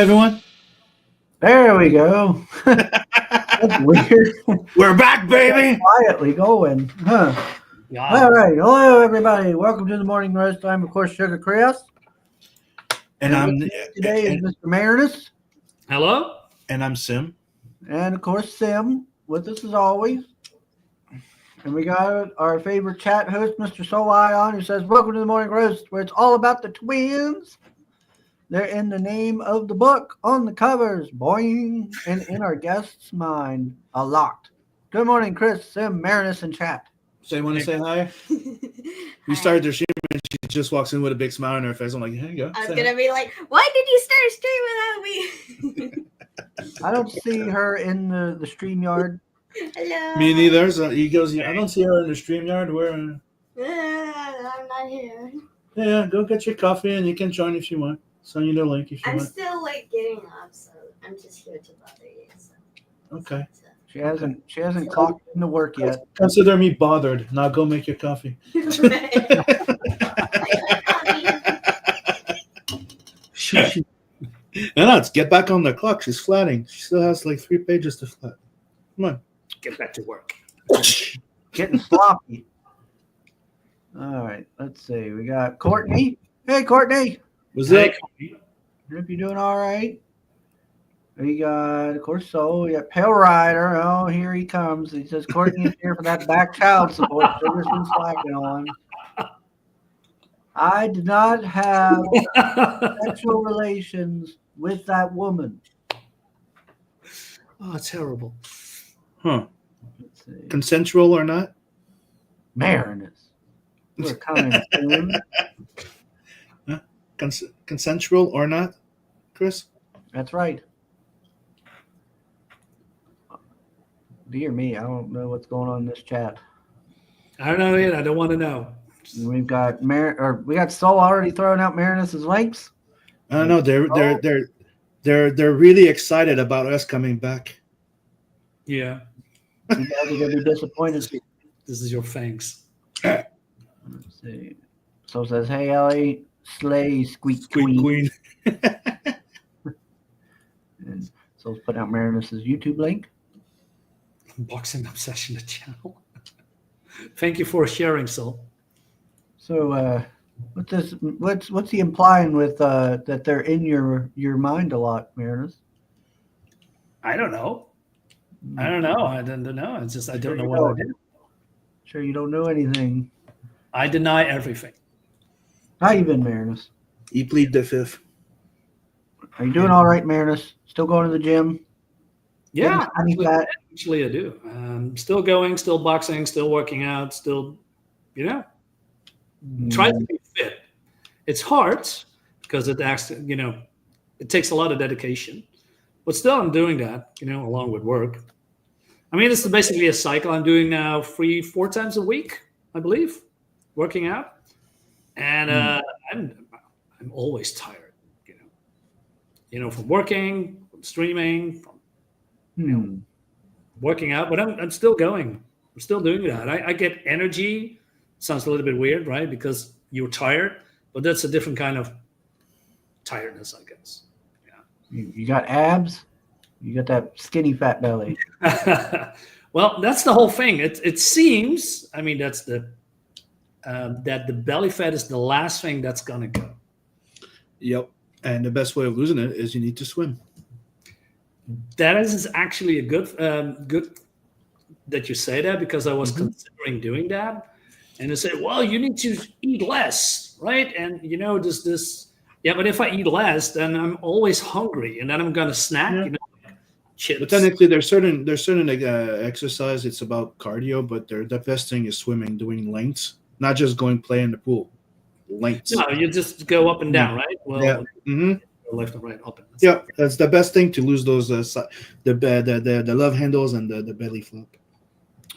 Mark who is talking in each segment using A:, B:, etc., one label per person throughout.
A: everyone.
B: There we go. That's weird.
A: We're back, baby.
B: Quietly going. Huh.
A: Yeah.
B: All right. Hello, everybody. Welcome to the morning roast. I'm, of course, Sugar Chris.
A: And I'm
B: with me today is Mr. Marinus.
C: Hello.
A: And I'm Sim.
B: And, of course, Sim with us as always. And we got our favorite chat host, Mr. Solai, on, who says, welcome to the morning roast, where it's all about the twins. They're in the name of the book, on the covers, boing, and in our guest's mind, a lot. Good morning, Chris, Sim, Marinus, and chat.
A: So you want to say hi? We started the stream and she just walks in with a big smile on her face. I'm like, here you go.
D: I was going to be like, why did you start a stream without me?
B: I don't see her in the StreamYard.
D: Hello.
A: Me neither. So he goes, I don't see her in the StreamYard. Where?
D: I'm not here.
A: Yeah, go get your coffee and you can join if you want. Send you the link if you
D: I'm
A: want.
D: still getting up, so I'm just here to bother you. So.
A: Okay.
B: She hasn't clocked into work yet.
A: Consider me bothered. Now go make your coffee. No, let's get back on the clock. She's flatting. She still has like 3 pages to flat. Come on.
C: Get back to work.
B: Getting sloppy. All right, let's see. We got Courtney. Hey, Courtney.
A: What's up?
B: Hope you're doing all right. We got, of course, we got Pale Rider. Oh, here he comes. He says Courtney is here for that back child support. Sugar's been slacking on. I did not have sexual relations with that woman.
C: Oh, terrible.
A: Huh.
B: Let's see.
A: Consensual or not?
B: Marinus. We're coming soon.
A: Huh? Consensual or not, Chris?
B: That's right. Dear me, I don't know what's going on in this chat.
C: I don't know yet. I don't want to know.
B: We've got we got Sol already throwing out Marinus's links.
A: I don't know. They're really excited about us coming back.
C: Yeah.
B: You guys are gonna be disappointed.
C: This is your thanks.
B: Let's see. Sol says, "Hey Ellie, slay squeak queen." And Sol's putting out Marinus's YouTube link.
C: Boxing Obsession, the channel. Thank you for sharing, Sol.
B: So, what's he implying with that they're in your mind a lot, Marinus?
C: I don't know. I don't know. It's just I don't know what I do.
B: Sure, you don't know anything.
C: I deny everything.
B: How you been, Marinus?
A: You plead the fifth.
B: Are you doing all right, Marinus? Still going to the gym?
C: Yeah,
B: Fat?
C: actually I do. Still going, still boxing, still working out, still, try to be fit. It's hard because it takes a lot of dedication. But still I'm doing that, along with work. I mean, it's basically a cycle I'm doing now 3-4 times a week, I believe, working out. And I'm always tired, from working, from streaming, from working out, but I'm still going. I'm still doing that. I get energy. Sounds a little bit weird, right? Because you're tired, but that's a different kind of tiredness, I guess. Yeah.
B: You got abs? You got that skinny fat belly?
C: Well, that's the whole thing. It seems, I mean, that's that the belly fat is the last thing that's gonna go.
A: Yep. And the best way of losing it is you need to swim.
C: That is actually a good that you say that, because I was considering doing that, and they said, well, you need to eat less, right? And but if I eat less, then I'm always hungry, and then I'm gonna snack, chips.
A: But technically, there's certain exercise. It's about cardio, but the best thing is swimming, doing lengths, not just going play in the pool. Lengths.
C: No, you just go up and down, right? Well,
A: yeah.
C: Left and right, up and down.
A: Yeah, that's the best thing to lose those the love handles and the belly flop.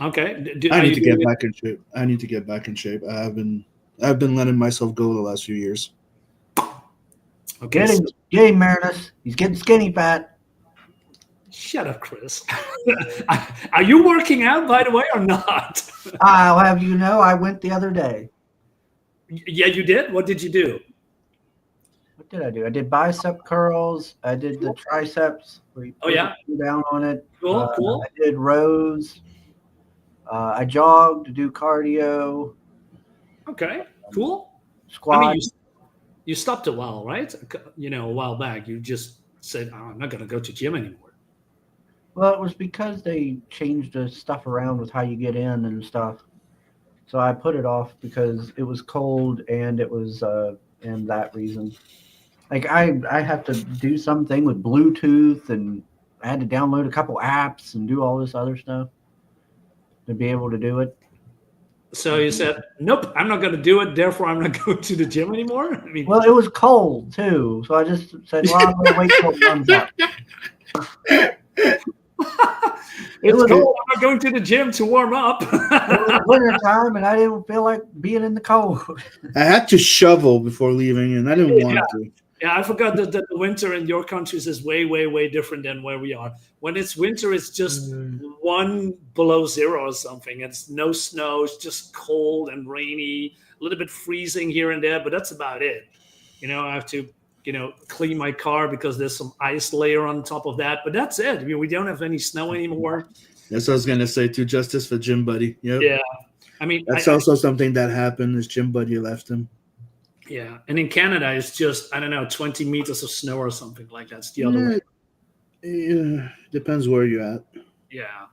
C: Okay.
A: I need to get back in shape. I've been letting myself go the last few years.
C: Okay.
B: Get him, Marinus. He's getting skinny fat.
C: Shut up, Chris. Are you working out, by the way, or not?
B: I'll have you know, I went the other day.
C: Yeah, you did? What did you do?
B: did I do? I did bicep curls. I did the triceps. Where you
C: Oh, yeah?
B: put down on it.
C: Cool, cool.
B: I did rows. I jogged to do cardio.
C: Okay, cool.
B: Squat.
C: I mean, you stopped a while, right? A while back. You just said, oh, I'm not going to go to gym anymore.
B: Well, it was because they changed the stuff around with how you get in and stuff. So I put it off because it was cold and it was and that reason. Like I have to do something with Bluetooth and I had to download a couple apps and do all this other stuff to be able to do it.
C: So you said, nope, I'm not going to do it. Therefore, I'm not going to the gym anymore. I mean,
B: Well, it was cold too, so I just said, "Well, I'm going to wait till it warms up."
C: it's cold. I'm not going to the gym to warm up.
B: It was winter time, and I didn't feel like being in the cold.
A: I had to shovel before leaving, and I didn't want to.
C: Yeah, I forgot that the winter in your countries is way, way, way different than where we are. When it's winter, it's just 1 below zero or something. It's no snow. It's just cold and rainy, a little bit freezing here and there, but that's about it. I have to, clean my car because there's some ice layer on top of that, but that's it. I mean, we don't have any snow anymore.
A: That's what I was going to say, too. Justice for Gym Buddy. Yep.
C: Yeah. I mean,
A: that's also something that happened. His gym buddy left him.
C: Yeah, and in Canada, it's just 20 meters of snow or something like that. It's the other way.
A: Yeah, depends where you're at.
C: Yeah,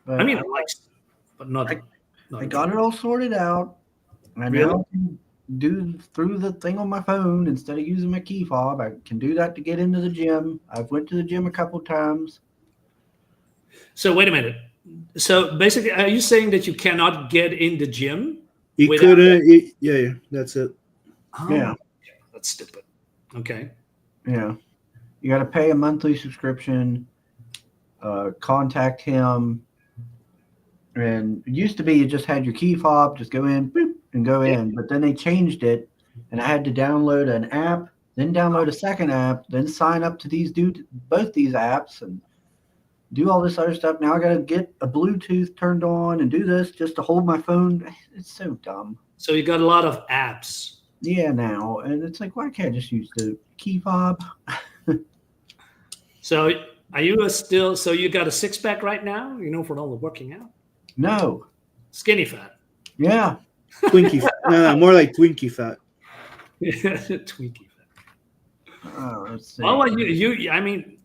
B: But
C: I mean, but not.
B: I got it all sorted out. I now can do through the thing on my phone instead of using my key fob. I can do that to get into the gym. I've went to the gym a couple times.
C: So wait a minute. So basically, are you saying that you cannot get in the gym?
A: He couldn't. Yeah, that's it.
C: Oh,
B: Yeah.
C: That's stupid. Okay.
B: Yeah. You got to pay a monthly subscription, contact him. And it used to be you just had your key fob, just go in, boop, and go in. But then they changed it, and I had to download an app, then download a second app, then sign up to both these apps and do all this other stuff. Now I got to get a Bluetooth turned on and do this just to hold my phone. It's so dumb.
C: So you got a lot of apps.
B: Yeah, now. And it's like, why can't I just use the key fob?
C: So are you so you got a six-pack right now, for all the working out?
B: No.
C: Skinny fat.
B: Yeah.
A: Twinkie fat. No, more like Twinkie fat.
C: Twinkie fat.
B: Oh, let's see.
C: Well, I mean,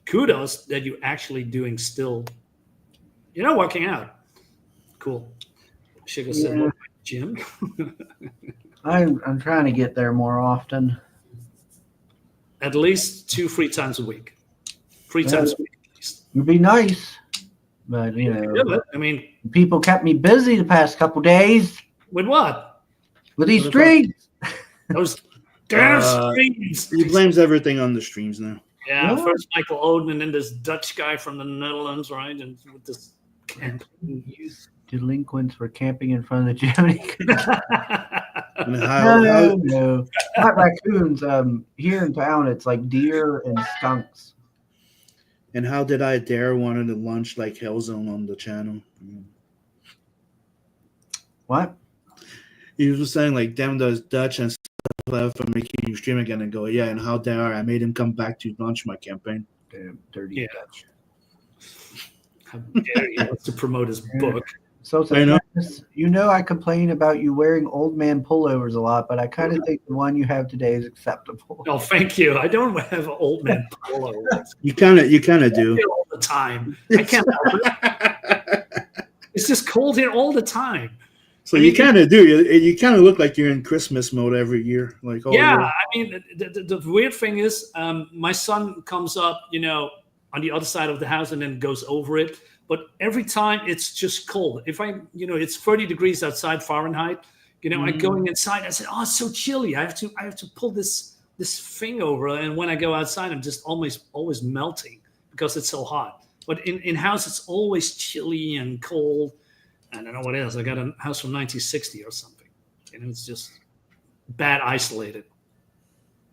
C: kudos that you're actually doing still, working out. Cool. Sugar said, gym.
B: I'm trying to get there more often.
C: At least 2 free times a week. 3 times a week at least.
B: It'd be nice. But,
C: I mean,
B: people kept me busy the past couple days.
C: With what?
B: With these streams.
C: Those damn streams.
A: He blames everything on the streams now.
C: Yeah, first Michael Oden and then this Dutch guy from the Netherlands, right? And with this camp.
B: Youth delinquents were camping in front of the Gemini. No. Not raccoons. Here in town, it's like deer and skunks.
A: And how did I dare wanted to launch like Hellzone on the channel?
B: What?
A: He was saying like, damn those Dutch and stuff for making you stream again and go, yeah, and how dare I made him come back to launch my campaign.
B: Damn dirty Dutch.
C: How dare he wants to promote his book.
B: So I complain about you wearing old man pullovers a lot, but I kind of think the one you have today is acceptable.
C: Oh, thank you. I don't have an old man polo.
A: You kind of do
C: all the time. I can't help it. It's just cold here all the time.
A: So you kind of do. You kind of look like you're in Christmas mode every year. Like
C: year. I mean, the weird thing is, my son comes up, on the other side of the house and then goes over it. But every time it's just cold. If it's 30 degrees outside Fahrenheit, I go inside. I said, oh, it's so chilly. I have to pull this thing over. And when I go outside, I'm just always melting because it's so hot. But in house, it's always chilly and cold. I don't know what it is. I got a house from 1960 or something. It's just bad isolated.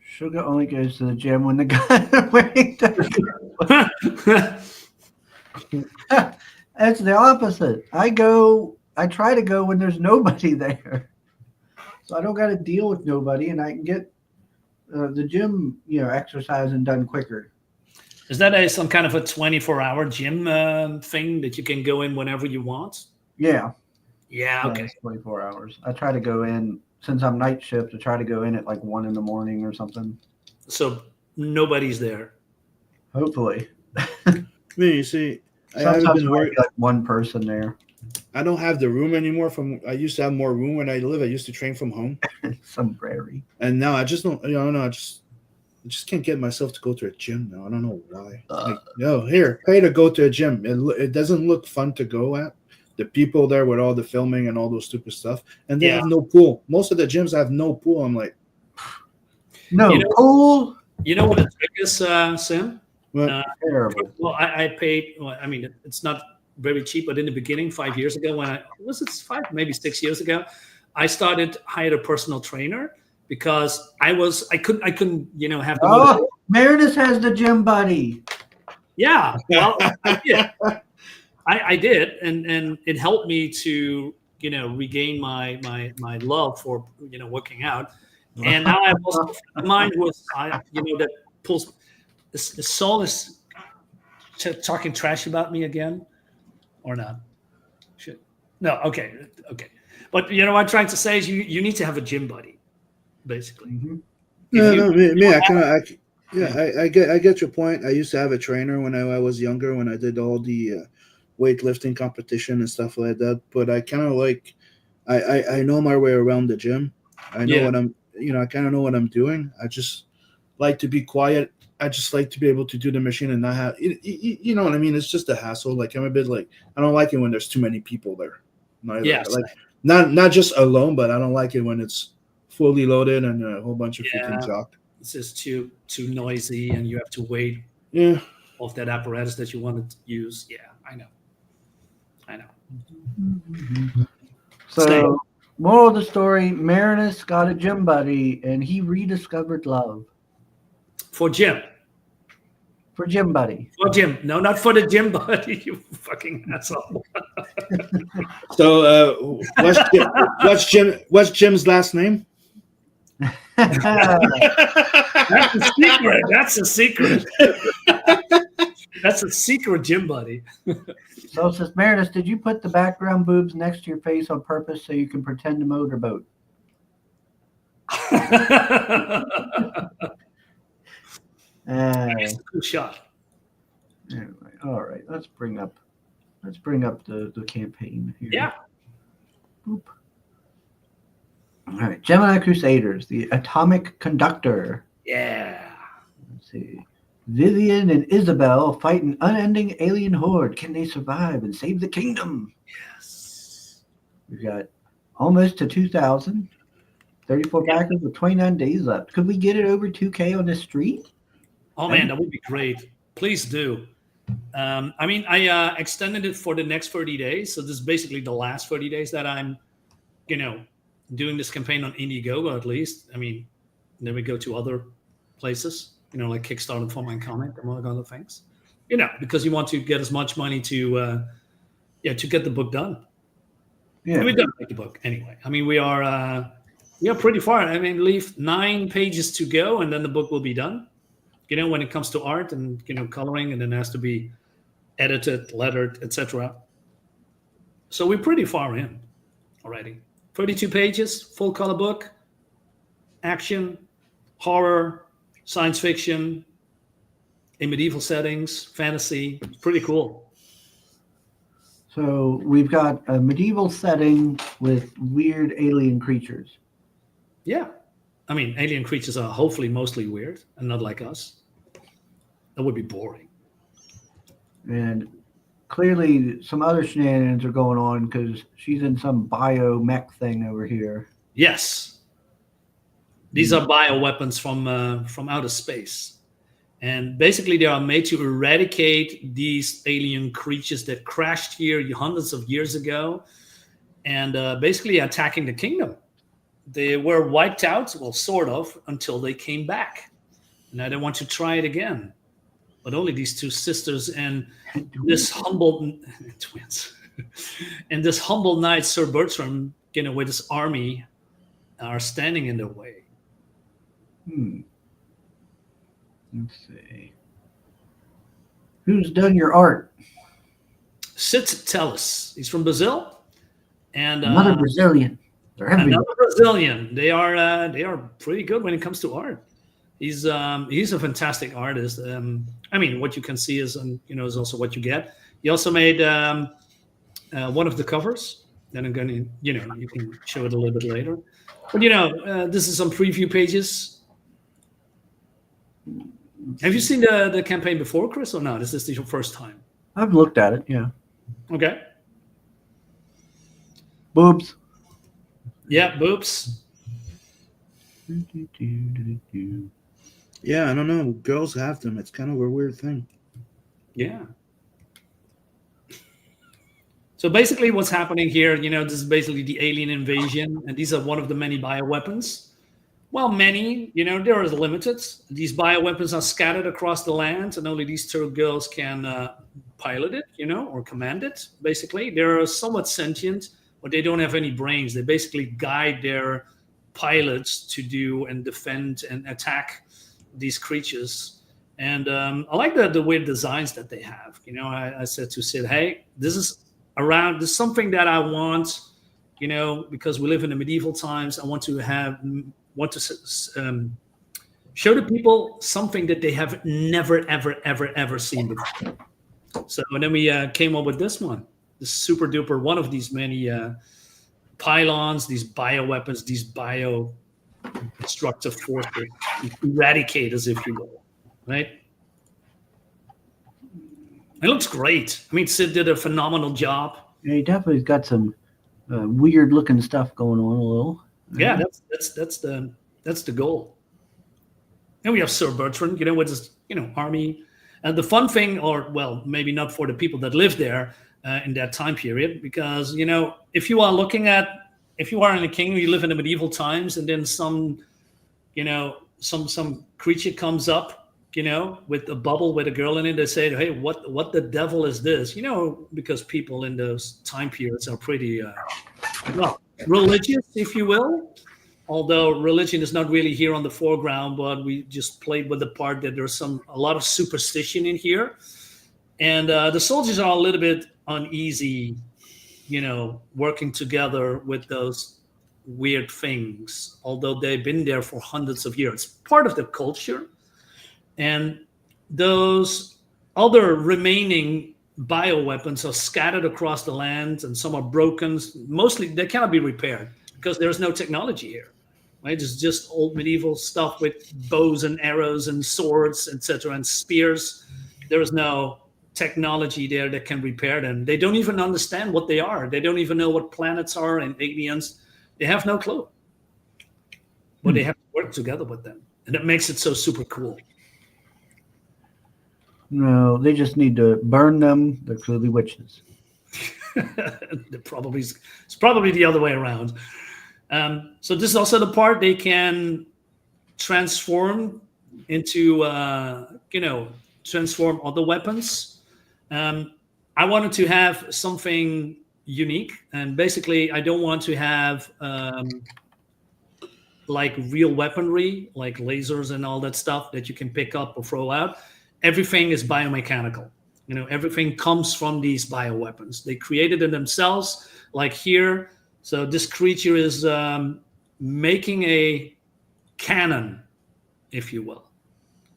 B: Sugar only goes to the gym when the guys are wearing That's the opposite. I try to go when there's nobody there. So I don't got to deal with nobody and I can get the gym, exercising done quicker.
C: Is that some kind of a 24-hour gym thing that you can go in whenever you want?
B: Yeah.
C: Yeah,
B: Yeah,
C: okay.
B: it's 24 hours. I try to go in, since I'm night shift, I try to go in at like 1 a.m. or something.
C: So nobody's there.
B: Hopefully.
A: You see, I
B: Sometimes
A: haven't been
B: there might
A: working.
B: be like one person there.
A: I don't have the room anymore. I used to have more room when I live. I used to train from home,
B: Sombrero.
A: and now I just don't. I just can't get myself to go to a gym now. I don't know why. Like, here, pay to go to a gym. It doesn't look fun to go at. The people there with all the filming and all those stupid stuff, and they have no pool. Most of the gyms have no pool. I'm like,
B: no pool.
C: You know what the trick is, Sim?
B: Terrible.
C: Well, I paid. Well, I mean, it's not very cheap, but in the beginning, 5 years ago, maybe 6 years ago, I started hired a personal trainer because I couldn't have the motivation.
B: Marinus has the gym buddy.
C: Yeah, well, I did. I did, and it helped me to regain my love for working out. And now I have also a friend of mine that pulls. Is Saul is talking trash about me again, or not? No, okay. But what I'm trying to say is you need to have a gym buddy, basically.
B: Mm-hmm.
A: I get your point. I used to have a trainer when I was younger, when I did all the weightlifting competition and stuff like that. But I kind of I know my way around the gym. I know what I'm, I kind of know what I'm doing. I just like to be quiet. I just like to be able to do the machine and not have, you know what I mean? It's just a hassle. Like I'm a bit like, I don't like it when there's too many people there. Not just alone, but I don't like it when it's fully loaded and a whole bunch of freaking jock.
C: It's just too noisy, and you have to wait. Off that apparatus that you want to use. Yeah, I know.
B: So, moral of the story: Marinus got a gym buddy, and he rediscovered love.
C: For Jim.
B: For gym buddy.
C: For Jim. No, not for the gym buddy. You fucking asshole.
A: So, what's Jim's last name?
C: That's a secret. That's a secret. That's a secret gym buddy.
B: So it says, Marinus, did you put the background boobs next to your face on purpose so you can pretend to motorboat?
C: That's a good shot.
B: Anyway, all right. Let's bring up the campaign here.
C: Yeah.
B: Boop. All right. Gemini Crusaders, the Atomic Conductor.
C: Yeah.
B: Let's see. Vivian and Isabel fight an unending alien horde. Can they survive and save the kingdom?
C: Yes.
B: We've got almost to 2,000. 34 backers with 29 days left. Could we get it over 2K on the street?
C: Oh, man, that would be great. Please do. I extended it for the next 30 days. So this is basically the last 30 days that I'm, doing this campaign on Indiegogo, at least. I mean, then we go to other places, like Kickstarter for my comic and all other things, because you want to get as much money to get the book done. Yeah, and we don't make the book anyway. I mean, we are pretty far. I mean, leave 9 pages to go, and then the book will be done. When it comes to art and coloring, and then it has to be edited, lettered, etc. So we're pretty far in already. 32 pages, full color book, action, horror, science fiction, in medieval settings, fantasy. Pretty cool.
B: So we've got a medieval setting with weird alien creatures.
C: Yeah. I mean, alien creatures are hopefully mostly weird and not like us. That would be boring.
B: And clearly some other shenanigans are going on because she's in some bio-mech thing over here.
C: Yes. These are bioweapons from outer space. And basically they are made to eradicate these alien creatures that crashed here hundreds of years ago and basically attacking the kingdom. They were wiped out, well, sort of, until they came back. Now they want to try it again. But only these two sisters and this humble twins and this humble knight, Sir Bertram, with his army, are standing in their way.
B: Let's see. Who's done your art?
C: Sid Tellis. He's from Brazil, and
B: Another Brazilian. They're everywhere.
C: another Brazilian. They are pretty good when it comes to art. He's a fantastic artist. I mean, what you can see is is also what you get. He also made one of the covers. Then I'm going to you can show it a little bit later. But this is some preview pages. Have you seen the campaign before, Chris, or not? Is this your first time?
B: I've looked at it. Yeah.
C: Okay.
B: Boobs.
C: Yeah, boobs.
A: Yeah, I don't know. Girls have them. It's kind of a weird thing.
C: Yeah. So basically what's happening here, this is basically the alien invasion, and these are one of the many bioweapons. Well, many, there are limited. These bioweapons are scattered across the land, and only these two girls can pilot it, or command it, basically. They're somewhat sentient, but they don't have any brains. They basically guide their pilots to do and defend and attack these creatures. And I like the weird designs that they have. I said to Sid, hey, this is something that I want, because we live in the medieval times. I want to show the people something that they have never, ever, ever, ever seen before. So then we came up with this one, this super duper one of these many pylons, these bioweapons, these bio-destructive forces, eradicators, if you will, right? It looks great. I mean, Sid did a phenomenal job.
B: Yeah, he definitely got some weird looking stuff going on a little.
C: Yeah, that's the goal. And we have Sir Bertrand, with his army. And the fun thing, or well, maybe not for the people that live there in that time period, because if you are in a kingdom, you live in the medieval times, and then some creature comes up, with a bubble with a girl in it. They say, hey, what the devil is this? Because people in those time periods are pretty religious, if you will. Although religion is not really here on the foreground, but we just played with the part that there's a lot of superstition in here. And the soldiers are a little bit uneasy, working together with those weird things, although they've been there for hundreds of years. Part of the culture. And those other remaining bioweapons are scattered across the land, and some are broken. Mostly they cannot be repaired because there's no technology here. Right? It's just old medieval stuff with bows and arrows and swords, etc., and spears. There is no technology there that can repair them. They don't even understand what they are. They don't even know what planets are and aliens. They have no clue. But they have to work together with them. And that makes it so super cool.
B: No, they just need to burn them. They're clearly witches.
C: It's probably the other way around. So this is also the part they can transform into, transform other weapons. I wanted to have something unique, and basically I don't want to have like real weaponry, like lasers and all that stuff that you can pick up or throw out. Everything is biomechanical. Everything comes from these bioweapons. They created it themselves, like here. So this creature is making a cannon, if you will.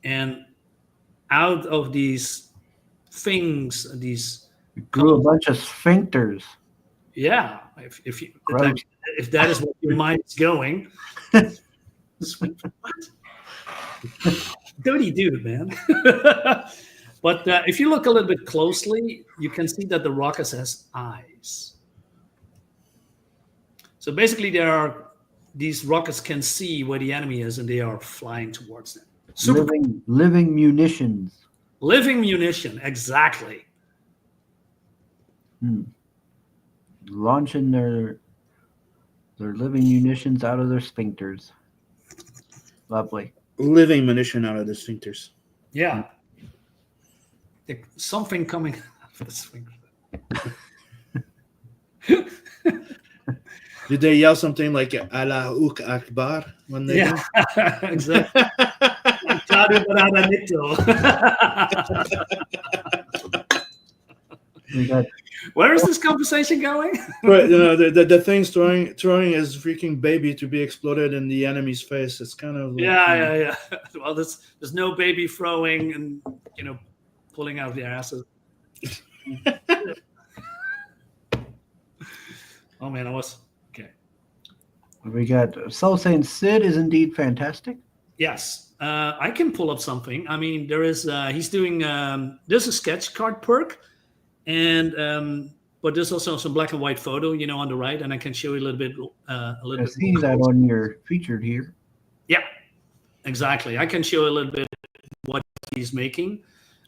C: And out of these things, these...
B: It grew a bunch of sphincters.
C: Yeah, if that is what your mind is going. Dirty dude, man. But if you look a little bit closely, you can see that the rocket has eyes. So basically, these rockets can see where the enemy is, and they are flying towards them.
B: Living munitions.
C: Living munition, exactly.
B: Launching their living munitions out of their sphincters. Lovely.
A: Living munition out of the sphincters.
C: Yeah. Something coming out of the sphincter.
A: Did they yell something like Allah Akbar when they?
C: Yeah, exactly. Caro Barada Nito.
B: We got
C: Where is this conversation going?
A: But you know, the thing's throwing his freaking baby to be exploded in the enemy's face. It's kind of like,
C: Yeah. Well, there's no baby throwing and pulling out the asses. Oh man, I was okay.
B: we got Soul saying Sid is indeed fantastic.
C: Yes, I can pull up something. I mean, there is he's doing there's a sketch card perk, and but there's also some black and white photo, on the right, and I can show you a little bit.
B: I see that on your featured here.
C: Yeah, exactly. I can show you a little bit what he's making,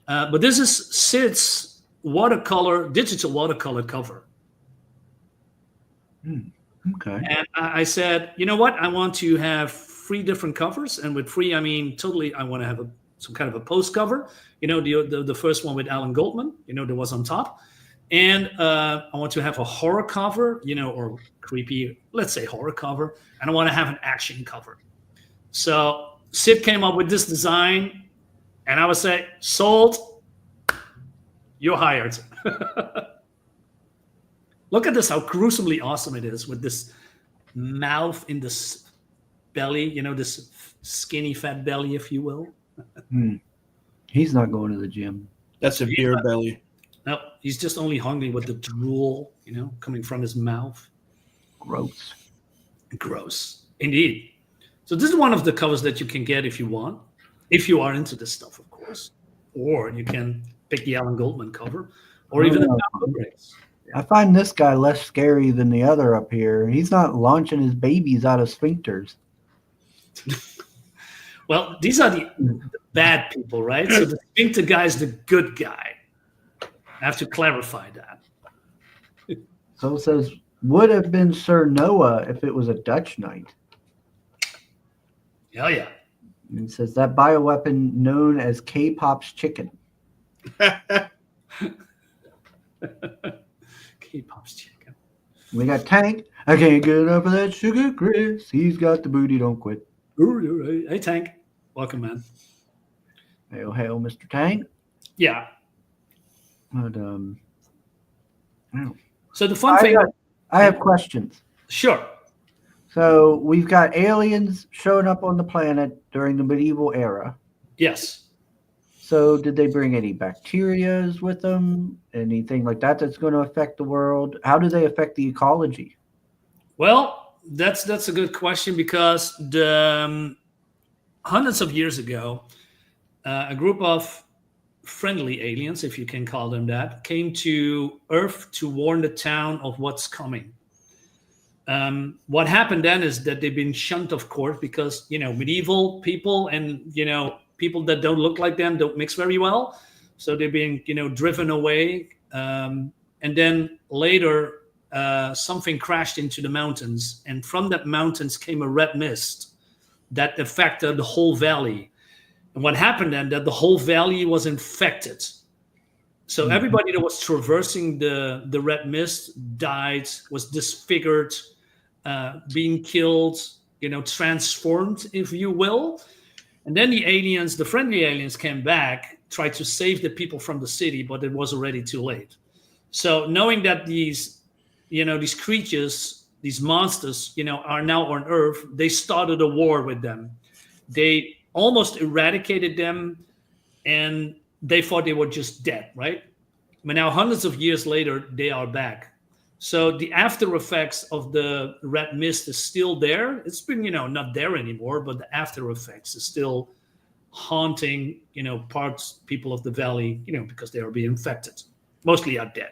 C: but this is Sid's digital watercolor cover.
B: Okay.
C: And I said, you know what? I want to have 3 different covers, and with 3, I mean totally. I want to have some kind of a post cover. The first one with Alan Goldman. That was on top, and I want to have a horror cover. Or creepy, let's say horror cover, and I want to have an action cover. So Sid came up with this design, and I would say, sold. You're hired. Look at this, how gruesomely awesome it is with this mouth in this belly, this skinny fat belly, if you will.
B: He's not going to the gym.
A: that's a beer belly.
C: No, he's just only hungry with the drool, coming from his mouth.
B: Gross.
C: Gross. Indeed. So this is one of the covers that you can get if you want, if you are into this stuff, of course. Or you can pick the Alan Goldman cover, or even the Grace.
B: I find this guy less scary than the other up here. He's not launching his babies out of sphincters.
C: Well, these are the bad people, right? So the sphincter guy is the good guy. I have to clarify that.
B: So it says, would have been Sir Noah if it was a Dutch knight.
C: Hell yeah.
B: And it says that bioweapon known as K-pop's chicken.
C: K-pop's chicken.
B: We got Tank. I can't get enough of that sugar, Chris. He's got the booty, don't quit.
C: Ooh, you're right. Hey, Tank. Welcome, man.
B: Hail, hail, Mr. Tank.
C: Yeah.
B: But,
C: So the fun thing.
B: I have questions.
C: Sure.
B: So we've got aliens showing up on the planet during the medieval era.
C: Yes.
B: So did they bring any bacterias with them? Anything like that that's going to affect the world? How do they affect the ecology?
C: Well, that's a good question, because hundreds of years ago, a group of friendly aliens, if you can call them that, came to Earth to warn the town of what's coming. What happened then is that they've been shunned, of course, because medieval people and people that don't look like them don't mix very well, so they're being driven away. And then later, something crashed into the mountains, and from that mountains came a red mist that affected the whole valley. And what happened then, that the whole valley was infected. So everybody that was traversing the red mist died, was disfigured, being killed, transformed, if you will. And then the friendly aliens came back, tried to save the people from the city, but it was already too late. So knowing that these creatures, these monsters, are now on Earth, they started a war with them. They almost eradicated them, and they thought they were just dead, right? But now, hundreds of years later, they are back. So the after effects of the red mist is still there. It's been, not there anymore, but the after effects is still haunting, people of the valley, because they are being infected. Mostly are dead.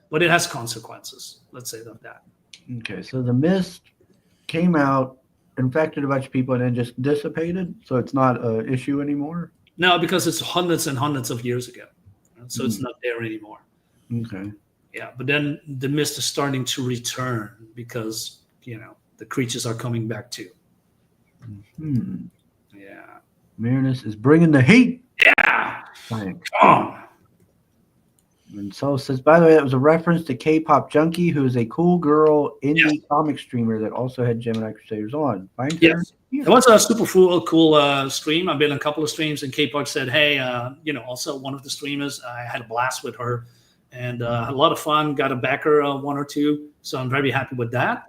C: But it has consequences. Let's say that.
B: Okay, so the mist came out, infected a bunch of people, and then just dissipated. So it's not an issue anymore?
C: No, because it's hundreds and hundreds of years ago. So it's not there anymore.
B: Okay.
C: Yeah, but then the mist is starting to return because, the creatures are coming back too. Yeah.
B: Marinus is bringing the heat.
C: Yeah.
B: Thanks.
C: Come on.
B: And so says, by the way, that was a reference to K-pop Junkie, who is a cool girl indie comic streamer that also had Gemini Crusaders on. Find her.
C: Yes.
B: here.
C: It was a super cool stream. I've been in a couple of streams, and K-Park said, hey, also one of the streamers, I had a blast with her, and had a lot of fun, got a backer, one or two, so I'm very happy with that.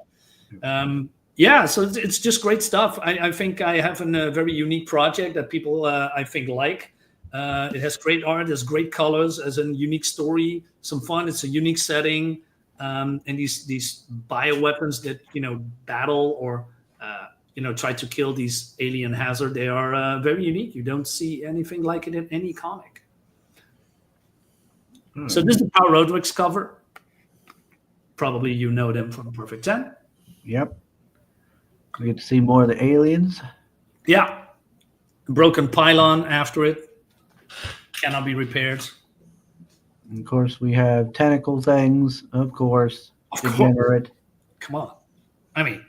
C: So it's just great stuff. I think I have a very unique project that people, I think, like. It has great art, has great colors, has a unique story, some fun. It's a unique setting, and these bioweapons that battle or try to kill these alien hazard. They are very unique. You don't see anything like it in any comic. So this is the Power Roderick's cover. Probably you know them from Perfect 10.
B: Yep. We get to see more of the aliens.
C: Yeah. Broken pylon after it. Cannot be repaired.
B: And of course, we have tentacle things, of course. Degenerate.
C: Come on. I mean,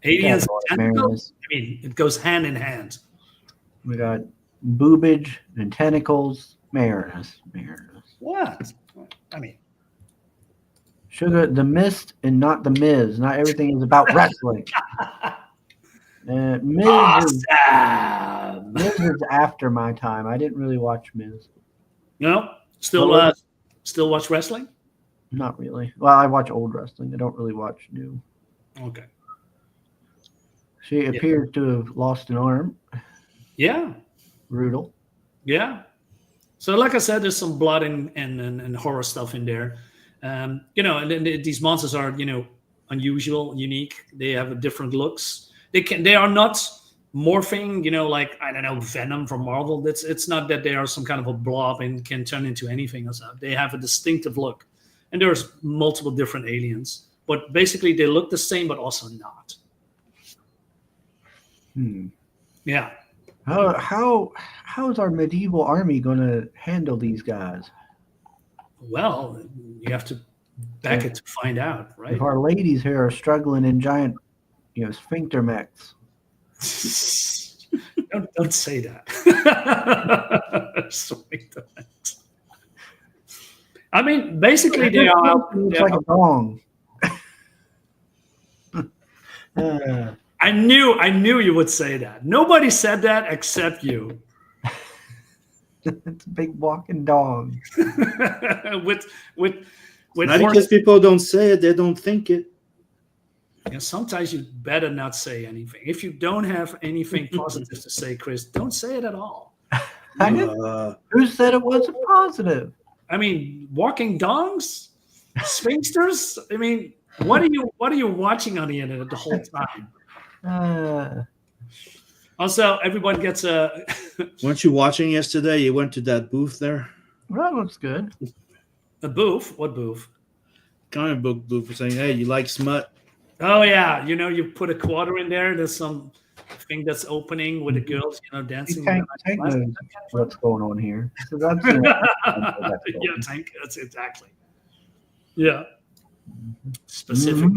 C: aliens and tentacles,
B: Marinus.
C: I mean, it goes hand in hand.
B: We got boobage and tentacles. Marinus.
C: What? I mean,
B: Sugar, the Mist, and not the Miz. Not everything is about wrestling. Miz
C: awesome.
B: is after my time. I didn't really watch Miz.
C: Still watch wrestling?
B: Not really. Well, I watch old wrestling. I don't really watch new.
C: Okay.
B: She appears to have lost an arm.
C: Yeah.
B: Brutal.
C: Yeah. So, like I said, there's some blood and horror stuff in there. And these monsters are, unusual, unique. They have different looks. They are not morphing, like, I don't know, Venom from Marvel. It's not that they are some kind of a blob and can turn into anything or something. They have a distinctive look. And there's multiple different aliens. But basically they look the same, but also not. Yeah.
B: How is our medieval army going to handle these guys?
C: Well, you have to back it to find out, right?
B: If our ladies here are struggling in giant, sphincter mechs.
C: don't say that. Sphincter mechs. I mean, basically, they are.
B: It's like a dong.
C: I knew you would say that. Nobody said that except you.
B: It's a big walking dog.
C: with
A: not because people don't say it, they don't think it.
C: Sometimes you better not say anything. If you don't have anything positive to say, Chris, don't say it at all.
B: Who said it wasn't positive?
C: I mean, walking dongs, sphinxters. I mean, what are you watching on the internet the whole time? Also, everyone gets a.
A: Weren't you watching yesterday? You went to that booth there.
B: Well, that looks good.
C: A booth? What booth?
A: Comic book booth, saying, "Hey, you like smut?"
C: Oh yeah, you put a quarter in there. There's some thing that's opening with the girls, dancing.
B: Tank knows what's going on here. So that's
C: Tank. That's exactly. Yeah. Specific.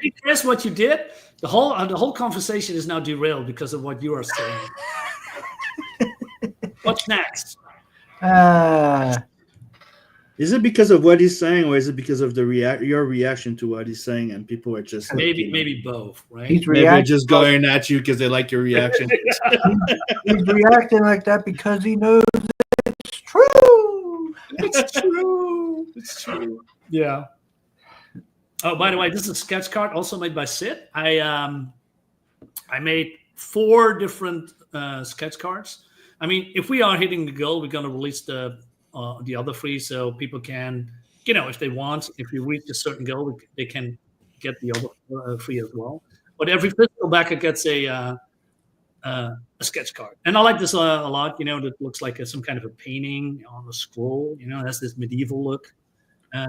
C: See, Chris, what you did? The whole conversation is now derailed because of what you are saying. What's next?
A: Is it because of what he's saying, or is it because of your reaction to what he's saying, and people are just
C: maybe both, right?
A: Maybe they're just going at you because they like your reaction.
B: He's reacting like that because he knows it's true.
C: It's true. It's true. Yeah. Oh, by the way, this is a sketch card also made by Sid. I made 4 different sketch cards. I mean, if we are hitting the goal, we're going to release the other 3 so people can, if they want, if we reach a certain goal, they can get the other 3 as well. But every physical backer gets a sketch card. And I like this a lot, that looks like some kind of a painting on a scroll, it has this medieval look.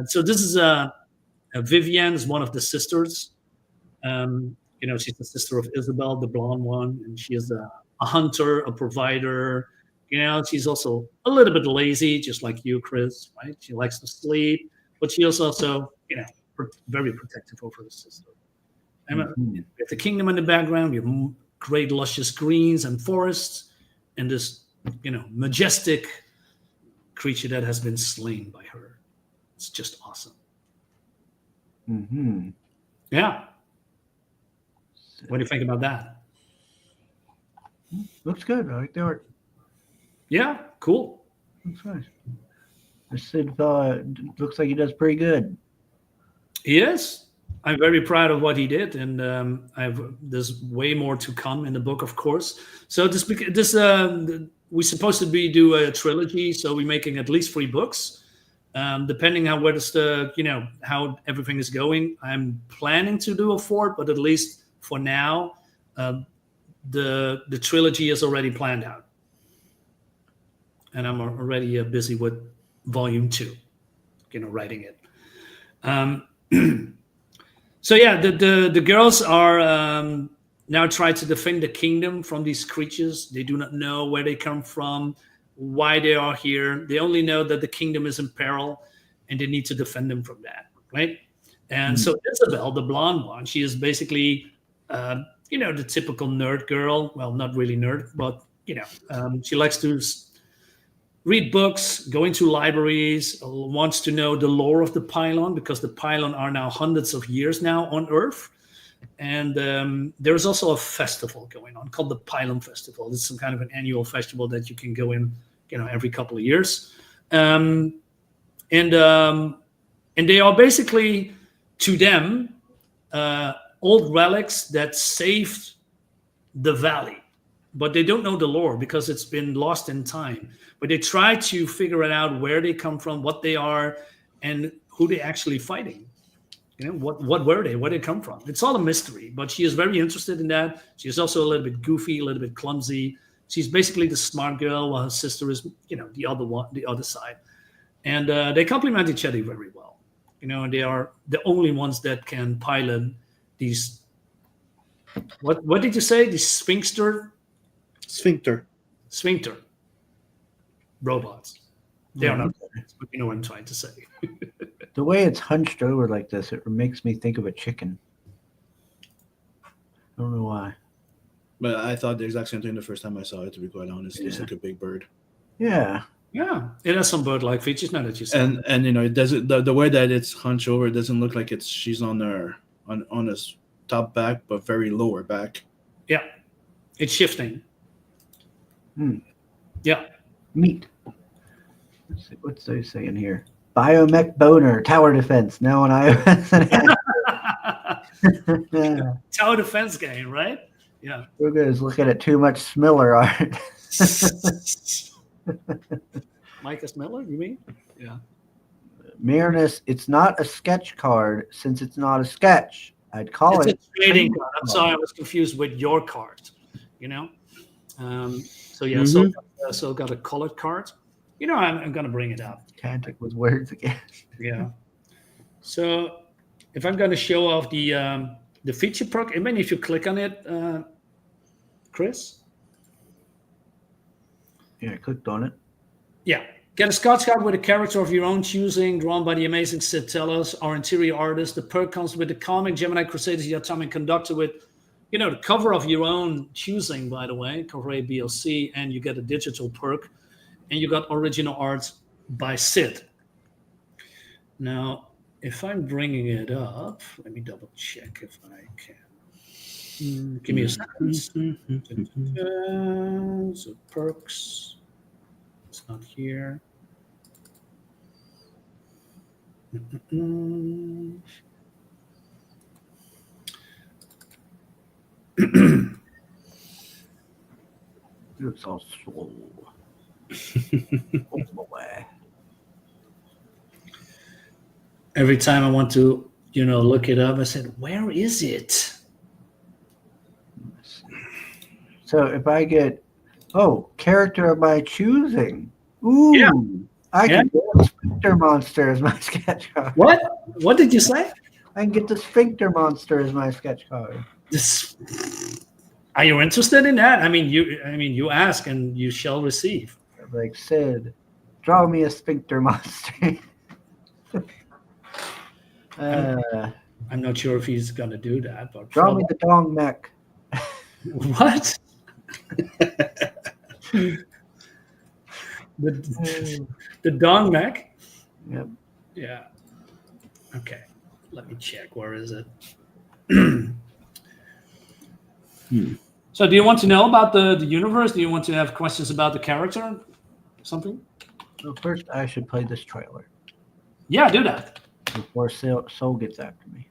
C: So this is Vivian is one of the sisters. She's the sister of Isabel, the blonde one, and she is a hunter, a provider. She's also a little bit lazy, just like you, Chris, right? She likes to sleep, but she is also, very protective over her sister. And we have the kingdom in the background. We have great luscious greens and forests, and this, majestic creature that has been slain by her. It's just awesome.
B: Mm-hmm.
C: Yeah. What do you think about that?
B: Looks good. I like the art.
C: Yeah, cool.
B: Looks nice. This Sid fella looks like he does pretty good.
C: He is. I'm very proud of what he did, and there's way more to come in the book, of course. So we're supposed to do a trilogy, so we're making at least 3 books, depending on where how everything is going. I'm planning to do a 4th, but at least for now, the trilogy is already planned out, and I'm already busy with volume 2, writing it. So yeah, the girls are now trying to defend the kingdom from these creatures. They do not know where they come from, why they are here. They only know that the kingdom is in peril, and they need to defend them from that, right? And so Isabel, the blonde one, she is basically, the typical nerd girl. Well, not really nerd, but she likes to read books, go into libraries, wants to know the lore of the pylon, because the pylon are now hundreds of years now on Earth. And there's also a festival going on called the Pylon Festival. It's some kind of an annual festival that you can go in, every couple of years. And they are basically, to them, old relics that saved the valley. But they don't know the lore because it's been lost in time. But they try to figure it out, where they come from, what they are, and who they're actually fighting. What were they? Where they come from? It's all a mystery. But she is very interested in that. She is also a little bit goofy, a little bit clumsy. She's basically the smart girl, while her sister is, the other side. And they complement each other very well. And they are the only ones that can pilot these. What did you say? These sphincter robots. They are not robots, but you know what I'm trying to say.
B: The way it's hunched over like this, it makes me think of a chicken. I don't know why.
A: But I thought the exact same thing the first time I saw it, to be quite honest. It's like a big bird.
B: Yeah.
C: Yeah, it has some bird-like features. Now that you say,
A: and it doesn't, the way that it's hunched over, it doesn't look like she's on his top back, but very lower back.
C: Yeah, it's shifting. Yeah.
B: Meat. Let's see, what's they saying here? Biomech boner, tower defense, now on iOS.
C: Yeah. Tower defense game, right? Yeah.
B: We're going to look at too much Smiller art.
C: Micah Miller, you mean? Yeah.
B: Marinus, it's not a sketch card since it's not a sketch. I'd call
C: it's
B: it
C: a trading card. I'm sorry, I was confused with your card. So yeah, so got a colored card. I'm gonna bring it up.
B: Tantic with words again.
C: Yeah. So if I'm gonna show off the feature perk, I mean, if you click on it, Chris.
B: Yeah, I clicked on it.
C: Yeah. Get a Scotch card with a character of your own choosing, drawn by the amazing Sid Tellers, our interior artist. The perk comes with the comic Gemini Crusaders, the Atomic Conductor, with, the cover of your own choosing, by the way, cover A, B, or C, and you get a digital perk, and you got original art by Sid. Now, if I'm bringing it up, let me double check if I can. Give me a second. So perks. It's not here.
B: It's all slow.
C: Every time I want to, look it up, I said, where is it?
B: So if I get, character of my choosing. Ooh.
C: Yeah.
B: I can get a sphincter monster as my sketch card.
C: What? What did you say?
B: I can get the sphincter monster as my sketch card.
C: Are you interested in that? I mean, you ask and you shall receive.
B: Like Sid, draw me a sphincter monster.
C: I'm not sure if he's gonna do that, but
B: draw me the dong mech.
C: What? the Dong mech.
B: Yep.
C: Yeah. Okay. Let me check. Where is it? So, do you want to know about the universe? Do you want to have questions about the character? Something?
B: So first, I should play this trailer
C: Yeah, do that.
B: before Soul gets after me.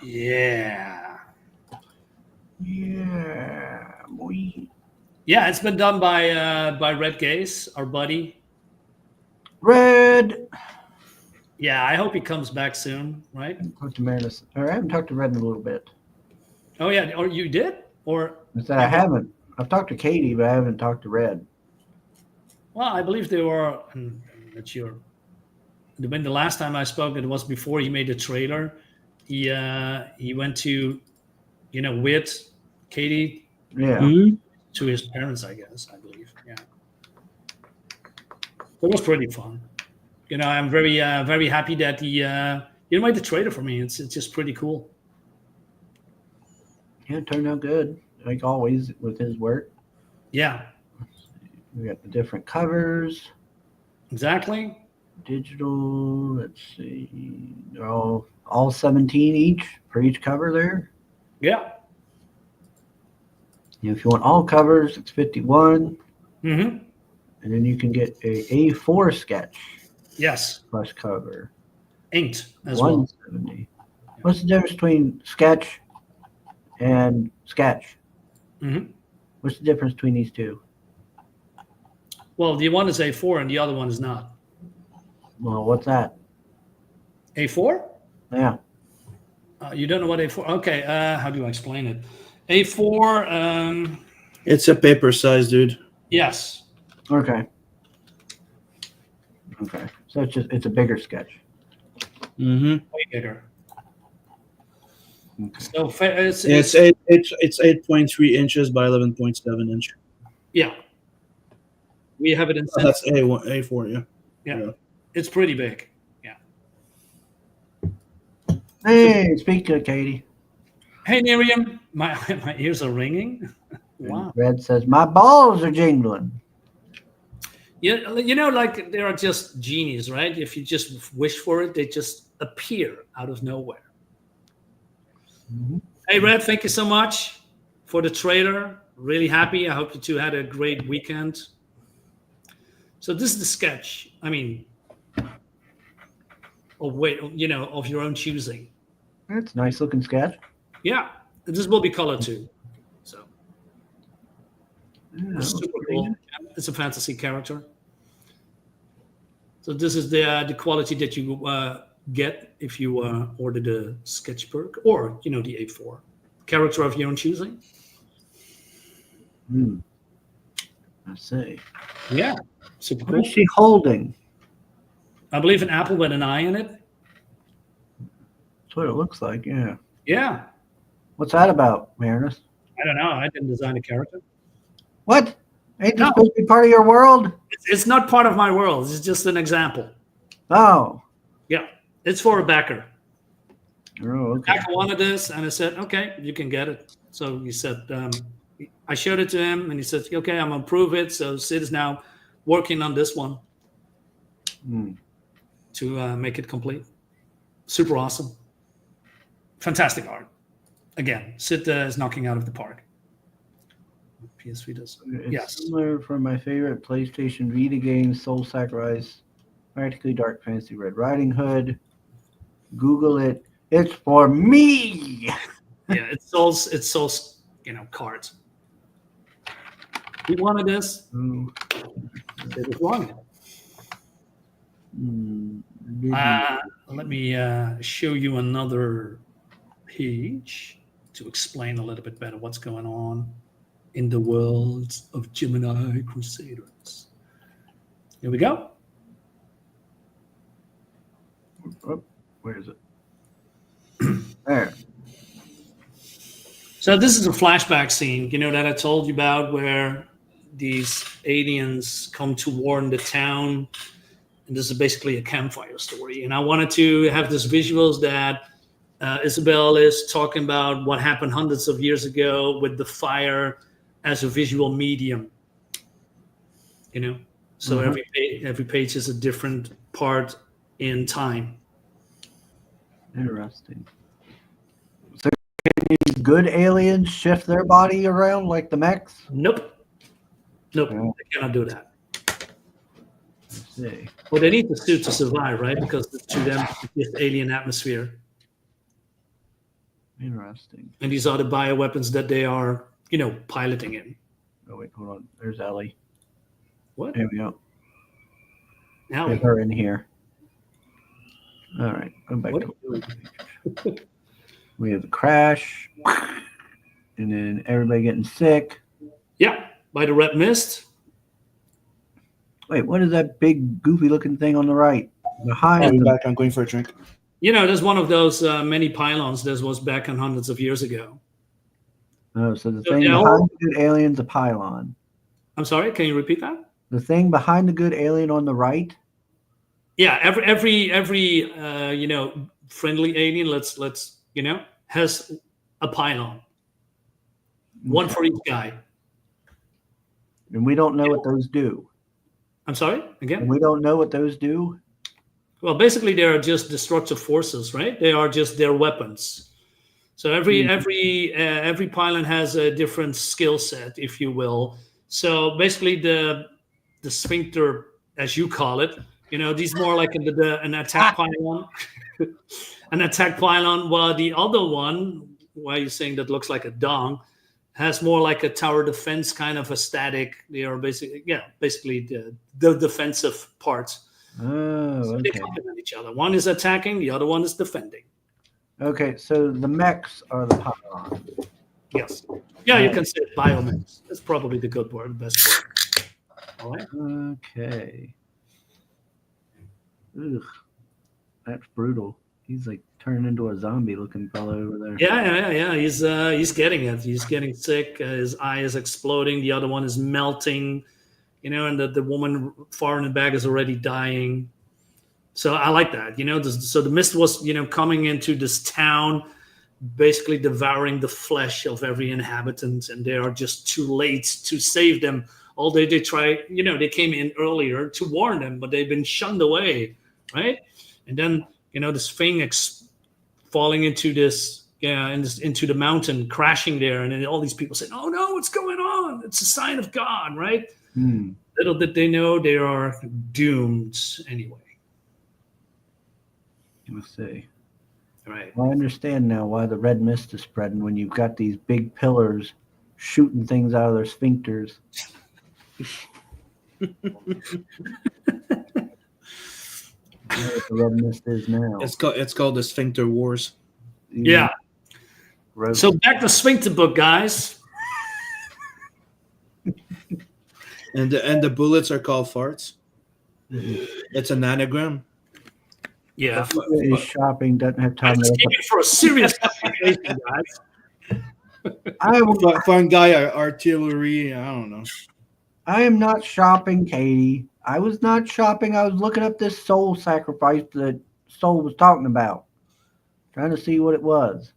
C: Yeah.
B: Yeah, boy.
C: Yeah, it's been done by Red Gaze, our buddy.
B: Red.
C: Yeah, I hope he comes back soon, right?
B: Talked to Marinus. Or I haven't talked to Red in a little bit.
C: Oh yeah, or you did? Or
B: I said I haven't. I've talked to Katie, but I haven't talked to Red.
C: well, I believe they were not sure. When the last time I spoke, it was before he made the trailer. He went to, with Katie
B: Yeah.
C: to his parents, I guess, I believe. Yeah. It was pretty fun. I'm very very happy that he made the trailer for me. It's just pretty cool.
B: Yeah, it turned out good, like always with his work.
C: Yeah.
B: We got the different covers,
C: Exactly.
B: digital. Let's see, they're all 17 each for each cover there.
C: Yeah.
B: If you want all covers, it's 51,
C: Mm-hmm.
B: and then you can get a A4 sketch
C: Yes.
B: plus cover,
C: Inked as well.
B: 170. What's the difference between sketch and sketch?
C: Mm-hmm.
B: What's the difference between these two?
C: Well, the one is A4 and the other one is not.
B: Well, what's that?
C: A4?
B: Yeah.
C: You don't know what A4? Okay. How do I explain it? A4.
A: It's a paper size, dude.
C: Yes.
B: Okay. Okay. So it's a bigger sketch.
A: Mm-hmm.
C: Way bigger.
B: Okay.
C: So
A: It's 8.3 inches by 11.7 inch.
C: Yeah. We have it in.
A: Oh, that's A4, yeah.
C: Yeah. It's pretty big. Yeah.
B: Hey, speak to Katie.
C: Hey Miriam, my ears are ringing. Wow.
B: Red says my balls are jingling.
C: Yeah, like they are just genies, right? If you just wish for it, they just appear out of nowhere.
B: Mm-hmm.
C: Hey Red, thank you so much for the trailer. Really happy. I hope you two had a great weekend. So this is the sketch. I mean, of your own choosing.
B: It's a nice looking sketch.
C: Yeah, this will be color too. So
B: Yeah,
C: it's super cool. It's a fantasy character. So this is the quality that you get if you order the sketch perk or the A4 character of your own choosing.
B: I see.
C: Yeah, super
B: What
C: cool.
B: is she holding?
C: I believe an apple with an eye in it.
B: That's what it looks like. Yeah.
C: Yeah,
B: What's that about, Marinus?
C: I don't know. I didn't design a character.
B: What? Ain't this
C: No.
B: supposed to be part of your world?
C: It's not part of my world. It's just an example.
B: Oh.
C: Yeah, it's for a backer.
B: Oh, okay.
C: Backer wanted this, and I said, okay, you can get it. So he said, I showed it to him, and he said, okay, I'm gonna approve it. So Sid is now working on this one to make it complete. Super awesome. Fantastic art. Again, Sid is knocking out of the park. PS3 does.
B: It's
C: Yes.
B: similar from my favorite PlayStation Vita game, Soul Sacrifice, Practically Dark Fantasy Red Riding Hood. Google it. It's for me.
C: Yeah, it sells cards. You wanted this?
B: Oh,
C: It was wrong. Let me show you another page to explain a little bit better what's going on in the world of Gemini Crusaders. Here we go.
B: Oh, where is it? There.
C: So this is a flashback scene, that I told you about, where these aliens come to warn the town, and this is basically a campfire story. And I wanted to have these visuals that Isabel is talking about what happened hundreds of years ago with the fire as a visual medium. So every page is a different part in time.
B: Interesting. So can these good aliens shift their body around like the mechs?
C: Nope.
B: Yeah.
C: They cannot do that.
B: Let's see.
C: Well, they need the suit to survive, right? Because to them, it's this alien atmosphere.
B: Interesting.
C: And these are the bioweapons that they are, piloting in.
B: Oh wait, hold on. There's Ellie.
C: What?
B: There we go.
C: Now
B: Get her in here. All right, go back
C: What?
B: to we have the crash, and then everybody getting sick.
C: Yeah, by the red mist.
B: Wait, what is that big goofy looking thing on the right?
A: I'll
B: Behind
A: be
B: them.
A: back. I'm going for a drink.
C: There's one of those many pylons that was back on hundreds of years ago.
B: Oh, so the
C: So
B: thing
C: now-
B: behind the good alien's a pylon.
C: I'm sorry, can you repeat that?
B: The thing behind the good alien on the right.
C: Yeah, every friendly alien, let's has a pylon. One for each guy.
B: And we don't know what those do.
C: I'm sorry,
B: And
C: again?
B: we don't know what those do.
C: Well, basically, they are just destructive forces, right? They are just their weapons. So every pylon has a different skill set, if you will. So basically, the sphincter, as you call it, these more like an attack pylon, an attack pylon. While the other one, why are you saying that looks like a dong, has more like a tower defense kind of a static. They are basically the defensive parts.
B: Oh,
C: So they
B: okay.
C: complement each other. One is attacking, the other one is defending.
B: Okay, so the mechs are the pylon.
C: Yes. Yeah, you can say biomechs. That's probably the good word, the best word. All right.
B: Okay. Ugh, that's brutal. He's like turning into a zombie looking fellow over there.
C: Yeah. He's getting it. He's getting sick. His eye is exploding. The other one is melting. And the woman far in the back is already dying. So I like that. So the mist was, coming into this town, basically devouring the flesh of every inhabitant, and they are just too late to save them. Although they try, they came in earlier to warn them, but they've been shunned away, right? And then, this thing falling into this, into the mountain, crashing there, and then all these people say, "Oh no, what's going on? It's a sign of God," right? Little did they know they are doomed anyway.
B: Let's see.
C: Right.
B: Well, I understand now why the red mist is spreading when you've got these big pillars shooting things out of their sphincters. I know what the red mist is now.
A: It's called the Sphincter Wars.
C: Yeah.
B: Gross.
C: So back to Sphincter book, guys.
A: And the bullets are called farts. It's an anagram.
C: Yeah.
B: Is shopping doesn't have
C: I
B: time
C: just
B: to
C: came in for a serious conversation, guys.
B: I will
A: Fun guy, artillery. I don't know.
B: I am not shopping, Katie. I was not shopping. I was looking up this soul sacrifice that Soul was talking about, trying to see what it was.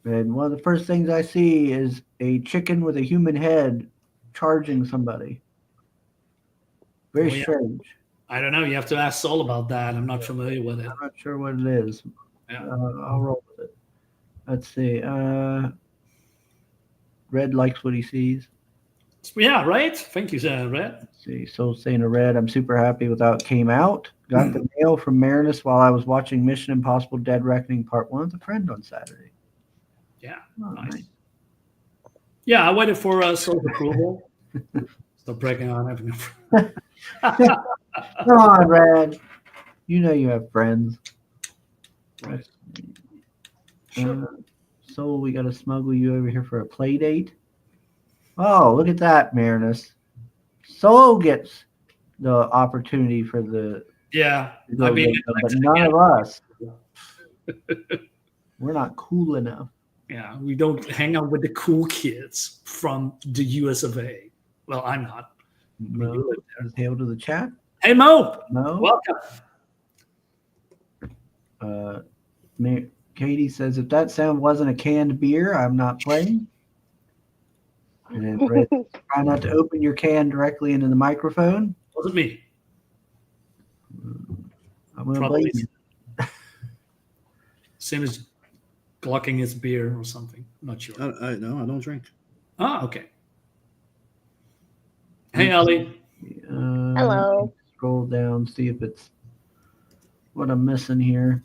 B: And one of the first things I see is a chicken with a human head charging somebody. Very
C: Oh, yeah.
B: strange.
C: I don't know. You have to ask Sol about that. I'm not familiar with it.
B: I'm not sure what it is.
C: Yeah.
B: I'll roll with it. Let's see. Red likes what he sees.
C: Yeah, right? Thank you, Red.
B: Let's see. Soul saying a red. I'm super happy with how it came out. Got the mail from Marinus while I was watching Mission Impossible Dead Reckoning Part 1 with a friend on Saturday.
C: Yeah,
B: Oh,
C: nice. Yeah, I waited for sort of approval. Stop breaking on having a
B: Come on, Brad. You know you have friends.
C: Right. Sure.
B: So we got to smuggle you over here for a play date. Oh, look at that, Marinus. Soul gets the opportunity for the.
C: Yeah, I mean,
B: but none of us. We're not cool enough.
C: Yeah, we don't hang out with the cool kids from the US of A. Well, I'm not. I mean, you live there.
B: Hail to the chat.
C: Hey, Mo.
B: No.
C: Welcome.
B: Katie says, if that sound wasn't a canned beer, I'm not playing. And then Brett, try not to open your can directly into the microphone.
C: Wasn't me.
B: I'm going to
C: Probably.
B: blame you.
C: Same as glocking his beer or something. I'm not sure.
A: No, I don't drink.
C: Ah, okay. Hey, Ali.
D: Hello.
B: Scroll down, see if it's what I'm missing here.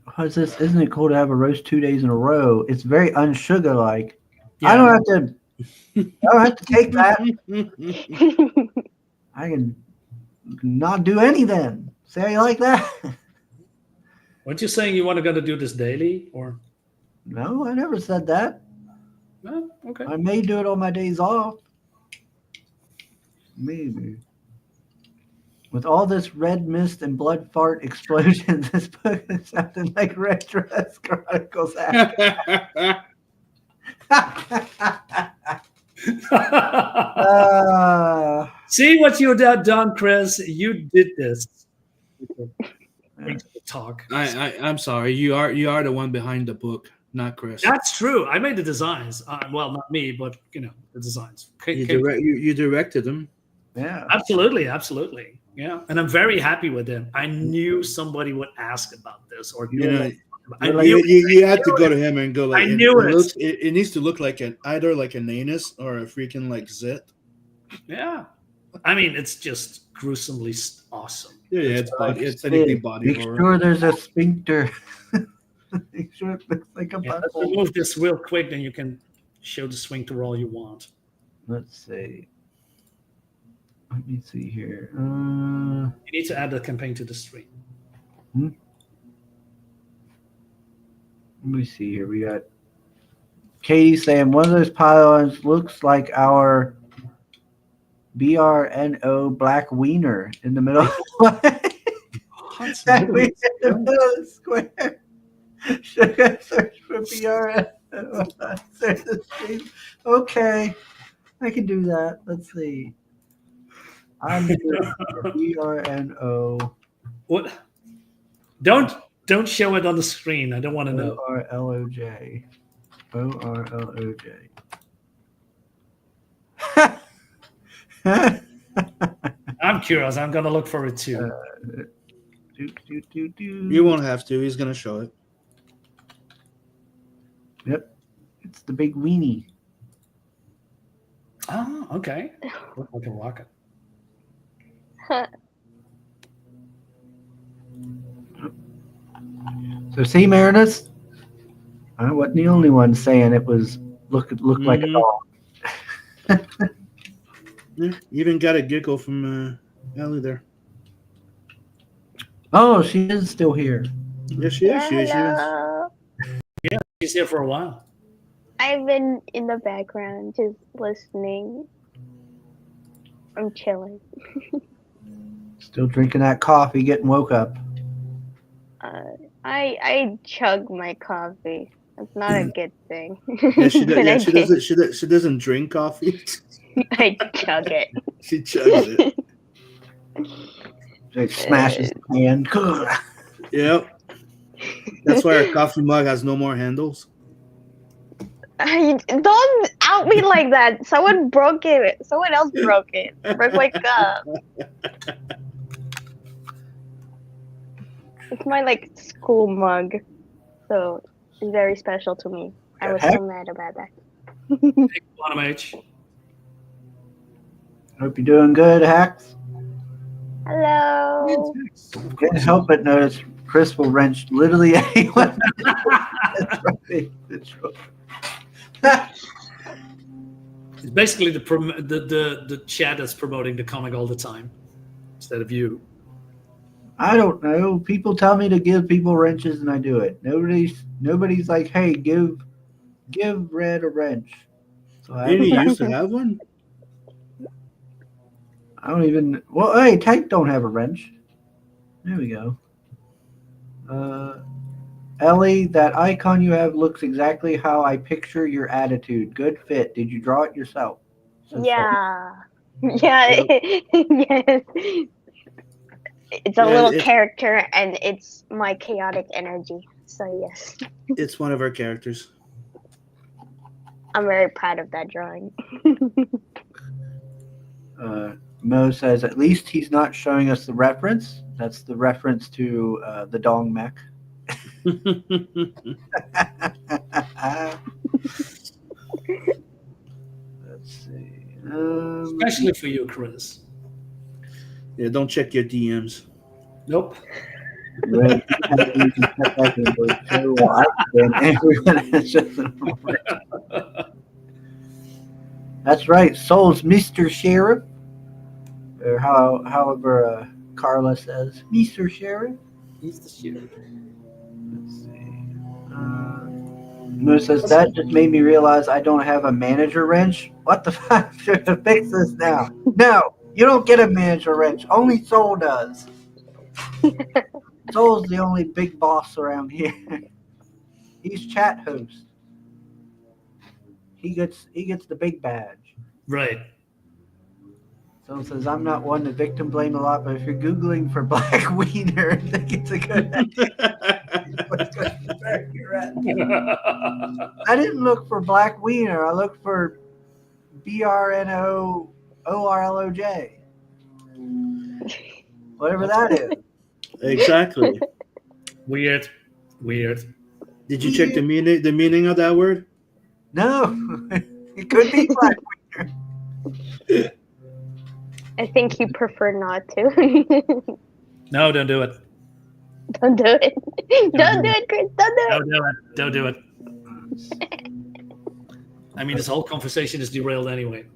B: How's this? Isn't it cool to have a roast 2 days in a row? It's very unsugar like.
C: Yeah.
B: I don't have to take that. I can not do anything. See how you like that?
C: Weren't you saying you want to do this daily or?
B: No, I never said that.
C: No, okay.
B: I may do it on my days off. Maybe. With all this red mist and blood fart explosions, this book is something like Red Dress Chronicles.
C: See what you have done, Chris. You did this. Talk.
A: I'm sorry. You are the one behind the book, not Chris.
C: That's true. I made the designs. Well, not me, but the designs.
A: You directed them.
B: Yeah.
C: Absolutely. Yeah, and I'm very happy with them. I knew somebody would ask about this, or
A: you had to go to him and go like.
C: I knew it.
A: It needs to look like either like an anus or a freaking like zit.
C: Yeah, I mean it's just gruesomely awesome.
A: Yeah, it's body. It's anything body.
B: Make sure there's a sphincter. Make sure it looks like a
C: Let's remove this real quick, then you can show the sphincter all you want.
B: Let's see. Let me see here.
C: You need to add the campaign to the stream.
B: Let me see here. We got Katie saying one of those pylons looks like our BRNO black wiener in the middle. That we in the middle of the square. Should I search for BRNO? Okay, I can do that. Let's see. I'm BRNO.
C: What? Don't show it on the screen. I don't want to know.
B: ORLOJ.
C: I'm curious. I'm gonna look for it too.
A: You won't have to. He's gonna show it.
B: Yep, it's the big weenie.
C: Oh, okay. Look like a rocket.
B: So see, Marinus, I wasn't the only one saying it was looked like a dog.
A: Yeah, even got a giggle from Ellie there.
B: Oh, she is still here.
A: Yes, she is. She is.
D: Hello.
C: Yeah, she's here for a while.
D: I've been in the background just listening. I'm chilling.
B: Still drinking that coffee, getting woke up.
D: I chug my coffee. That's not a good thing.
A: Yeah, she
D: But I
A: does.
D: did.
A: She doesn't drink coffee.
D: I chug it.
A: She chugs it.
B: Like smashes the pan.
A: Yep. That's why our coffee mug has no more handles.
D: Don't out me like that. Someone broke it. Someone else broke it. Broke my cup. It's my school mug, so it's very special to me. I was so mad about that.
C: Quantum H.
B: Hope you're doing good, Hacks.
D: Hello.
B: Can't help but notice Chris will wrench literally anyone. That's right. That's right.
C: It's basically the chat that's promoting the comic all the time instead of you.
B: I don't know. People tell me to give people wrenches, and I do it. Nobody's like, hey, give Red a wrench. So
A: Didn't he used to have one?
B: I don't even. Well, hey, Tank don't have a wrench. There we go. Ellie, that icon you have looks exactly how I picture your attitude. Good fit. Did you draw it yourself? Says
D: Yeah. Yeah. Yes. It's a
A: Yeah,
D: little
A: it's-
D: character and it's my chaotic energy. So yes.
A: It's one of our characters.
D: I'm very proud of that drawing.
B: Mo says, at least he's not showing us the reference. That's the reference to the Dong Mech. Let's see.
C: Especially for you, Chris.
A: Yeah, don't check your DMs.
C: Nope.
B: Red, you can step back and go, "So, well, I can," everyone has just a moment. That's right. Soul's Mr. Sheriff. Or however Carla says, Mr. Sheriff.
C: He's the shooter.
B: Let's see. Mo says, that just made me realize I don't have a manager wrench. What the fuck? Should I fix this now? No, you don't get a manager wrench. Only Soul does. Soul's the only big boss around here. He's chat host. He gets the big badge.
C: Right.
B: Someone says, I'm not one to victim blame a lot, but if you're Googling for black wiener, I think it's a good idea. I didn't look for black wiener. I looked for BRNOORLOJ. Whatever that is.
A: Exactly.
C: Weird.
A: Did you check the meaning of that word?
B: No. It could be black wiener.
D: I think you prefer not to.
C: No, don't do it.
D: Don't do it. Don't do it, Chris. Don't do it.
C: Don't do it. I mean, this whole conversation is derailed anyway.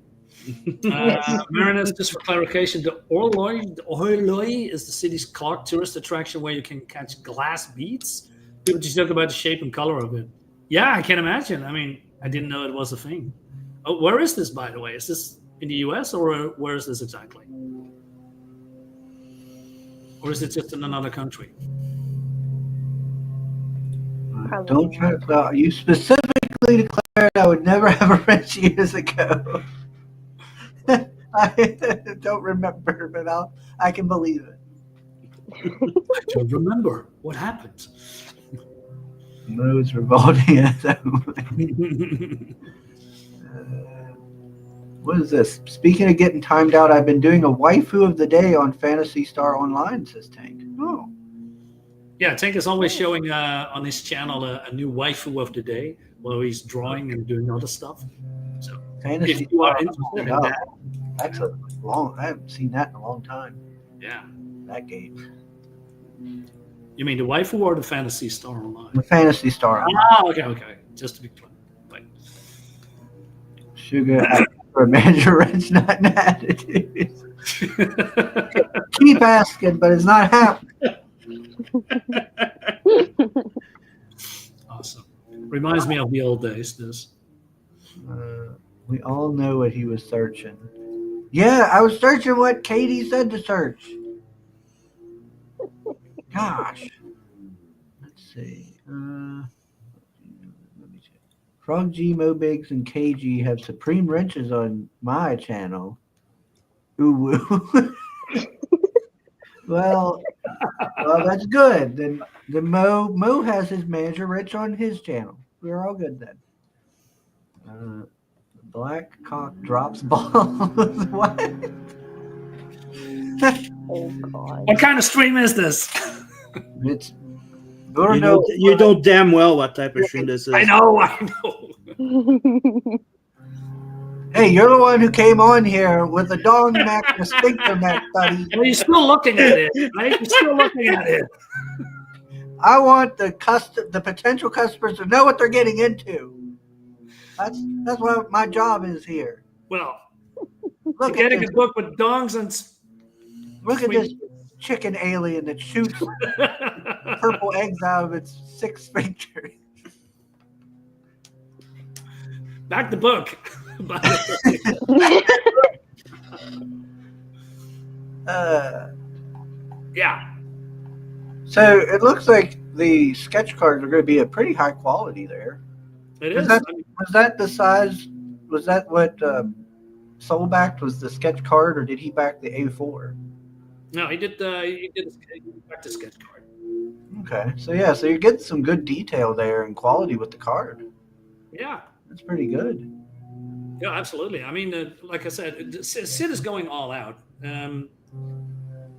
C: Marinus, just for clarification, the Orloi is the city's clock tourist attraction where you can catch glass beads. People just talk about the shape and color of it. Yeah, I can imagine. I mean, I didn't know it was a thing. Oh, where is this, by the way? Is this in the US or where is this exactly? Or is it just in another country?
D: Probably.
B: Don't try to play. You specifically declared I would never have a wrench years ago. I don't remember, but I can believe it.
C: I don't remember what happened.
B: Mo's revolting at that What is this? Speaking of getting timed out, I've been doing a waifu of the day on Phantasy Star Online, says Tank. Oh.
C: Yeah, Tank is always showing on his channel a new waifu of the day while he's drawing and doing other stuff. So
B: Fantasy
C: if you are
B: Star
C: interested in
B: Online.
C: that,
B: That's a long. I haven't seen that in a long time.
C: yeah.
B: That game.
C: You mean the waifu or the Fantasy Star Online?
B: The Fantasy Star Online.
C: Ah, okay. Just to be clear. Right.
B: Sugar for a manager wrench, not an attitude. Keep asking, but it's not happening.
C: Awesome. Reminds me of the old days, this.
B: We all know what he was searching. Yeah, I was searching what Katie said to search. Gosh. Let's see. Let me check. Frog G, Mobigs, and KG have supreme wrenches on my channel. Ooh woo. Well, that's good. Then Mo has his manager wrench on his channel. We're all good then. Black cock drops balls. What?
D: Oh God.
C: What kind of stream is this?
B: It's
A: You know damn well what type of stream this is.
C: I know.
B: Hey, you're the one who came on here with a dong neck and a sphincter neck, buddy.
C: Well, you're still looking at it, right? You're still looking at it.
B: I want the potential customers to know what they're getting into. That's what my job is here.
C: Well,
B: Look
C: you're
B: at
C: getting
B: this.
C: a book with dongs and.
B: Look at this chicken alien that shoots purple eggs out of its 6 fingers.
C: Back the book. Yeah.
B: So it looks like the sketch cards are going to be a pretty high quality there.
C: It
B: Was
C: is.
B: that, was that the size? Was that what Soul backed? Was the sketch card, or did he back the A4?
C: No, he did back the sketch card.
B: Okay, so you're getting some good detail there and quality with the card.
C: Yeah.
B: That's pretty good.
C: Yeah, absolutely. I mean, like I said, Sid is going all out. And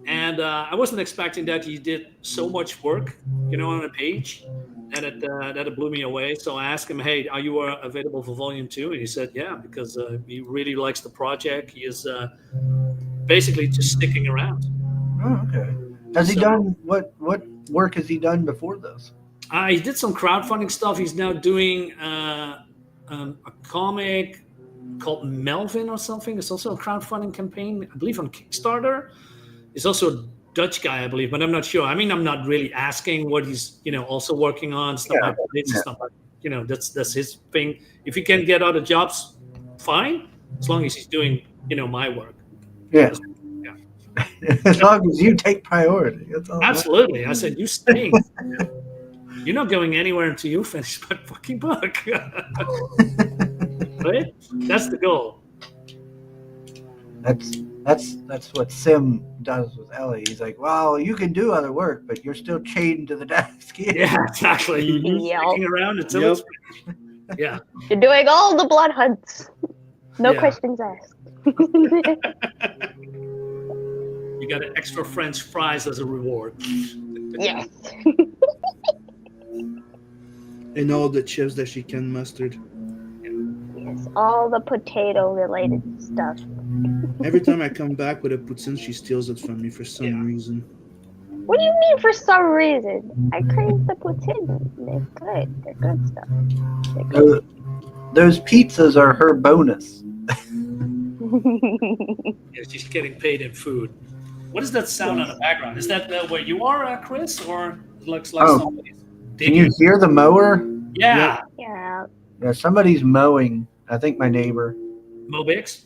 C: I wasn't expecting that he did so much work, on a page, and it blew me away. So I asked him, "Hey, are you available for volume 2?" And he said, "Yeah," because he really likes the project. He is basically just sticking around.
B: Oh, okay. Has he done what work has he done before this?
C: He did some crowdfunding stuff. He's now doing a comic called Melvin or something. It's also a crowdfunding campaign, I believe, on Kickstarter. He's also a Dutch guy, I believe, but I'm not sure. I mean, I'm not really asking what he's, also working on, stuff like that. It's stuff like, that's his thing. If he can get other jobs, fine, as long as he's doing, my work.
B: Yeah. As long as you take priority. That's all.
C: Absolutely. I said, you stay. You're not going anywhere until you finish my fucking book. Right? That's the goal.
B: That's what Sim does with Ellie. He's like, "Well, you can do other work, but you're still chained to the desk."
C: Yeah, exactly. You're sticking around until it's finished. Yeah.
D: You're doing all the blood hunts. No questions asked.
C: You got an extra French fries as a reward.
D: Yes.
A: And all the chips that she can mustard.
D: Yes, all the potato-related stuff.
A: Every time I come back with a poutine, she steals it from me for some reason.
D: What do you mean for some reason? I crave the poutine. They're good. They're good stuff. They're good.
B: Those pizzas are her bonus.
C: Yeah, she's getting paid in food. What is that sound on the background? Is that where you are, Chris, or it looks like somebody's
B: digging? Can you hear the mower?
C: Yeah.
D: Yeah.
B: Yeah, somebody's mowing. I think my neighbor.
C: Mobix?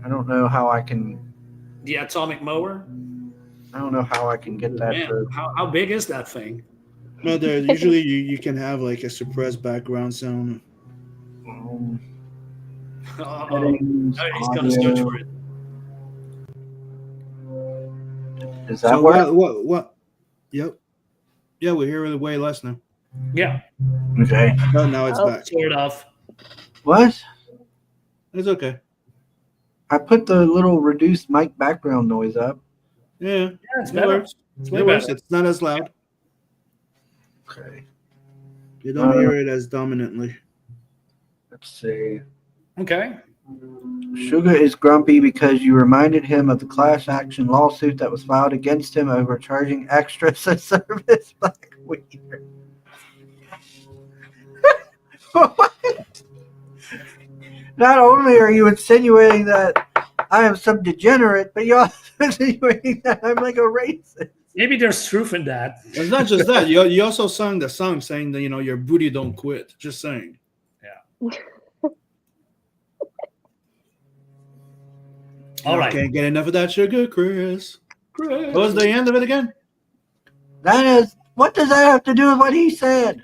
B: I don't know how I can.
C: The atomic mower?
B: I don't know how I can get that.
C: Man, how big is that thing?
A: No, usually you can have like a suppressed background sound.
B: Settings,
C: He's gonna search for it.
B: Is that work?
A: What? Yep. Yeah, we hear it way less now.
C: Yeah.
B: Okay.
A: Oh, now it's back.
C: Sort of.
B: What?
A: It's okay.
B: I put the little reduced mic background noise up.
A: Yeah,
C: it's
A: it
C: better.
A: works.
C: It's
A: It
C: way
A: works.
C: better.
A: It's not as loud.
B: Okay.
A: You don't hear it as dominantly.
B: Let's see.
C: Okay.
B: Sugar is grumpy because you reminded him of the class action lawsuit that was filed against him over charging extras as service black wiener. What? Not only are you insinuating that I am some degenerate, but you're also insinuating that I'm like a racist.
C: Maybe there's truth in that.
A: It's not just that. You also sung the song saying that your booty don't quit. Just saying.
C: Yeah. All right.
A: Can't get enough of that sugar, Chris. What was the end of it again?
B: That is, what does that have to do with what he said?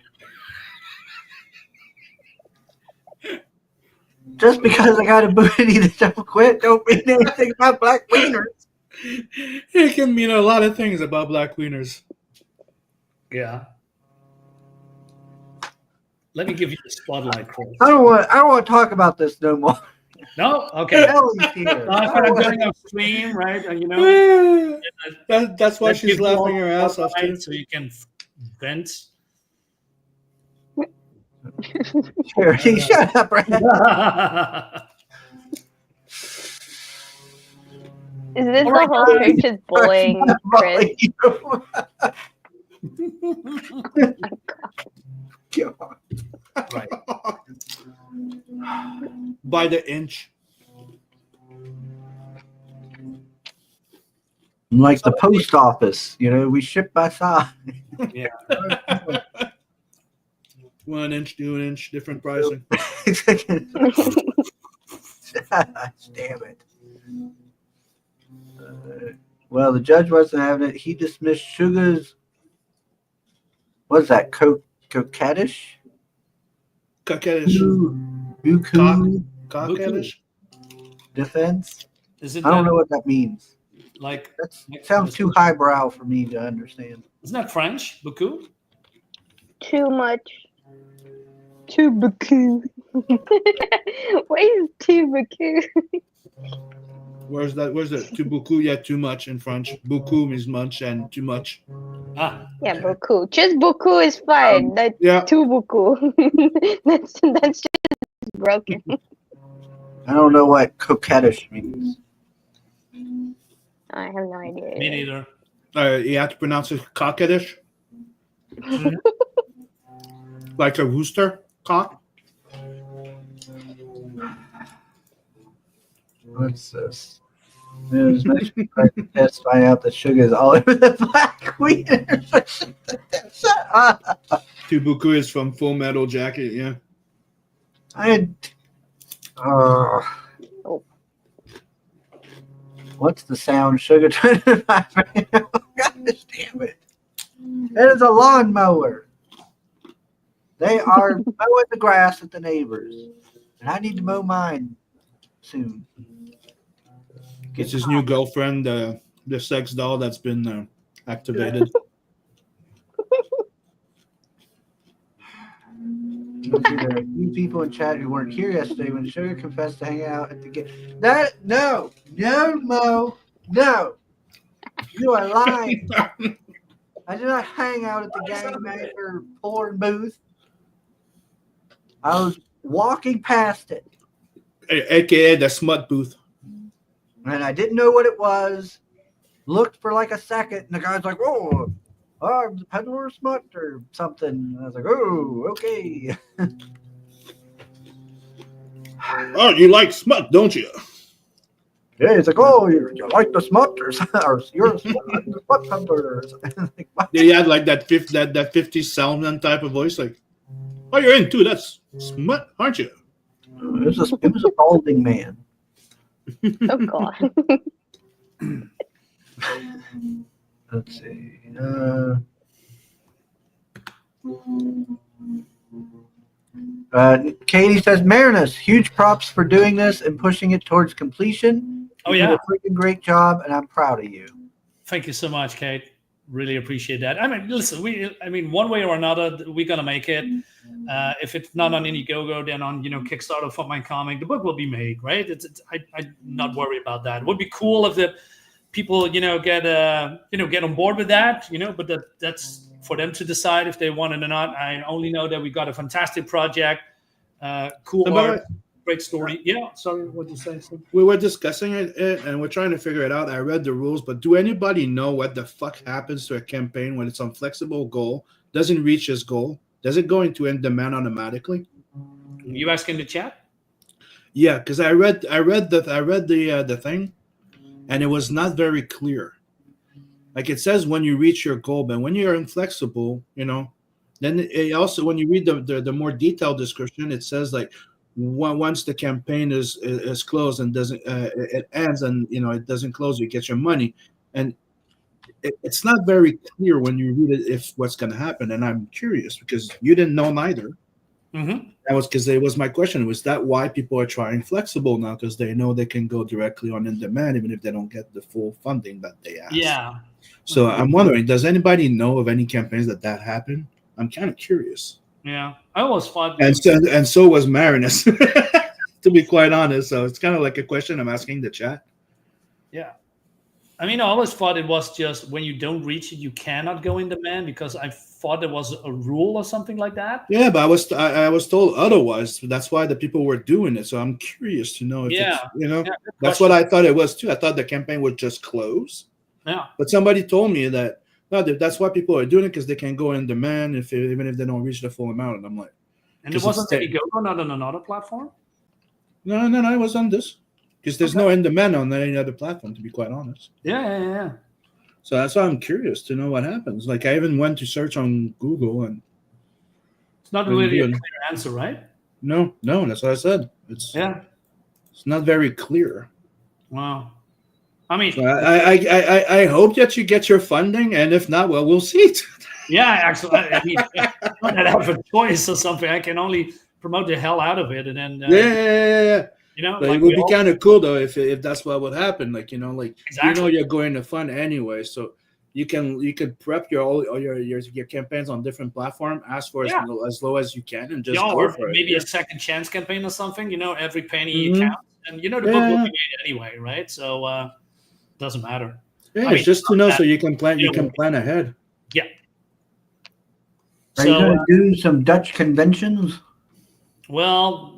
B: Just because I got a booty that don't quit don't mean anything about black wieners.
A: It can mean a lot of things about black wieners.
C: Yeah. Let me give you the spotlight, Chris.
B: I don't want to talk about this no more.
C: No? Okay.
B: Ellie's here.
C: I'm going off stream, right? And,
A: That's why
C: let's
A: she's
C: give you
A: laughing
C: all
A: her ass off.
C: spotlight so you can vent.
B: Charity, shut up, Brad.
D: Is this
C: All right,
D: the whole
C: guys.
D: church is bullying Chris?
C: Right.
A: By the inch.
B: Like the post office, we ship by size.
C: Yeah.
A: 1 inch, 2 inch, different pricing.
B: Damn it. Well, the judge wasn't having it. He dismissed Sugar's, what's that, coquettish?
A: Coquettish.
B: Buku
A: Coquettish.
B: defense?
C: Is it
B: I don't know what that means.
C: like
B: That sounds too highbrow for me to understand.
C: Isn't that French? Beaucoup?
D: Too much. Too beaucoup. What is too beaucoup?
A: Where's that? Where's it? Too beaucoup? Yeah, too much in French. Beaucoup means much and too much.
C: Ah,
D: Yeah, beaucoup. Just beaucoup is fine. That's
A: Yeah.
D: too beaucoup. that's just broken.
B: I don't know what coquettish means.
D: I have no idea.
C: me neither.
A: You have to pronounce it coquettish. Like a rooster cock.
B: What's this? News mission test find out that sugar is all over the black wheat. Shut up.
A: Too beaucoup is from Full Metal Jacket. Yeah.
B: What's the sound sugar trying to vibrate? Gosh damn it. It is a lawnmower. They are mowing the grass at the neighbors. And I need to mow mine soon.
A: It's his new girlfriend, the sex doll that's been activated.
B: There are a few people in chat who weren't here yesterday when Sugar confessed to hanging out at the game. No, Mo, no. You are lying. I did not hang out at the Gangmaker porn booth. I was walking past it,
A: AKA the smut booth.
B: and I didn't know what it was. Looked for like a second, and the guy's like, "Oh, I'm the peddler of smut or something." And I was like, "Oh, okay."
A: Oh, you like smut, don't you?
B: Yeah, he's like, "Oh, you like the smut or you're a smut peddler." Like, what?
A: Yeah, he had like that 50 Salmon type of voice, like, oh, you're into that's smut, aren't you?
B: It was a balding man.
D: Oh god.
B: Let's see. Katie says, Marinus, huge props for doing this and pushing it towards completion.
C: Oh,
B: You
C: yeah.
B: did a freaking great job, and I'm proud of you.
C: Thank you so much, Kate. Really appreciate that. I mean, listen, one way or another, we're gonna make it. If it's not on Indiegogo, then on Kickstarter for my comic, the book will be made, right? I'm not worried about that. It would be cool if the people get on board with that, but that's for them to decide if they want it or not. I only know that we got a fantastic project, cool art, great story. Yeah, sorry, what did you say?
A: We were discussing it and we're trying to figure it out. I read the rules, but do anybody know what the fuck happens to a campaign when it's on flexible goal, doesn't reach its goal? Does it go into end demand automatically?
C: You asking the chat?
A: Yeah, because I read the thing, and it was not very clear. Like it says when you reach your goal, but when you're inflexible, then it also when you read the more detailed description, it says like once the campaign is closed and doesn't it ends and it doesn't close, you get your money, and it's not very clear when you read it if what's going to happen. And I'm curious because you didn't know neither.
C: Mm-hmm.
A: That was because it was my question. Was that why people are trying flexible now? Because they know they can go directly on in demand even if they don't get the full funding that they ask.
C: Yeah.
A: So I'm wondering, does anybody know of any campaigns that happened? I'm kind of curious.
C: Yeah, I always thought.
A: And so was Marinus, to be quite honest. So it's kind of like a question I'm asking the chat.
C: Yeah. I mean, I always thought it was just when you don't reach it, you cannot go in demand, because I thought there was a rule or something like that.
A: Yeah, but I was told otherwise. That's why the people were doing it. So I'm curious to know if
C: Yeah.
A: it's, you know,
C: Yeah, good
A: that's
C: question.
A: what I thought it was too. I thought the campaign would just close.
C: Yeah.
A: But somebody told me that no, that's why people are doing it, because they can go in demand even if they don't reach the full amount. And I'm like,
C: And there
A: 'cause
C: wasn't
A: it's
C: any go on another platform?
A: no, it was on this. Because there's no in demand on any other platform, to be quite honest.
C: Yeah.
A: So that's why I'm curious to know what happens. Like I even went to search on Google and
C: It's not really a clear answer, right?
A: no, that's what I said. It's not very clear.
C: Wow. I mean,
A: So I hope that you get your funding, and if not, well, we'll see.
C: yeah, actually, I mean, I don't have a choice or something. I can only promote the hell out of it, and then
A: Yeah.
C: you know,
A: But
C: like
A: it would be
C: all-
A: kind of cool though if that's what would happen. Like, you know, like
C: Exactly.
A: you're going to fund anyway, so you could prep all your campaigns on different platform. Ask for as low as you can, and just go
C: or
A: for it.
C: maybe a second chance campaign or something. You know, every penny
A: Mhm.
C: counts, and you know the book will be made anyway, right? So doesn't matter.
A: Yeah,
C: I
A: it's
C: mean,
A: just to know
C: that-
A: so you can plan. You
C: you know,
A: can plan ahead.
C: Yeah.
B: Are you
C: So
B: going to do some Dutch conventions?
C: well,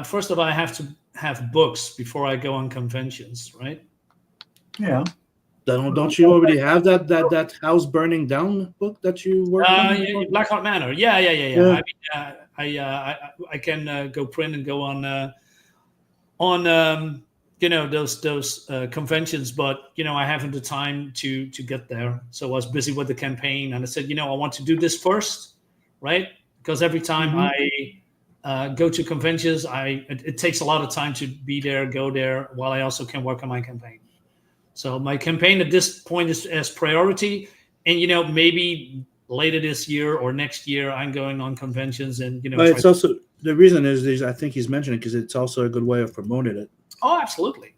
C: first of all, I have to have books before I go on conventions, right?
B: Yeah.
A: Don't you already have that house burning down book that you worked on? before?
C: Blackhawk Manor. Yeah.
A: Yeah.
C: I mean, I can go print and go on you know those conventions, but you know I haven't the time to get there. So I was busy with the campaign, and I said, you know, I want to do this first, right? Because every time I go to conventions, it takes a lot of time to be there, go there, while I also can work on my campaign. So my campaign at this point is as priority, and you know maybe later this year or next year I'm going on conventions and you know.
A: But it's also the reason is I think he's mentioning because it's also a good way of promoting it.
C: Oh, absolutely,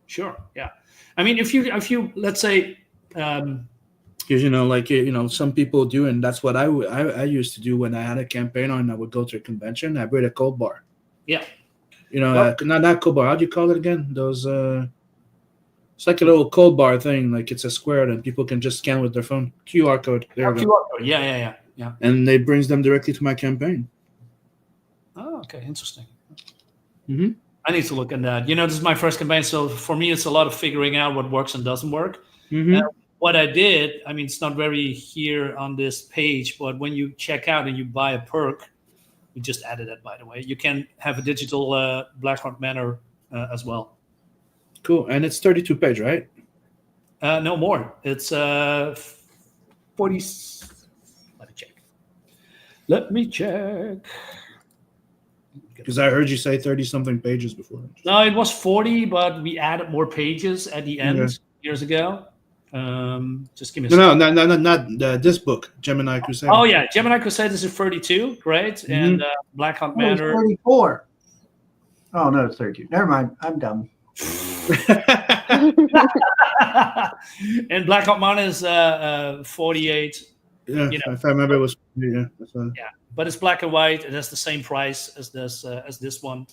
C: sure, yeah. I mean, if you let's say.
A: Because you know, like you know, some people do, and that's what I used to do when I had a campaign on. I would go to a convention. I bring a cold bar.
C: Yeah.
A: You know, not cold bar. How do you call it again? Those. It's like a little cold bar thing. Like it's a square that people can just scan with their phone. QR code. There we go.
C: QR code. Yeah.
A: And it brings them directly to my campaign.
C: Oh, okay, interesting.
A: Mm-hmm.
C: I need to look at that. You know, this is my first campaign, so for me, it's a lot of figuring out what works and doesn't work.
A: Mm-hmm.
C: What I did, I mean, it's not very here on this page, but when you check out and you buy a perk, we just added that, by the way, you can have a digital Blackhawk Manor as well.
A: Cool. And it's 32 page, right?
C: No more. It's 40. Let me check.
A: Because I heard you say 30 something pages before.
C: No, it was 40, but we added more pages at the end years ago. Just give me a second.
A: No, not this book, Gemini Crusaders.
C: Oh yeah, Gemini Crusaders is 32, right?
A: Mm-hmm.
C: And Blackhawk Manor
B: 34. Oh no, it's 32. Never mind, I'm dumb.
C: and Blackhawk Manor is 48.
A: Yeah,
C: you know,
A: if I remember, it was
C: but it's black and white. It has the same price as this one,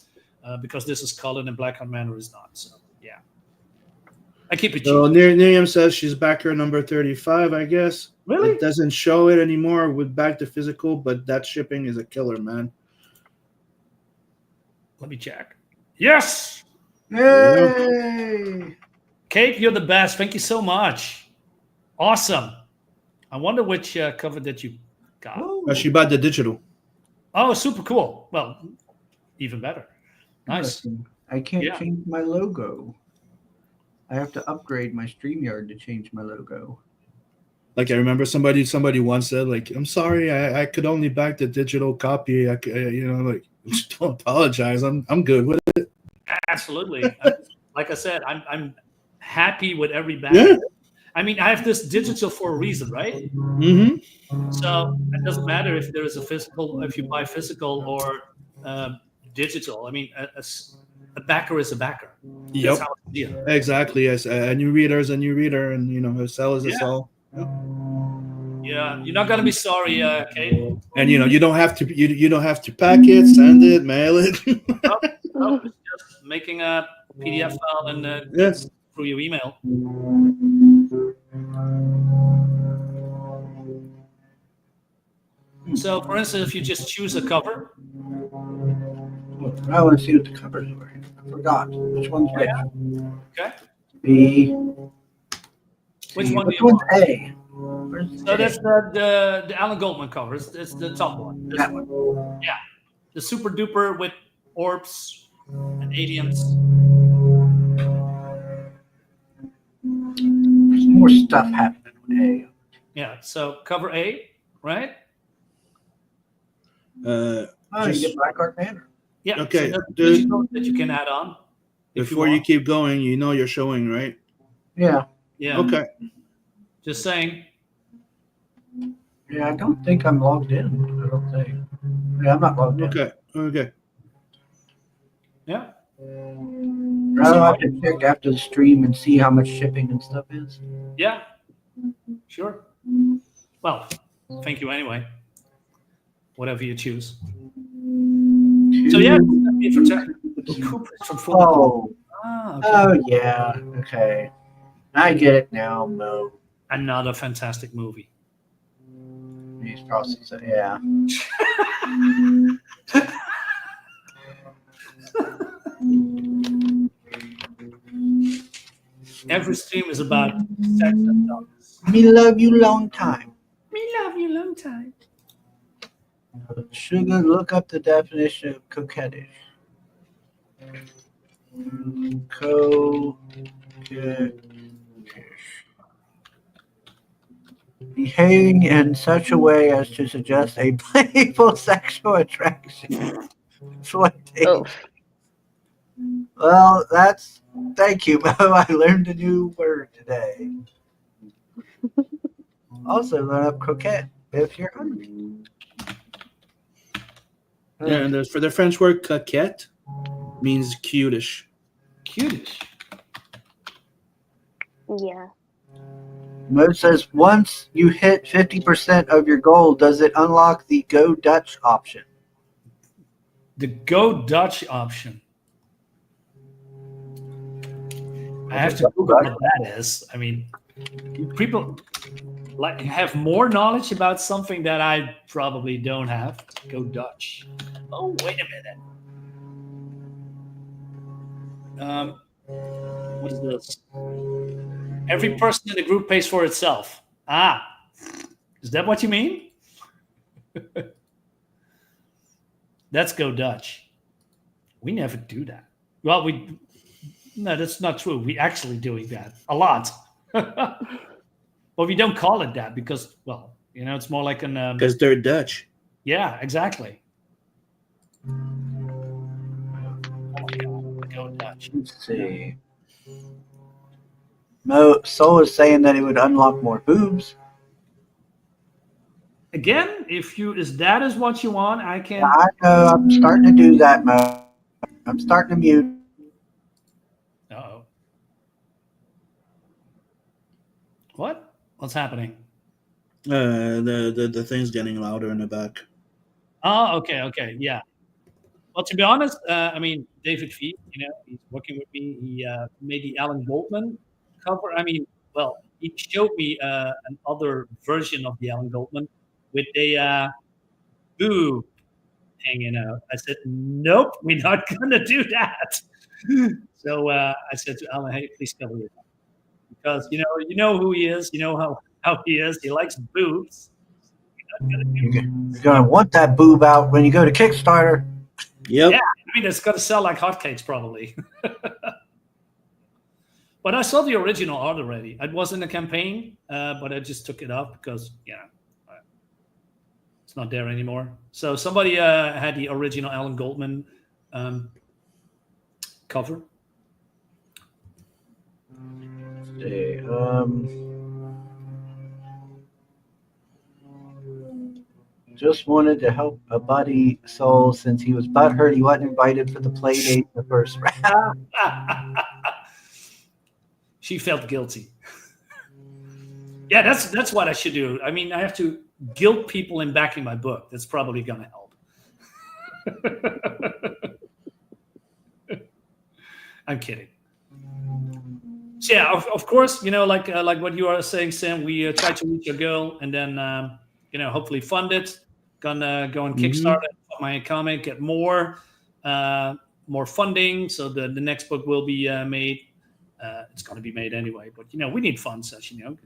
C: because this is colored and Blackhawk Manor is not. So yeah, I keep it cheap.
A: So Miriam says she's backer number 35, I guess.
C: Really?
A: It doesn't show it anymore with back to physical, but that shipping is a killer, man.
C: Let me check. Yes.
B: Yay!
C: Kate, you're the best. Thank you so much. Awesome. I wonder which cover that you got.
A: She bought the digital.
C: Oh, super cool. Well, even better. Nice.
B: I can't change my logo. I have to upgrade my StreamYard to change my logo.
A: Like I remember somebody once said, like, I'm sorry, I could only back the digital copy. Like, don't apologize. I'm good with it.
C: Absolutely. Like I said, I'm happy with every back.
A: Yeah.
C: I mean, I have this digital for a reason, right?
A: Mm-hmm.
C: So it doesn't matter if there is a physical, if you buy physical or digital. I mean, a backer is a backer.
A: Yep.
C: That's how it's deal.
A: Exactly. Yes. A new reader is a new reader, and a sell is a sell.
C: Yeah, you're not gonna be sorry, Kate.
A: And you don't have to you don't have to pack it, send it, mail it.
C: No, it's just making a PDF file and
A: Yes.
C: through your email. So, for instance, if you just choose a cover,
B: I want to see what the covers were. I forgot. Which one's which?
C: okay,
B: B.
C: which
B: C.
C: one do
B: Which
C: you
B: one's
C: want?
B: A? Where's
C: So
B: A?
C: that's the Alan Goldman cover. It's the top one.
B: That one.
C: Yeah, the super duper with orbs and aliens.
B: There's more stuff happening with A.
C: Yeah. So cover A, right?
B: Oh, you
A: Just
B: get Blackheart Manor.
C: Yeah.
A: Okay,
C: So that's
A: dude.
C: digital that you can add on. If
A: before you
C: want.
A: keep going, you know you're showing, right?
B: Yeah.
C: Yeah.
A: Okay.
C: Just saying.
B: Yeah, I don't think I'm logged in. I don't think. Yeah, I'm not logged in.
A: Okay. Okay.
C: Yeah.
B: I'll have to check after the stream and see how much shipping and stuff is.
C: Yeah. Sure. Well, thank you anyway. Whatever you choose. So yeah, Cooper from Full.
B: Oh,
C: Ah, okay.
B: oh yeah. Okay, I get it now, Mo.
C: Another fantastic movie.
B: He's processing. Yeah.
C: Every stream is about sex and dogs.
B: Me love you long time.
C: Me love you long time.
B: Sugar, look up the definition of coquettish. Coquettish. Behaving in such a way as to suggest a playful sexual attraction.
D: Oh,
B: Well, that's. Thank you, Mo. I learned a new word today. Also, learn up croquette if you're hungry.
A: Yeah, and there's for the French word coquette means cutish.
C: Cutish.
D: yeah.
B: Mo says once you hit 50% of your goal, does it unlock the Go Dutch option?
C: The Go Dutch option. I have to Google what that is. I mean, people like have more knowledge about something that I probably don't have. Go Dutch. Oh, wait a minute. What is this? Every person in the group pays for itself. Ah, is that what you mean? Let's go Dutch. We never do that. Well, no, that's not true. We actually doing that a lot. But we don't call it that because, well, you know, it's more like an.
A: Because they're Dutch.
C: Yeah, exactly. Oh my God, go Dutch.
B: Let's see. Mo Soul is saying that it would unlock more boobs.
C: Again, if that is what you want, I can.
B: I know. I'm starting to do that, Mo. I'm starting to mute.
C: Uh-oh. What? What's happening?
A: The thing's getting louder in the back.
C: Oh, okay, yeah. Well, to be honest, I mean, David V, you know, he's working with me. He made the Alan Goldman cover. I mean, well, he showed me another version of the Alan Goldman with a boob hanging out. I said, nope, we're not gonna do that. So I said to Alan, hey, please cover it up. Because you know who he is, you know how he is. He likes boobs.
B: You're gonna want that boob out when you go to Kickstarter.
A: Yep.
C: Yeah, I mean, it's going to sell like hotcakes probably. But I saw the original art already. It was in the campaign, but I just took it off because, it's not there anymore. So somebody had the original Alan Goldman cover.
B: See, just wanted to help a buddy Soul since he was butthurt he wasn't invited for the play date in the first round.
C: She felt guilty. Yeah, that's what I should do. I mean, I have to guilt people in backing my book. That's probably going to help. I'm kidding. So yeah, of course, like what you are saying, Sam. We try to reach a girl and then hopefully fund it. Gonna go on Kickstarter, put my comic, get more funding, so the next book will be made. It's going to be made anyway, but we need funds, as you know.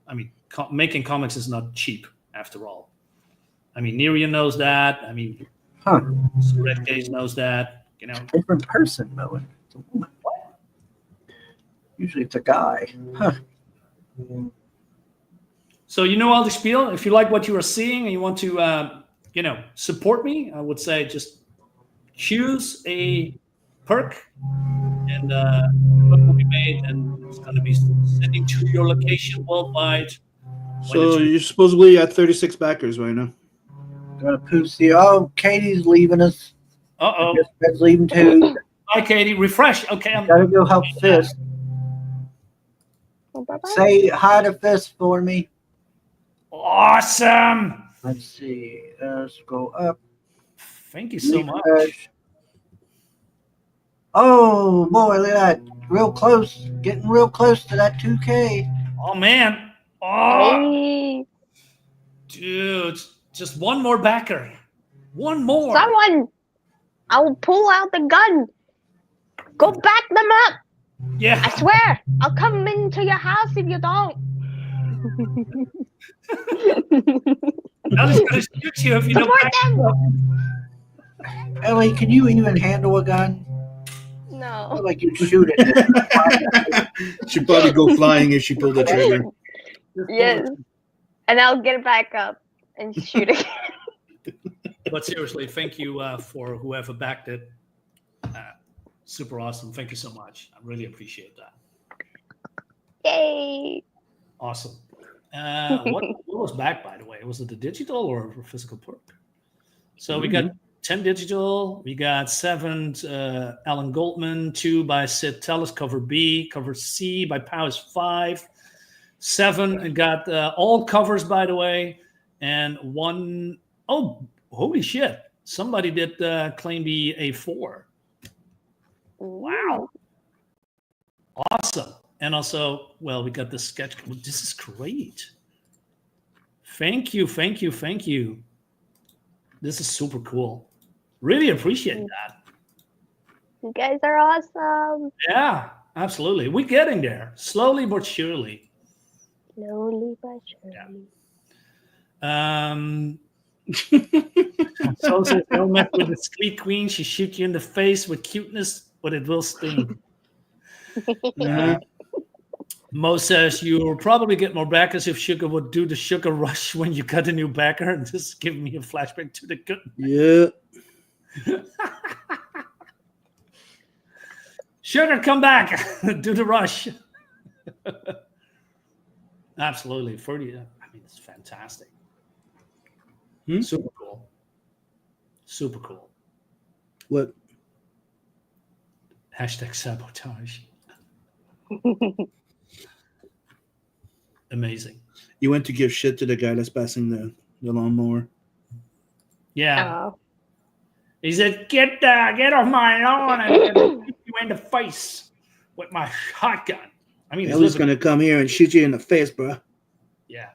C: I mean, making comics is not cheap, after all. I mean, Nerian knows that. I mean, Red Case knows that.
B: Different person, Moen. It's a woman. Usually it's a guy. Huh.
C: So all the spiel. If you like what you are seeing and you want to, support me, I would say just choose a perk, and the book will be made, and it's going to be sending to your location worldwide.
A: So you're supposedly at 36 backers right now.
B: Gonna post the. Oh, Katie's leaving us.
C: Uh-oh.
B: Red's leaving too.
C: Hi, Katie. Refresh. Okay, I'm
B: Gotta go help Fist.
D: Oh, bye-bye.
B: Say hi to Fist for me.
C: awesome.
B: Let's see. Let's go up.
C: Thank you so much.
B: Refresh. Oh boy, look at that. Real close. Getting real close to that 2K.
C: Oh man. Oh,
D: Hey,
C: dude. Just one more backer. One more.
D: someone! I will pull out the gun. Go back them up.
C: Yeah.
D: I swear, I'll come into your house if you don't.
C: I'm just gonna shoot you if you don't
D: Support
C: back
D: them.
C: up.
B: Ellie, can you even handle a gun? I
D: No.
B: feel like you'd shoot it.
A: She'd probably go flying if she pulled the trigger.
D: Yes. And I'll get it back up and shoot it.
C: But seriously, thank you for whoever backed it. Super awesome. Thank you so much. I really appreciate that.
D: Yay.
C: Awesome. What was back, by the way? Was it the digital or physical perk? So we got 10 digital. We got 7 Alan Goldman, 2 by Sid Tellis, cover B, cover C by Powers 5. 7 got all covers, by the way, and 1. Oh, holy shit! Somebody did claim the A4. Wow, awesome! And also, well, we got the sketch. This is great. Thank you, thank you, thank you. This is super cool. Really appreciate that.
D: You guys are awesome.
C: Yeah, absolutely. We're getting there, slowly but surely.
D: Slowly but surely.
C: So says, don't mess with the street queen. She shoot you in the face with cuteness, but it will sting. Mo says you'll probably get more backers if Sugar would do the Sugar Rush when you got a new backer, and just give me a flashback to the good.
A: Yeah.
C: Sugar, come back. Do the rush. Absolutely. 30. I mean, it's fantastic. Super cool. Super cool.
A: What?
C: Hashtag sabotage. Amazing.
A: You went to give shit to the guy that's passing the lawnmower.
C: Yeah.
D: Oh.
C: He said, get off my lawn and I'm gonna shoot you in the face with my shotgun. I mean,
A: Ellie's going to come here and shoot you in the face, bro.
C: Yeah.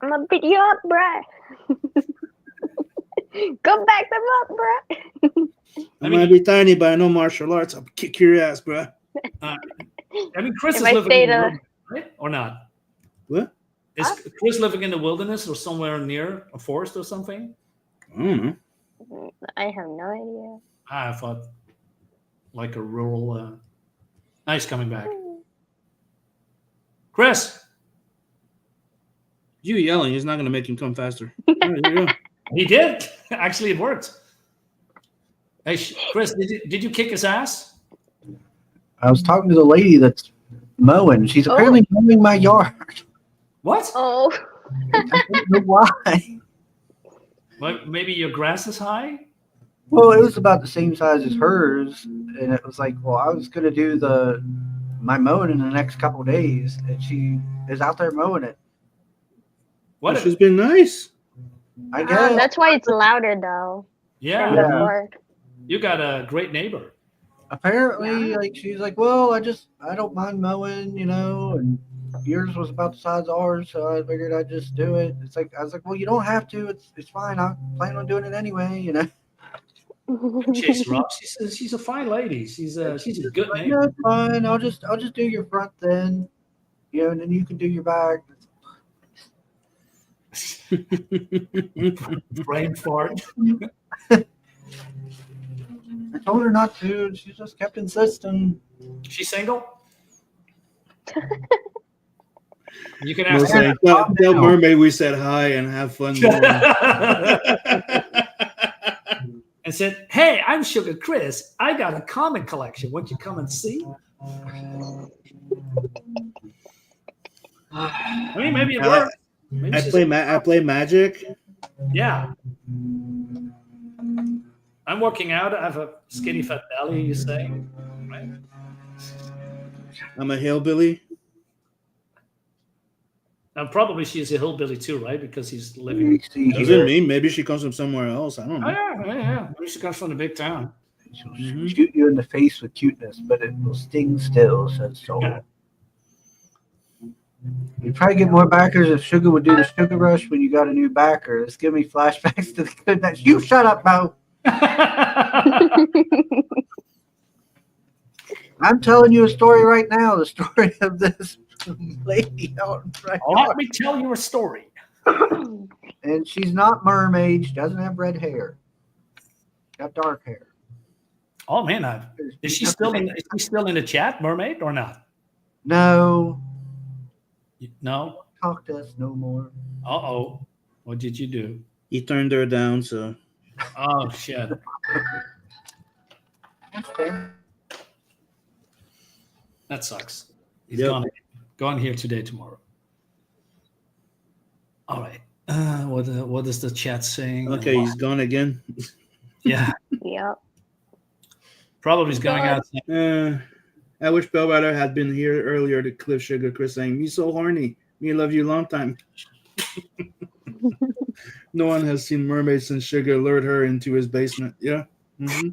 D: I'm gonna beat you up, bruh. Come back them up, bruh.
A: I might be tiny, but I know martial arts. I'll kick your ass, bro.
C: I mean, Chris
D: If
C: is
D: I
C: living
D: stayed
C: in the
D: a-
C: wilderness, right? Or not?
A: What?
C: Is Chris living in the wilderness or somewhere near a forest or something?
A: I don't know.
D: I have no idea.
C: I thought like a rural. Nice coming back. Chris,
A: You yelling is not going to make him come faster. All right, here you go.
C: he did. Actually, it worked. Hey, Chris, did you kick his ass?
B: I was talking to the lady that's mowing. She's apparently mowing my yard.
C: What?
D: Oh.
B: I don't know why.
C: Well, maybe your grass is high?
B: Well, it was about the same size as hers, and it was like, well, I was gonna do my mowing in the next couple of days, and she is out there mowing it.
C: What?
A: She's been nice.
B: I guess.
D: That's why it's louder though.
C: Yeah,
D: Than before.
C: you got a great neighbor.
B: Apparently, like she's like, well, I don't mind mowing, and yours was about the size of ours, so I figured I'd just do it. It's like I was like, well, you don't have to. It's fine. I plan on doing it anyway.
C: Chase her up. She's a fine lady. She's a good
B: Like,
C: name.
B: no, it's fine. I'll just do your front then, and then you can do your back.
C: Brain fart.
B: I told her not to. She just kept insisting.
C: She's single. You can
A: We'll
C: ask
A: say,
C: her.
A: tell Mermaid we said hi and have fun.
C: And said, "Hey, I'm Sugar Chris. I got a comic collection. Won't you come and see?" I mean, maybe it works. Maybe
A: I
C: she's-
A: play Magic.
C: Yeah. I'm working out. I have a skinny fat belly, you say, right?
A: I'm a hillbilly.
C: And probably she's a hillbilly too, right? Because he's living.
A: Doesn't mean maybe she comes from somewhere else. I don't
C: Oh,
A: know.
C: yeah. Maybe she comes from the big town.
B: She'll shoot you in the face with cuteness, but it will sting still, says Soul.
C: Yeah.
B: You'd probably get more backers if Sugar would do the Sugar Rush when you got a new backer. It's giving me flashbacks to the good night. You shut up, Bo. I'm telling you a story right now. The story of this lady out in front.
C: Let me tell you a story.
B: And she's not mermaid. She doesn't have red hair. Got dark hair.
C: Oh man, is she still in the chat, Mermaid, or not?
B: No.
C: No.
B: Talk to us no more.
C: Uh-oh. What did you do?
A: He turned her down, so.
C: Oh shit.
B: That's fair.
C: That sucks. He's
A: Yep.
C: gone here today, tomorrow. All right. What is the chat saying?
A: Okay, he's gone again.
C: Yeah.
D: Yep.
C: Probably he's going out.
A: I wish Bell Rider had been here earlier to clip Sugar Chris saying, "Me so horny. Me love you long time." No one has seen Mermaid since Sugar lured her into his basement. Yeah. Mm-hmm.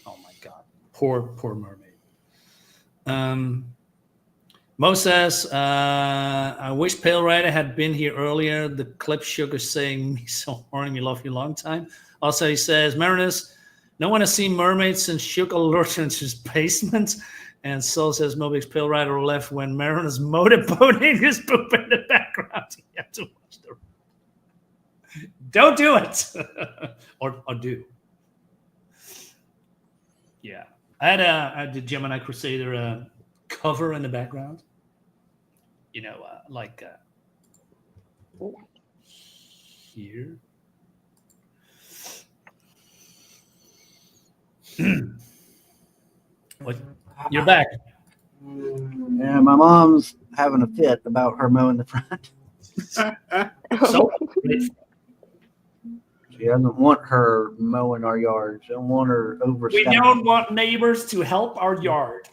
C: Oh my god. Poor Mermaid. Mo says, I wish Pale Rider had been here earlier. The clip Sugar saying, "Me so horny, me love you long time." Also, he says, Marinus, no one has seen Mermaid since Sugar lured her into his basement. And Soul says, Mobix Pale Rider left when Marinus motorboating his poop in the background. You have to watch the. Don't do it. or do. Yeah. I had the Gemini Crusader cover in the background. You know, like here. What? You're back.
B: Yeah, my mom's having a fit about her mowing the front.
C: So,
B: She doesn't want her mowing our yard. She don't want her
C: we
B: overstepping.
C: don't want neighbors to help our yard.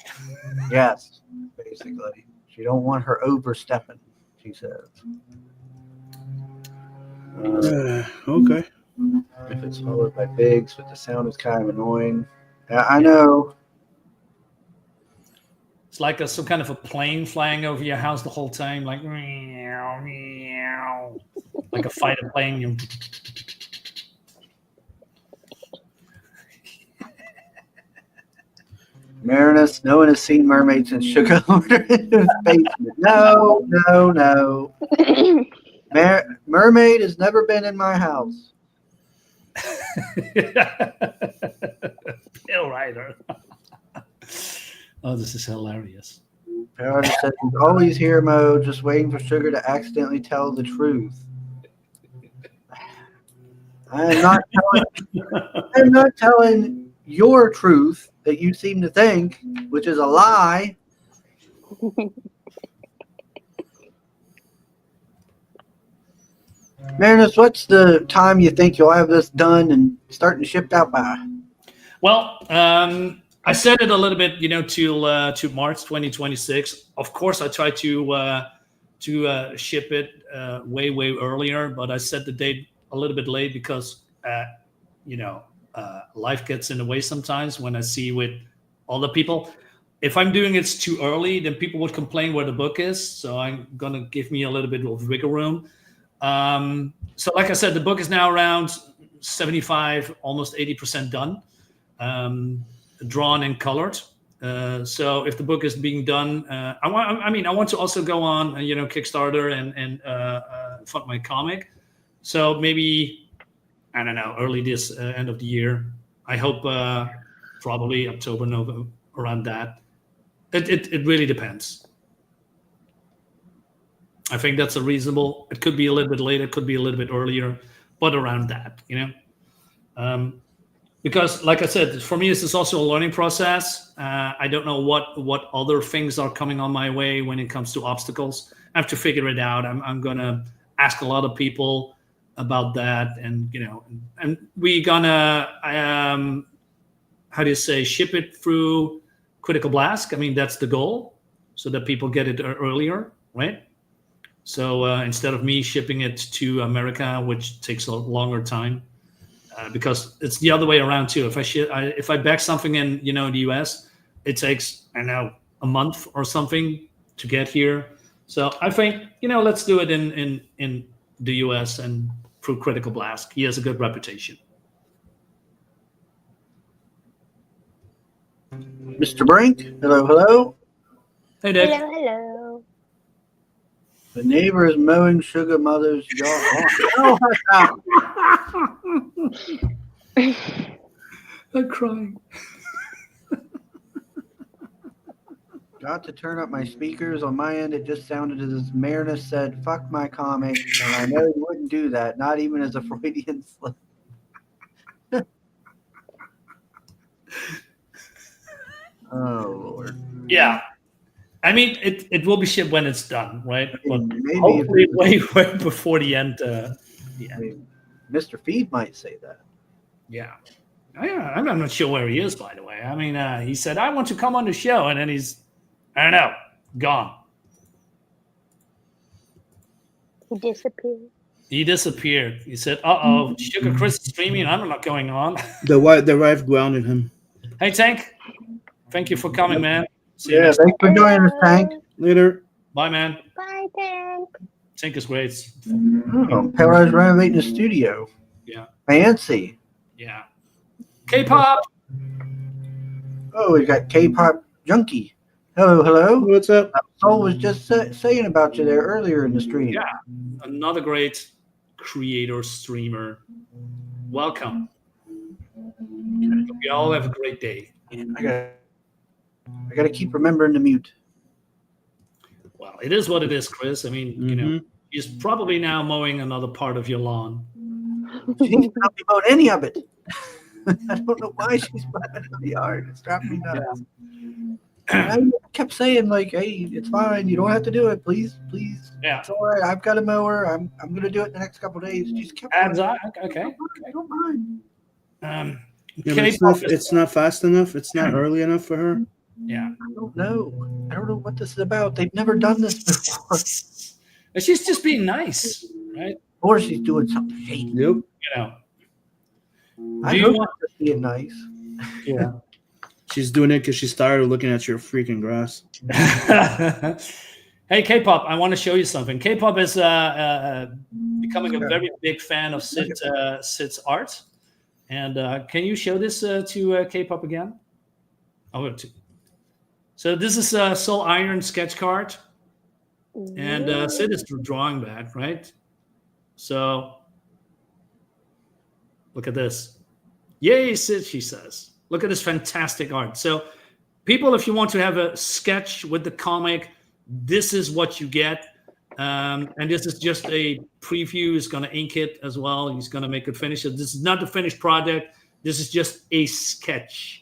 B: Yes, basically. She don't want her overstepping, she says.
A: Okay.
B: If it's followed by bigs, but the sound is kind of annoying. I know.
C: It's like some kind of a plane flying over your house the whole time, like meow, meow, like a fighter plane.
B: Marinus, no one has seen mermaids since Sugar Order in his basement. No. Mermaid has never been in my house.
C: Pale Rider. Oh, this is hilarious.
B: Parrot says he's always hero mode, just waiting for Sugar to accidentally tell the truth. I am not telling your truth that you seem to think, which is a lie. Marinus, what's the time you think you'll have this done and starting shipped out by?
C: Well, I said it a little bit, till March 2026. Of course, I try to ship it way earlier, but I set the date a little bit late because life gets in the way sometimes when I see with other people. if I'm doing it too early, then people would complain where the book is. So I'm gonna give me a little bit of wiggle room. So like I said, the book is now around 75, almost 80% done, drawn and colored. So if the book is being done, I want to also go on, Kickstarter and fund my comic. So maybe, I don't know, early this end of the year. I hope probably October, November, around that. It really depends. I think that's a reasonable. It could be a little bit later, it could be a little bit earlier, but around that, because, like I said, for me, this is also a learning process. I don't know what other things are coming on my way when it comes to obstacles. I have to figure it out. I'm gonna ask a lot of people about that, and we gonna how do you say, ship it through Critical Blast. I mean, that's the goal, so that people get it earlier, right? So instead of me shipping it to America, which takes a longer time, because it's the other way around too. If I back something in the US, it takes, I know, a month or something to get here. So I think let's do it in the US and through Critical Blast. He has a good reputation.
B: Mr. Brink, hello, hello.
C: Hey, Dick.
D: Hello, hello.
B: The neighbor is mowing Sugar Mother's yard. Oh,
C: I'm crying.
B: got to turn up my speakers. On my end, it just sounded as Marinus said, "Fuck my comic," and I know you wouldn't do that, not even as a Freudian slip. Oh, Lord.
C: Yeah. I mean, it will be shipped when it's done, right? But
B: Maybe
C: hopefully way before the end.
B: Mr. Feed might say that.
C: Yeah. I'm not sure where he is, by the way. I mean, he said, I want to come on the show, and then he's, I don't know, gone.
D: He disappeared.
C: He said, uh-oh, Sugar Chris is streaming, I'm not going on.
A: The wife grounded him.
C: Hey, Tank. Thank you for coming, man. See you
B: Yeah,
C: next
B: thanks for joining us, Tank.
A: Later.
C: Bye, man.
D: Bye, Tank.
C: Tank is great.
B: Oh, Peller's renovating the studio.
C: Yeah.
B: Fancy.
C: Yeah. K-pop.
B: Oh, we got K-pop Junkie. Hello, hello.
A: What's up?
B: Soul was just saying about you there earlier in the stream.
C: Yeah. Another great creator, streamer. Welcome. Hope you all have a great day.
B: I gotta keep remembering to mute.
C: Well, it is what it is, Chris. I mean, he's probably now mowing another part of your lawn.
B: She didn't tell me about any of it. I don't know why she's mowing the yard. It's driving me nuts. I kept saying, like, hey, it's fine. You don't have to do it. Please.
C: Yeah.
B: It's all right. I've got a mower. I'm gonna do it in the next couple of days. She's kept
C: Okay.
B: I don't mind.
A: Yeah, but it's not fast enough. It's not early enough for her.
C: Yeah.
B: I don't know what this is about. They've never done this before.
C: She's just being nice, right?
B: Or she's doing something shady.
A: Yep.
B: I hope she's being nice.
C: Yeah.
A: She's doing it because she's tired of looking at your freaking grass.
C: Hey, K-pop, I want to show you something. K-pop is becoming a very big fan of Sid's art. And can you show this to K-pop again? So this is a Soul Iron sketch card. And Sid is drawing that, right? So look at this. Yay, Sid, she says. Look at this fantastic art. So people, if you want to have a sketch with the comic, this is what you get. And this is just a preview. He's going to ink it as well. He's going to make it finish. This is not the finished project. This is just a sketch.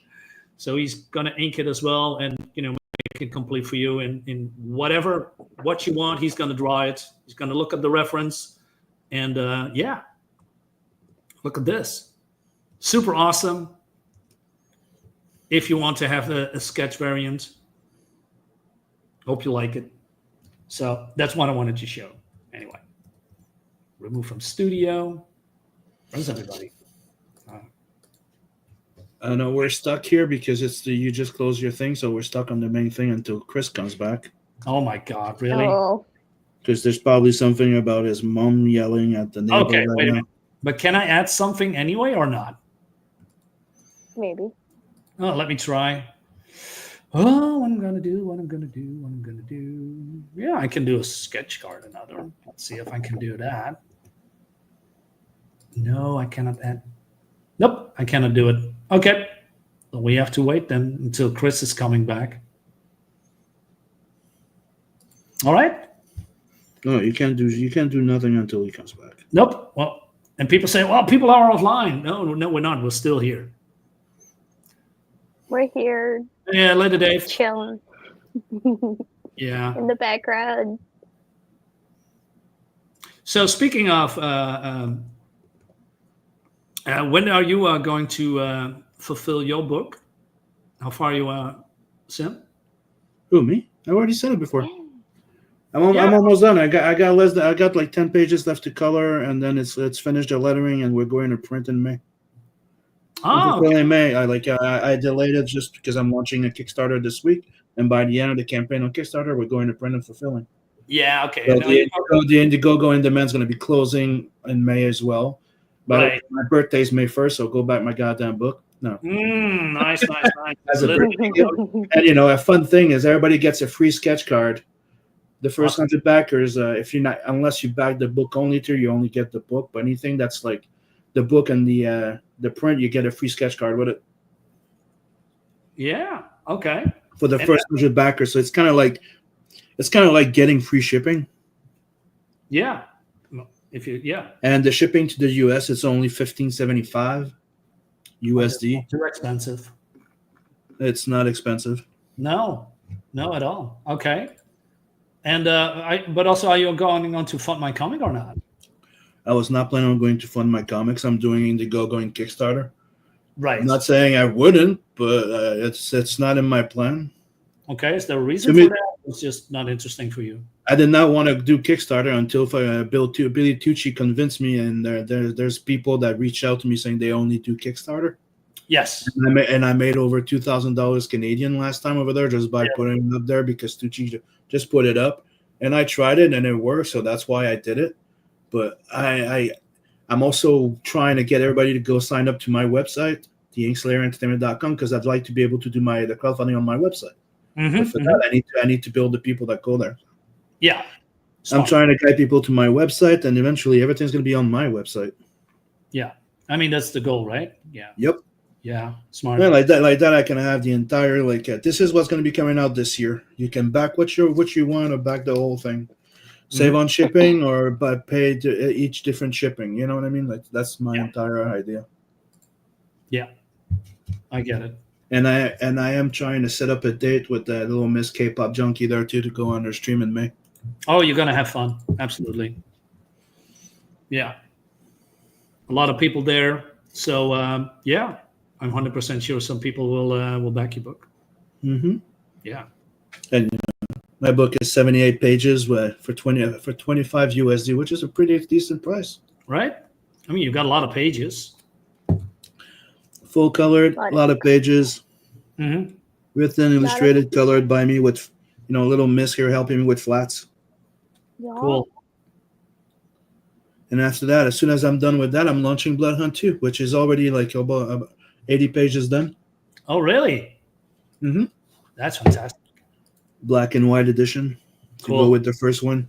C: So he's going to ink it as well and, make it complete for you in what you want. He's going to draw it. He's going to look at the reference. And, look at this. Super awesome. If you want to have a sketch variant. Hope you like it. So that's what I wanted to show. Anyway, remove from studio. Where's everybody?
A: I know we're stuck here because you just close your thing, so we're stuck on the main thing until Chris comes back.
C: Oh my God, really?
D: Oh,
A: Because there's probably something about his mom yelling at the neighbor
C: Okay,
A: right
C: wait a
A: now.
C: minute. But can I add something anyway or not?
D: maybe.
C: Oh, let me try. Oh, what I'm gonna do. Yeah, I can do a sketch card. Another. Let's see if I can do that. No, I cannot add. Nope, I cannot do it. Okay, so we have to wait then until Chris is coming back. All right.
A: No, you can't do nothing until he comes back.
C: Nope. Well, and people say, well, people are offline. No, we're not. We're still here.
D: We're here
C: Yeah, later, Dave.
D: chilling
C: Yeah.
D: in the background.
C: So speaking of, when are you going to fulfill your book? How far are you, Sim?
A: Who, me? I already said it before. I'm
C: Yeah.
A: almost done. I got like 10 pages left to color, and then it's finished the lettering, and we're going to print in May.
C: Oh, okay.
A: In May. I delayed it just because I'm launching a Kickstarter this week, and by the end of the campaign on Kickstarter, we're going to print and fulfilling.
C: Yeah, okay.
A: So
C: No,
A: the Indiegogo in demand is going to be closing in May as well. But
C: Right.
A: my birthday's May 1st, so go back my goddamn book. No.
C: Nice.
A: As a birthday gift. And a fun thing is everybody gets a free sketch card. The first
C: Awesome.
A: 100 backers, if you're not, unless you back the book only tier, you only get the book. But anything that's like the book and the print, you get a free sketch card with it
C: Yeah. Okay.
A: for the
C: And
A: first 100 backers. So it's kind of like getting free shipping.
C: Yeah. Well, yeah.
A: And the shipping to the US, it's only $15.75 USD.
C: Too expensive.
A: It's not expensive.
C: No, at all. Okay. And but also, are you going on to fund my comic or not?
A: I was not planning on going to fund my comics. I'm doing Indiegogo and Kickstarter.
C: Right.
A: I'm not saying I wouldn't, but it's not in my plan.
C: Okay. Is there a reason
A: To me-
C: for that? It's just not interesting for you.
A: I did not want to do Kickstarter until Billy Tucci convinced me, and there's people that reach out to me saying they only do Kickstarter.
C: Yes.
A: And I made over $2,000 Canadian last time over there just by putting it up there because Tucci just put it up, and I tried it and it worked, so that's why I did it. But I'm also trying to get everybody to go sign up to my website, theinkslayerintertainment.com, because I'd like to be able to do the crowdfunding on my website. But for that, I need to build the people that go there.
C: Yeah.
A: I'm trying to guide people to my website, and eventually everything's going to be on my website.
C: Yeah. I mean, that's the goal, right? Yeah.
A: Yep.
C: Yeah. Smart.
A: Yeah, like that, I can have the entire this is what's going to be coming out this year. You can back what you want, or back the whole thing. Save on shipping, or pay each different shipping. You know what I mean? Like that's my entire idea.
C: Yeah, I get it.
A: And I am trying to set up a date with that little Miss K-pop junkie there too to go on their stream in May.
C: Oh, you're gonna have fun. Absolutely. Yeah. A lot of people there. So yeah, I'm 100% sure some people will back your book.
A: Mm-hmm.
C: Yeah.
A: And my book is 78 pages for 25 USD, which is a pretty decent price.
C: Right. I mean, you've got a lot of pages.
A: Full colored, a lot of pages.
C: Mm-hmm.
A: Written, illustrated, colored by me with, little miss here helping me with flats.
D: Yeah.
C: Cool.
A: And after that, as soon as I'm done with that, I'm launching Blood Hunt 2, which is already like about 80 pages done.
C: Oh, really?
A: Mm-hmm.
C: That's fantastic.
A: Black and white edition to go with the first one.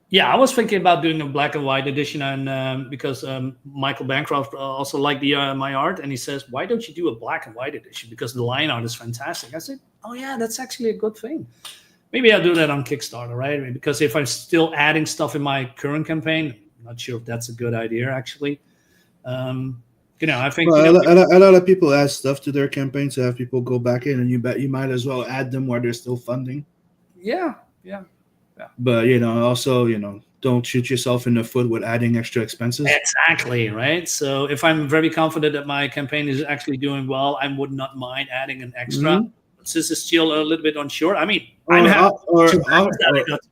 C: Yeah, I was thinking about doing a black and white edition, and because Michael Bancroft also liked my art, and he says, "Why don't you do a black and white edition? Because the line art is fantastic." I said, "Oh yeah, that's actually a good thing. Maybe I'll do that on Kickstarter, right? Because if I'm still adding stuff in my current campaign, I'm not sure if that's a good idea, actually. I think
A: a lot of people add stuff to their campaign to have people go back in, and you might as well add them while they're still funding.
C: Yeah.
A: But also don't shoot yourself in the foot with adding extra expenses.
C: Exactly, right? So if I'm very confident that my campaign is actually doing well, I would not mind adding an extra.
A: Mm-hmm.
C: But since it's still a little bit unsure, I mean,
A: I'm
C: happy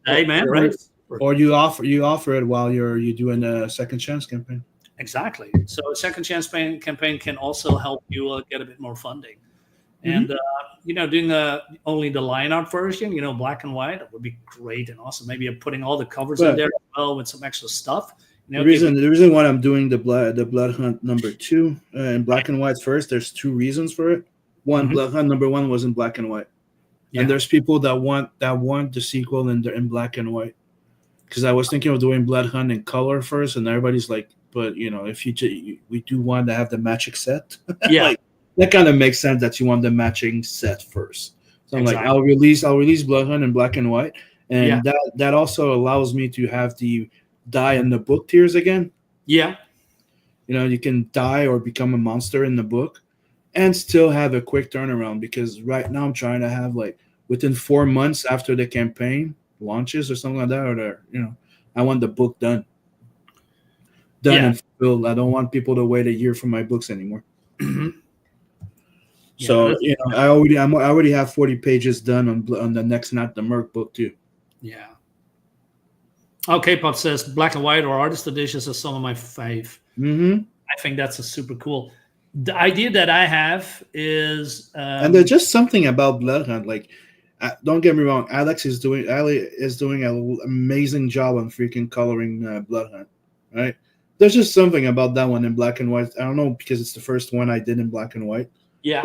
A: today,
C: man, right?
A: Or you offer it while you're doing a second chance campaign.
C: Exactly. So a second chance campaign can also help you get a bit more funding. And doing only the line art version, black and white, that would be great and awesome. Maybe putting all the covers in
A: But
C: there as well with some extra stuff.
A: the reason why I'm doing the Blood Hunt #2 in black and white first, there's 2 reasons for it. One, Blood Hunt #1 was in black and white, and there's people that want the sequel in black and white. Because I was thinking of doing Blood Hunt in color first, and everybody's like, "But if we do want to have the matching set, like, that kind of makes sense that you want the matching set first." So I'm like, I'll release Blood Hunt in black and white, and that also allows me to have the die in the book tiers again.
C: Yeah,
A: you can die or become a monster in the book, and still have a quick turnaround. Because right now I'm trying to have like within 4 months after the campaign launches or something like that, or I want the book done and fulfilled. I don't want people to wait a year for my books anymore. So I already have 40 pages done on the next Not the Merc book too.
C: Yeah. Okay, Pop says black and white or artist editions are some of my fave. I think that's a super cool. The idea that I have is,
A: and there's just something about Blood Hunt. Like, don't get me wrong, Ali is doing an amazing job on freaking coloring Blood Hunt. Right? There's just something about that one in black and white. I don't know, because it's the first one I did in black and white.
C: Yeah.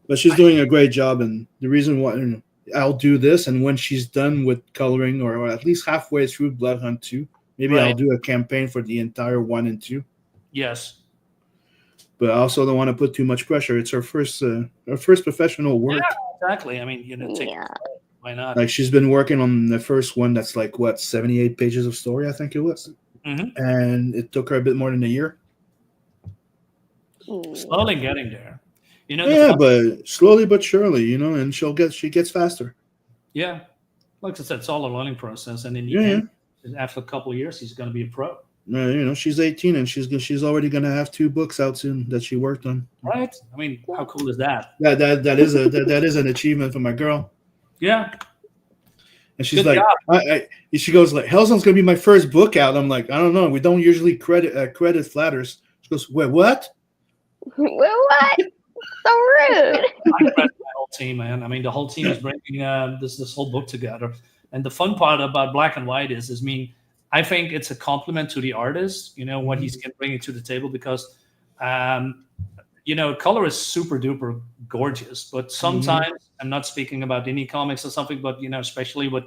A: But she's doing a great job, and the reason why I'll do this, and when she's done with coloring, or at least halfway through Blood Hunt 2, maybe I'll do a campaign for the entire 1 and 2.
C: Yes.
A: But I also don't want to put too much pressure. It's her first professional work.
C: Yeah, exactly. I mean, why not?
A: Like, she's been working on the first one that's like 78 pages of story, I think it was. And it took her a bit more than a year.
C: Slowly getting there.
A: But slowly but surely, and she gets faster.
C: Yeah. Like I said, it's all a learning process. And in the end, after a couple of years, she's going to be a pro.
A: She's 18 and she's already going to have 2 books out soon that she worked on.
C: Right? I mean, how cool is that?
A: That is an achievement for my girl.
C: Yeah.
A: And she's like, she goes like, Hellzone's going to be my first book out. I'm like, I don't know. We don't usually credit flatters. She goes, wait, what?
D: What? So rude.
C: I credit my whole team, man. I mean, the whole team is bringing this whole book together. And the fun part about black and white is I think it's a compliment to the artist, what he's bringing to the table, because, color is super duper gorgeous. But sometimes, I'm not speaking about indie comics or something, but, especially with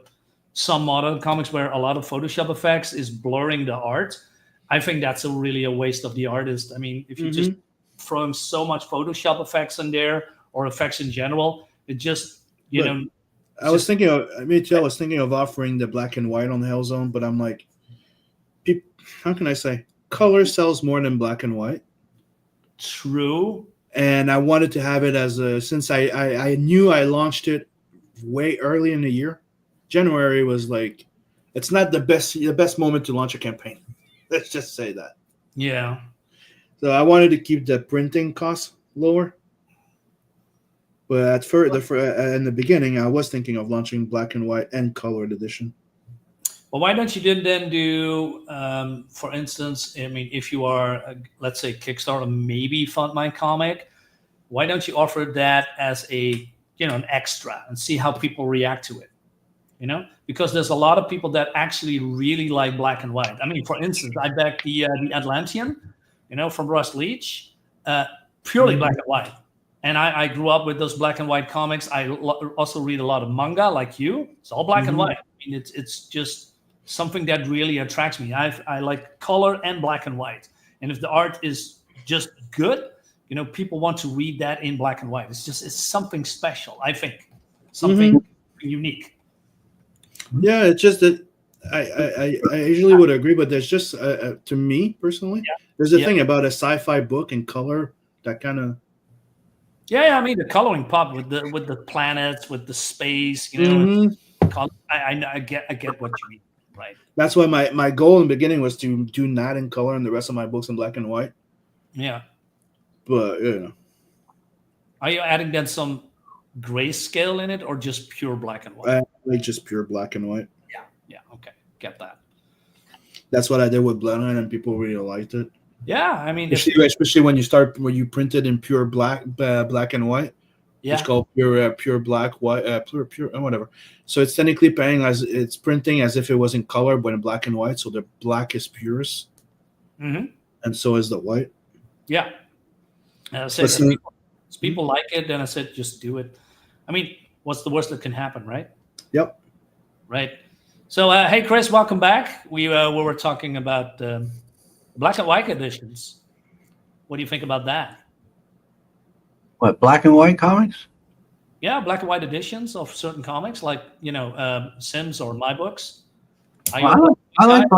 C: some modern comics where a lot of Photoshop effects is blurring the art, I think that's really a waste of the artist. I mean, if you just throwing so much Photoshop effects in there, or effects in general, it just,
A: I was thinking of offering the black and white on Hellzone, but I'm like, how can I say? Color sells more than black and white.
C: True.
A: And I wanted to have it since I knew I launched it way early in the year. January was like, it's not the best moment to launch a campaign. Let's just say that.
C: Yeah.
A: So I wanted to keep the printing costs lower. But in the beginning, I was thinking of launching black and white and colored edition.
C: Well, why don't you then do, for instance, I mean, if you are, let's say, Kickstarter, maybe Fund My Comic, why don't you offer that as an extra and see how people react to it? Because there's a lot of people that actually really like black and white. I mean, for instance, I backed the Atlantean, from Russ Leach, purely black and white. And I grew up with those black and white comics. I also read a lot of manga like you. It's all black and white. I mean, it's just something that really attracts me. I like color and black and white. And if the art is just good, people want to read that in black and white. It's something special, I think. Something unique.
A: Yeah, it's just that I usually would agree, but there's just, to me personally, there's a thing about a sci-fi book in color that kind of.
C: Yeah, I mean the coloring pop with the planets, with the space, I get what you mean, right?
A: That's why my goal in the beginning was to do that in color and the rest of my books in black and white.
C: Yeah.
A: But
C: are you adding then some grayscale in it, or just pure black and white?
A: I like just pure black and white.
C: Yeah, okay, get that.
A: That's what I did with Bloodline, and people really liked it.
C: Yeah, I mean,
A: Especially when you print it in pure black and white. It's called pure black, white, pure whatever. So it's technically it's printing as if it was in color, but in black and white. So the black is purest, and so is the white.
C: Yeah. I said, people like it, then I said, just do it. I mean, what's the worst that can happen, right?
A: Yep.
C: Right. So, hey, Chris, welcome back. We were talking about black and white editions. What do you think about that?
B: What, black and white comics?
C: Yeah, black and white editions of certain comics, like Sims or My Books.
B: I like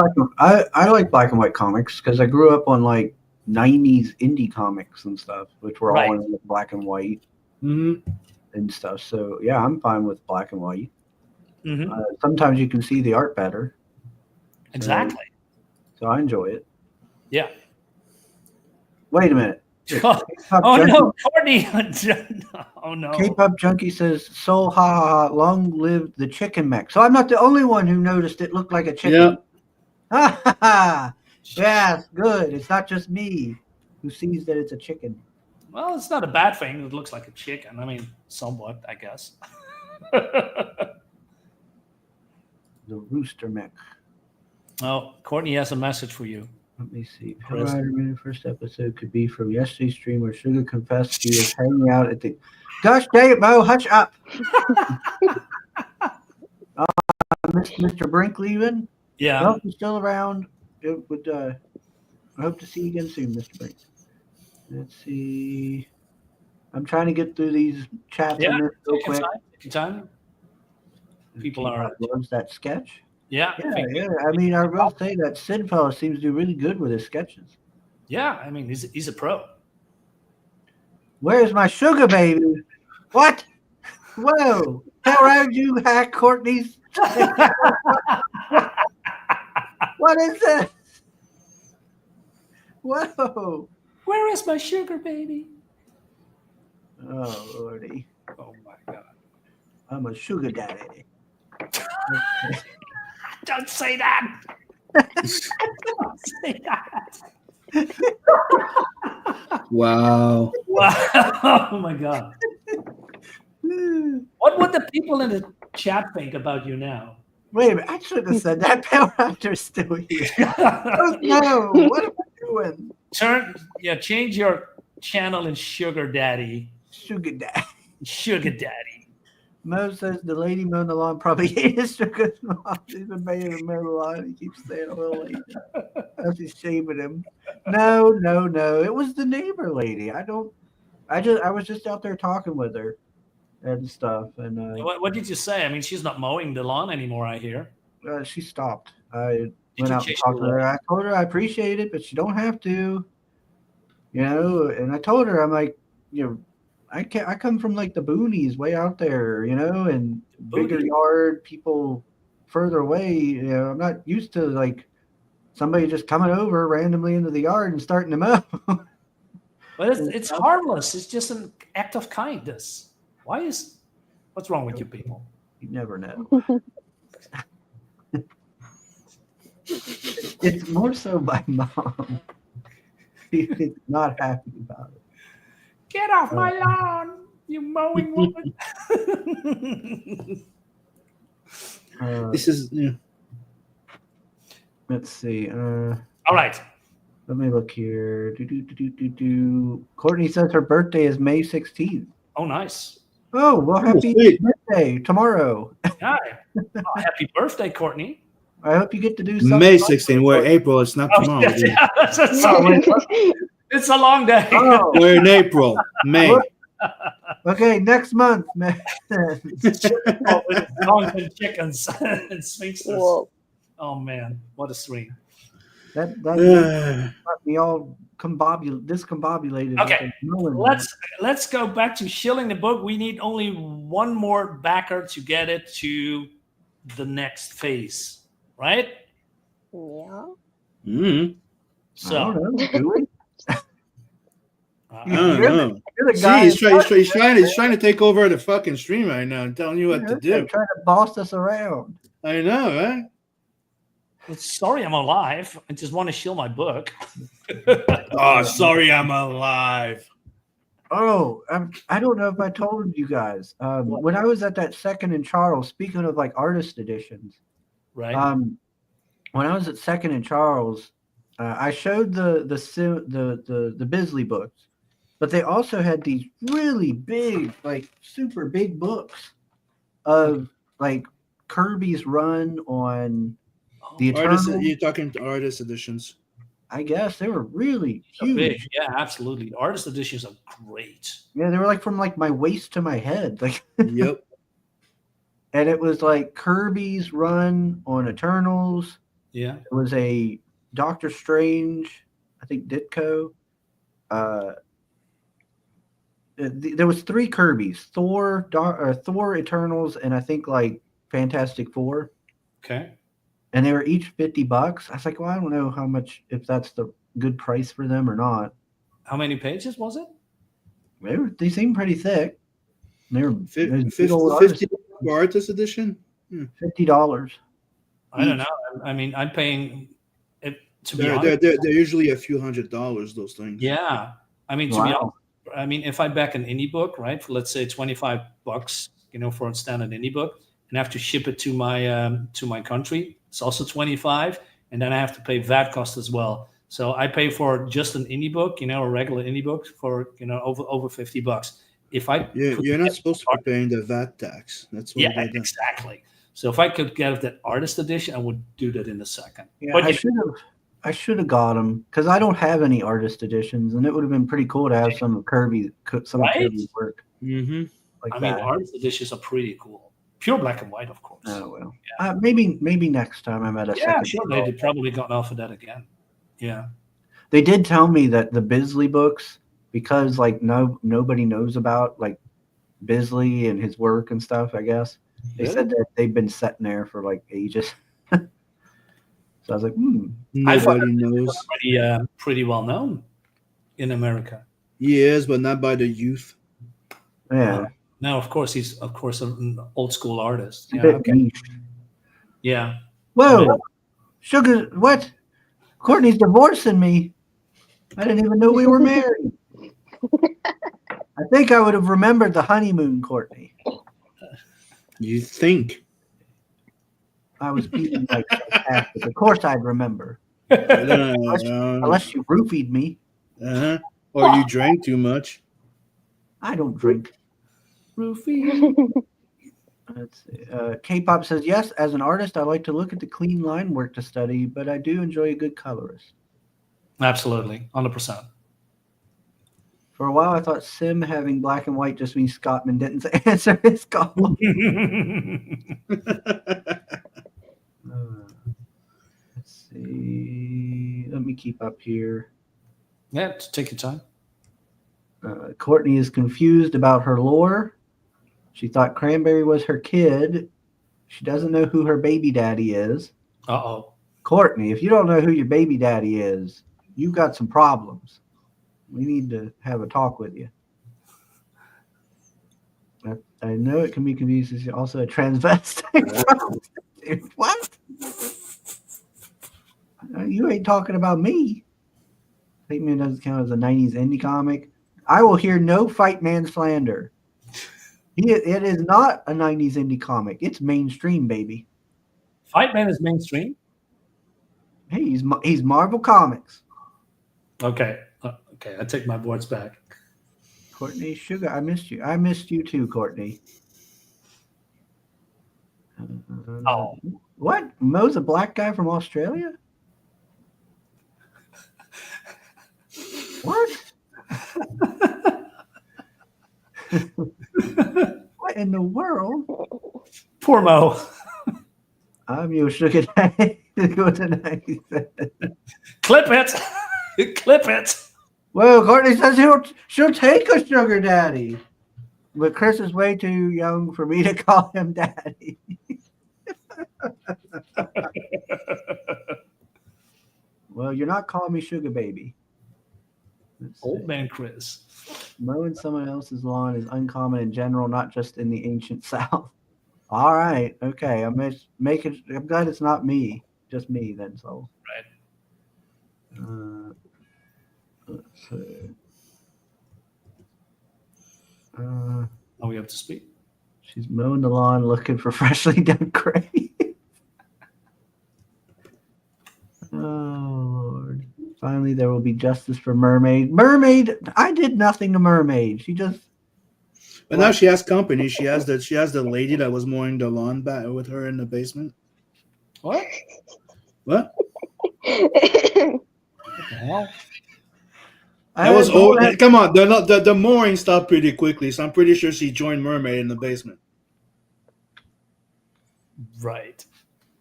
B: black and white comics because I grew up on like 90s indie comics and stuff, which were all in black and white and stuff. So yeah, I'm fine with black and white. Sometimes you can see the art better.
C: Exactly.
B: So I enjoy it.
C: Yeah.
B: Wait a minute.
C: No, Courtney. Oh no.
B: K-pop Junkie says, "So ha ha ha, long live the chicken mech." So I'm not the only one who noticed it looked like a chicken.
A: Yeah.
B: Ha ha ha. Yes, good. It's not just me who sees that it's a chicken.
C: Well, it's not a bad thing. It looks like a chicken. I mean, somewhat, I guess.
B: The rooster mech.
C: Oh, Courtney has a message for you.
B: Let me see. The first episode could be from yesterday's stream where Sugar confessed he was hanging out at the. Gosh dang it, Mo! Hutch up. Mr. Brink leaving.
C: Yeah.
B: Well, he's still around. It would. I hope to see you again soon, Mr. Brink. Let's see. I'm trying to get through these chats real quick.
C: Take your time. People are.
B: Loves that sketch.
C: Yeah.
B: I mean, I will say that Sid fellow seems to do really good with his sketches.
C: Yeah, I mean, he's a pro.
B: Where's my sugar baby? What? Whoa! How around you hack Courtney's? What is this? Whoa!
C: Where is my sugar baby?
B: Oh lordy!
C: Oh my god!
B: I'm a sugar daddy.
C: Don't say that. Don't say that.
A: Wow.
C: Wow. Oh my god. What would the people in the chat think about you now?
B: Wait a minute, I should have said that. Power Raptor's still here. Oh no, what am I doing?
C: Change your channel in Sugar Daddy.
B: Sugar Daddy.
C: Sugar Daddy.
B: Mo says the lady mowing the lawn probably hated Sugar's mom. She's been paying him to mow the lawn. He keeps saying, "Oh, lady." She's shaming him. No. It was the neighbor lady. I was just out there talking with her and stuff. And
C: what did you say? I mean, she's not mowing the lawn anymore, I hear.
B: She stopped. I went out and talked to her. I told her I appreciate it, but she don't have to. And I told her, I'm like, I come from like the boonies way out there, and bigger yard, people further away. I'm not used to like somebody just coming over randomly into the yard and starting to mow.
C: But it's harmless. It's just an act of kindness. What's wrong with you people?
B: You never know. It's more so my mom. She's not happy about it.
C: Get off my lawn, you mowing woman.
A: This is. Yeah.
B: Let's see.
C: All right.
B: Let me look here. Courtney says her birthday is May 16th.
C: Oh, nice.
B: Oh, well, happy birthday tomorrow.
C: Hi. Oh, happy birthday, Courtney.
B: I hope you get to do something.
A: May 16th. We're April. It's not tomorrow.
C: Yeah, it's a long day.
B: Oh.
A: We're in April. May.
B: Okay, next month, man.
C: Long and chickens and sphinxes.
D: Whoa.
C: Oh man, what a swing!
B: That got me all discombobulated.
C: Okay, let's go back to shilling the book. We need only one more backer to get it to the next phase, right?
D: Yeah.
A: Mm-hmm.
B: So, I don't know, do we?
A: I don't know. He's trying to take over the fucking stream right now and telling you what to do.
B: Trying to boss us around.
A: I know, right?
C: Sorry, I'm alive. I just want to shill my book.
A: Oh, sorry, I'm alive.
B: Oh, I don't know if I told you guys. When I was at that Second and Charles, speaking of like artist editions,
C: Right.
B: when I was at Second and Charles, I showed the Bisley books, but they also had these really big, like super big books of like Kirby's run on the
A: Artist,
B: Eternal.
A: you're talking to artist editions.
B: I guess they were really
C: Big.
B: huge.
C: Yeah, absolutely. The artist editions are great.
B: Yeah, they were like from like my waist to my head, like.
A: Yep.
B: And it was like Kirby's run on Eternals.
C: Yeah.
B: It was a Doctor Strange, I think Ditko. There was 3 Kirby's: Thor, Thor Eternals, and I think like Fantastic Four.
C: Okay.
B: And they were each $50. I was like, well, I don't know how much, if that's the good price for them or not.
C: How many pages was it?
B: They seemed pretty thick. They were
A: 50 artist edition.
B: $50.
C: I don't know. I mean, I'm paying it to be
A: They're
C: honest.
A: they're usually a few $100s. Those things.
C: Yeah. I mean, to be honest, I mean, if I back an indie book, right, for let's say $25, for a standard indie book, and I have to ship it to my country, it's also 25, and then I have to pay VAT cost as well. So I pay for just an indie book, a regular indie book for over $50. If
A: you're not supposed to be paying the VAT tax. That's what.
C: Yeah, exactly. So if I could get that artist edition, I would do that in a second.
B: Yeah,
C: but
B: I should have got them because I don't have any artist editions, and it would have been pretty cool to have some of Kirby's work.
A: Mm-hmm.
B: Like
C: I mean, artist editions are pretty cool. Pure black and white, of course.
B: Oh well. Yeah. Maybe next time I'm at a second.
C: Sure. They've probably gotten off of that again. Yeah.
B: They did tell me that the Bisley books, because like nobody knows about like Bisley and his work and stuff, I guess. They said that they've been sitting there for like ages. So I was like,
A: Nobody knows.
C: Pretty well known in America.
A: He is, but not by the youth.
B: Yeah.
C: No, of course he's an old school artist.
B: A
C: Yeah.
B: bit
C: Okay.
B: niche.
C: Yeah.
B: Whoa, Sugar! What? Courtney's divorcing me. I didn't even know we were married. I think I would have remembered the honeymoon, Courtney.
A: You think?
B: I was being like sarcastic. Of course, I'd remember. Unless you roofied me.
A: Uh-huh. Or you drank too much.
B: I don't drink.
C: Roofie.
B: Let's see. K-pop says, yes, as an artist, I like to look at the clean line work to study, but I do enjoy a good colorist.
C: Absolutely. 100%.
B: For a while, I thought Sim having black and white just means Scottman didn't answer his call. Let's see. Let me keep up here.
C: Yeah, take your time.
B: Courtney is confused about her lore. She thought Cranberry was her kid. She doesn't know who her baby daddy is.
C: Uh-oh.
B: Courtney, if you don't know who your baby daddy is, you've got some problems. We need to have a talk with you. I know it can be confused as also a transvestite. What? You ain't talking about me. Fight Man doesn't count as a 90s indie comic. I will hear no Fight Man slander. It is not a 90s indie comic. It's mainstream, baby.
C: Fight Man is mainstream?
B: Hey, he's Marvel Comics.
C: Okay. Okay, I take my words back.
B: Courtney Sugar, I missed you. I missed you too, Courtney.
C: Oh.
B: What? Mo's a black guy from Australia? What? What in the world?
C: Poor Mo.
B: I'm your sugar daddy to go tonight.
C: Clip it. Clip it.
B: Well, Courtney says she'll take a sugar daddy. But Chris is way too young for me to call him daddy. Well, you're not calling me sugar baby.
C: Old man Chris.
B: Mowing someone else's lawn is uncommon in general, not just in the ancient South. All right. Okay. I'm glad it's not me. just me then. So
C: Right.
B: let's see.
C: Are we up to speed?
B: She's mowing the lawn looking for freshly done grass. Oh, Lord. Finally, there will be justice for Mermaid. Mermaid, I did nothing to Mermaid. She just.
A: But now she has company. She has the lady that was mowing the lawn back with her in the basement.
C: What?
A: What?
C: What the hell?
A: That was old. Come on, the mowing stopped pretty quickly, so I'm pretty sure she joined Mermaid in the basement.
C: Right.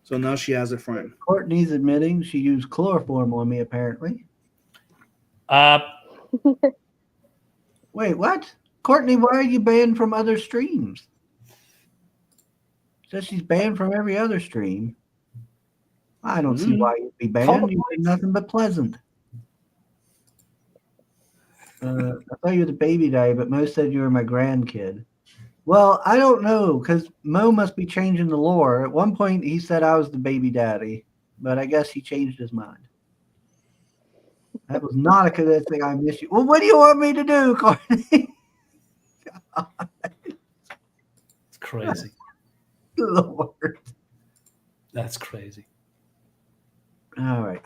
A: So now she has a friend.
B: Courtney's admitting she used chloroform on me, apparently. Wait, what? Courtney, why are you banned from other streams? Says she's banned from every other stream. I don't see why you'd be banned. You did nothing but pleasant. I thought you were the baby daddy, but Mo said you were my grandkid. Well, I don't know, because Mo must be changing the lore. At one point, he said I was the baby daddy, but I guess he changed his mind. That was not a good thing. I miss you. Well, what do you want me to do, Courtney?
C: It's crazy.
B: Lord.
C: That's crazy.
B: All right.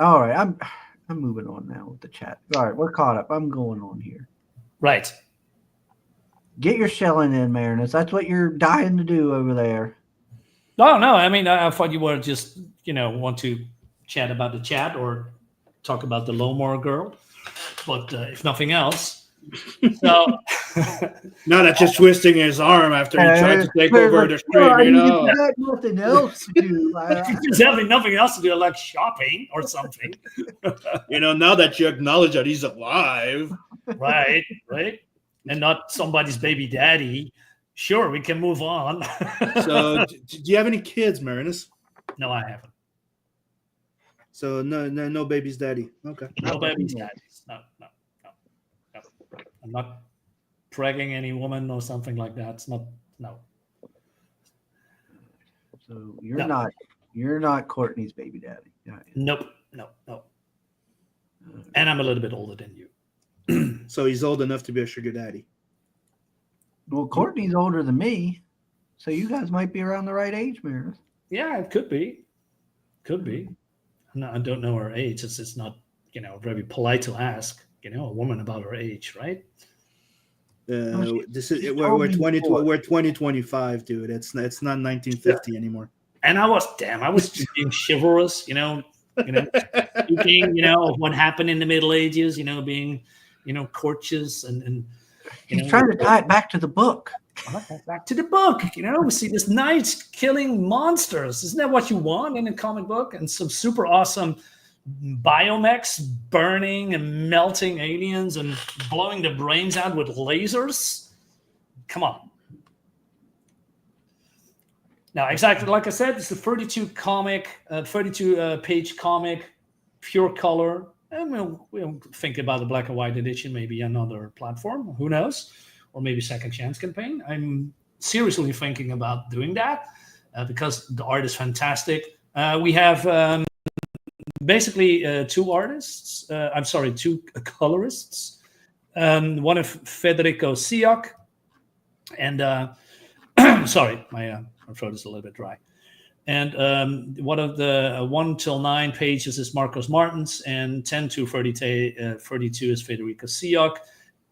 B: I'm moving on now with the chat. All right, we're caught up. I'm going on here.
C: Right.
B: Get your shelling in, Marinus. That's what you're dying to do over there.
C: No. I mean, I thought you were just, want to chat about the chat or talk about the Lomor girl. But if nothing else, so
A: Now that you're twisting his arm after he tried to take over the stream,
B: You got nothing else to do.
C: just having nothing else to do, like shopping or something.
A: Now that you acknowledge that he's alive.
C: Right. And not somebody's baby daddy. Sure, we can move on.
A: So, do you have any kids, Marinus?
C: No, I haven't.
A: So no baby's daddy. Okay.
C: No baby's daddies. No. I'm not dragging any woman or something like that. It's not. No.
B: So you're not Courtney's baby daddy.
C: Nope. No. And I'm a little bit older than you.
A: So he's old enough to be a sugar daddy.
B: Well, Courtney's older than me, so you guys might be around the right age, Marinus.
C: Yeah, it could be. No, I don't know her age. It's not, very polite to ask, a woman about her age, right?
A: This is we're 2025, dude. It's not 1950 anymore.
C: And I was just being chivalrous, speaking, of what happened in the Middle Ages, being, courteous and
B: he's trying to tie it back to the book.
C: Back to the book, we see this knights killing monsters. Isn't that what you want in a comic book? And some super awesome biomechs burning and melting aliens and blowing the brains out with lasers. Come on. Now, exactly like I said, it's a 32 page comic, pure color. And we'll think about the black and white edition, maybe another platform. Who knows? Or maybe second chance campaign. I'm seriously thinking about doing that because the art is fantastic. We have basically two artists. Two colorists. One of Federico Siak, and sorry, my throat is a little bit dry. And one of the 1 till 9 pages is Marcos Martins, and 10 to 32 is Federico Siak.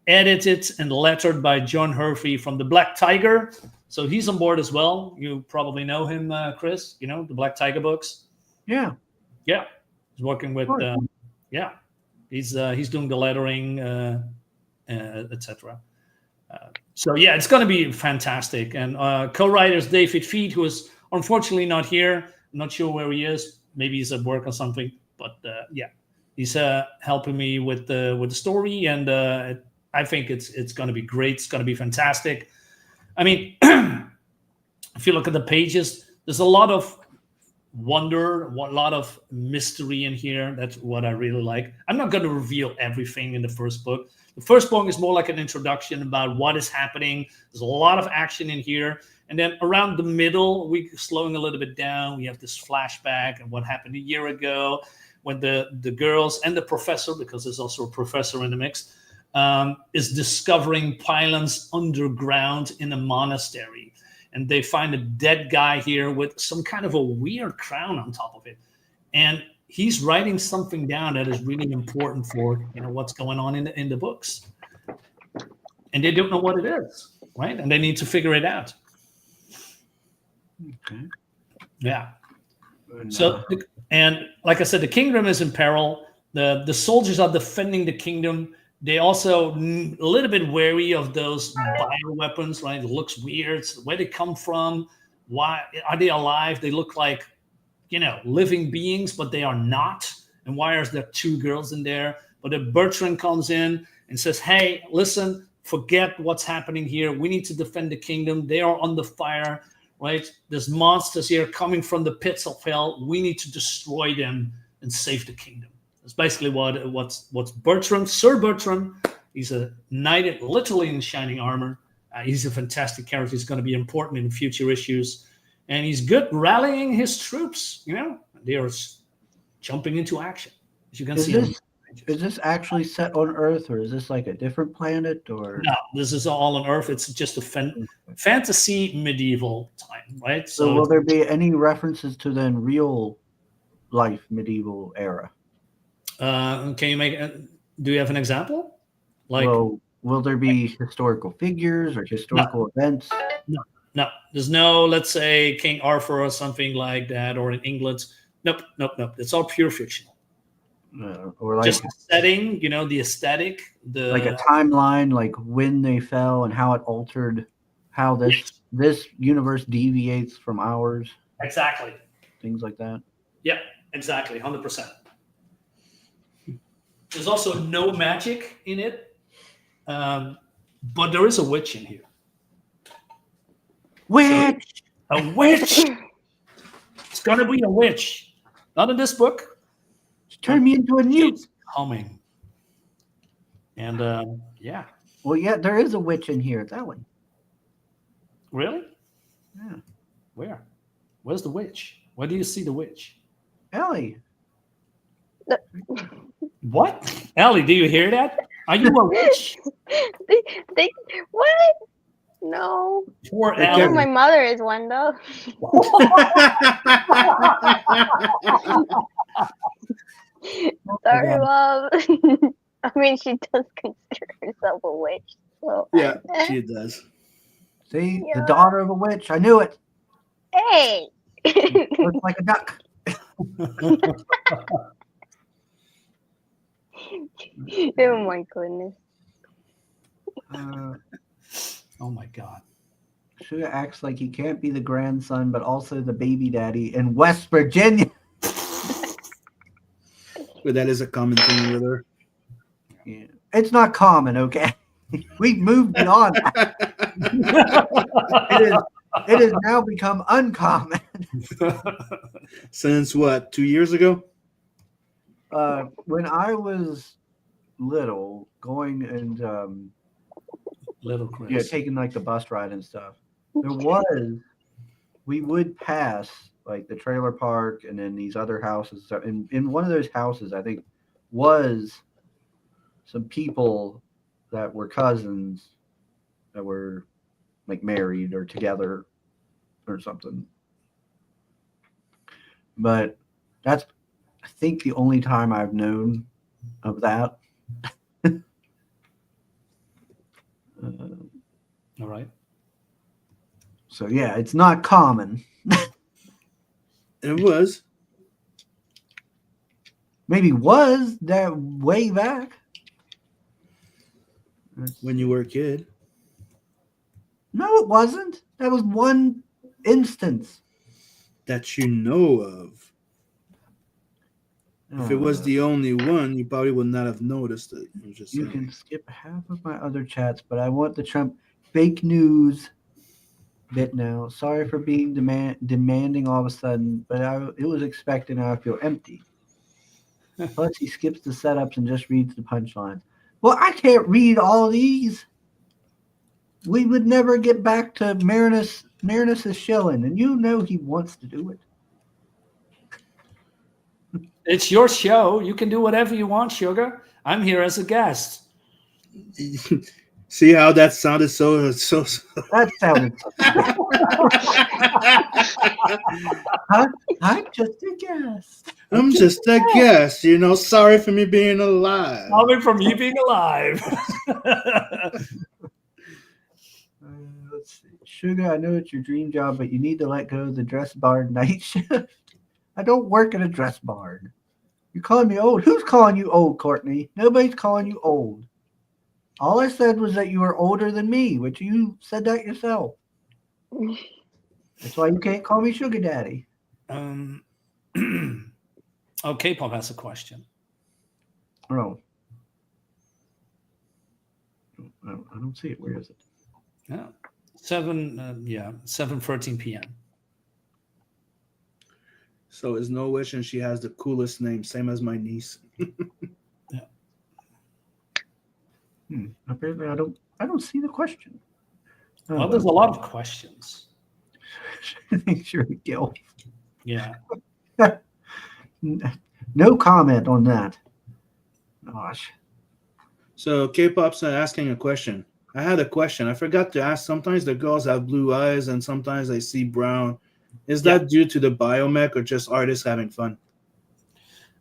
C: Edited and lettered by John Hervey from the Black Tiger. So he's on board as well. You probably know him, Chris, the Black Tiger books.
B: Yeah.
C: He's working with, he's doing the lettering, etc. So it's going to be fantastic. And co-writers David Feed, who is unfortunately not here. I'm not sure where he is. Maybe he's at work or something. But he's helping me with the story, and I think it's going to be great. It's going to be fantastic. I mean, if you look at the pages, there's a lot of wonder, a lot of mystery in here. That's what I really like. I'm not going to reveal everything in the first book. The first book is more like an introduction about what is happening. There's a lot of action in here. And then around the middle, we're slowing a little bit down. We have this flashback and what happened a year ago when the girls and the professor, because there's also a professor in the mix, is discovering pylons underground in a monastery. And they find a dead guy here with some kind of a weird crown on top of it. And he's writing something down that is really important for what's going on in the books. And they don't know what it is, right? And they need to figure it out.
B: Okay.
C: Yeah. So, and like I said, the kingdom is in peril. The soldiers are defending the kingdom. They also a little bit wary of those bioweapons, right? It looks weird. Where they come from? Why are they alive? They look like, living beings, but they are not. And why are there two girls in there? But then Bertrand comes in and says, hey, listen, forget what's happening here. We need to defend the kingdom. They are under fire, right? There's monsters here coming from the pits of hell. We need to destroy them and save the kingdom. That's basically what's Bertrand, Sir Bertrand. He's a knight, literally in shining armor. He's a fantastic character. He's going to be important in future issues. And he's good rallying his troops. They are jumping into action. As you can see.
B: Is this actually set on Earth, or is this like a different planet? Or
C: no, this is all on Earth. It's just a fantasy medieval time, right?
B: So will there be any references to then real life medieval era?
C: Can you do you have an example?
B: Well, will there be historical figures or historical events?
C: No. There's no, let's say, King Arthur or something like that, or in England. Nope. It's all pure fiction.
B: Or like
C: just the setting, the aesthetic,
B: like a timeline, like when they fell and how it altered, how this universe deviates from ours.
C: Exactly.
B: Things like that.
C: Yeah, exactly, 100%. There's also no magic in it, but there is a witch in here.
B: Witch!
C: So, a witch! It's going to be a witch. Not in this book.
B: Turn me into a newt.
C: Coming. And, yeah.
B: Well, yeah, there is a witch in here. That one.
C: Really?
B: Yeah.
C: Where? Where's the witch? Where do you see the witch?
B: Ellie.
C: What? Ellie, do you hear that? Are you a witch?
D: they what? No.
C: Poor
D: I know
C: Ellie.
D: my mother is one though. Sorry, Mom. I mean, she does consider herself a witch. So.
A: Yeah, she does.
B: See,
D: Yeah.
B: the daughter of a witch. I knew it.
D: Hey.
B: Looks like a duck.
D: Oh my goodness.
C: Oh my God.
B: Sugar acts like he can't be the grandson, but also the baby daddy in West Virginia.
A: But that is a common thing with her.
B: Yeah. It's not common, okay? We've moved beyond that. It has now become uncommon.
A: Since what, 2 years ago?
B: When I was little, going and
C: Little Chris.
B: taking like the bus ride and stuff, we would pass like the trailer park and then these other houses. In one of those houses, I think, was some people that were cousins that were like married or together or something. But that's, I think, the only time I've known of that.
C: All right.
B: So yeah, it's not common.
A: It was.
B: Maybe was that way back.
A: When you were a kid.
B: No, it wasn't. That was one instance.
A: That you know of. If it was the only one, you probably would not have noticed it.
B: You can skip half of my other chats, but I want the Trump fake news. bit now. Sorry for being demanding all of a sudden, but it was expected and I feel empty. Plus, he skips the setups and just reads the punchlines. Well, I can't read all these. We would never get back to Marinus. Marinus is shilling, and you know he wants to do it.
C: It's your show. You can do whatever you want, Sugar. I'm here as a guest.
A: See how that sounded so.
B: That sounded. I'm just a guest.
A: I'm just a guest, Sorry for me being alive.
C: Coming from you being alive.
B: Let's see. Sugar, I know it's your dream job, but you need to let go of the dress barn night shift. I don't work at a dress barn. You're calling me old. Who's calling you old, Courtney? Nobody's calling you old. All I said was that you were older than me, which you said that yourself. That's why you can't call me Sugar Daddy.
C: Okay, Pop has a question.
B: Oh. I don't see it. Where is it?
C: Yeah. 7:13 p.m.
A: So is no wish, and she has the coolest name, same as my niece.
B: Apparently, I don't see the question.
C: Well, there's a lot of questions.
B: Sure, Gil.
C: Yeah.
B: No comment on that. Gosh.
A: So K-pop's asking a question. I had a question. I forgot to ask. Sometimes the girls have blue eyes, and sometimes I see brown. Is that due to the biomech or just artists having fun?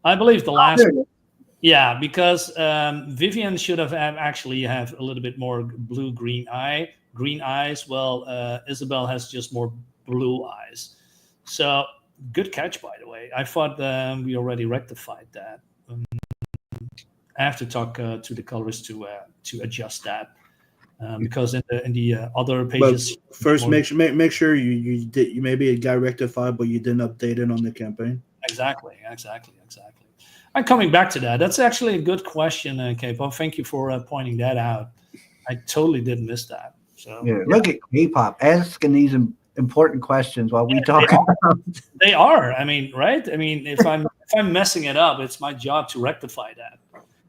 C: I believe the last. Yeah, because Vivian should have actually have a little bit more green eyes. Well, Isabel has just more blue eyes. So good catch, by the way. I thought we already rectified that. I have to talk to the colorist to adjust that because in the other pages.
A: But first, make sure you maybe it got rectified, but you didn't update it on the campaign.
C: Exactly. I'm coming back to that. That's actually a good question, K-pop. Thank you for pointing that out. I totally did miss that. So
B: Look at K-pop asking these important questions while we talk about.
C: They are. I mean, right? I mean, if I'm messing it up, it's my job to rectify that.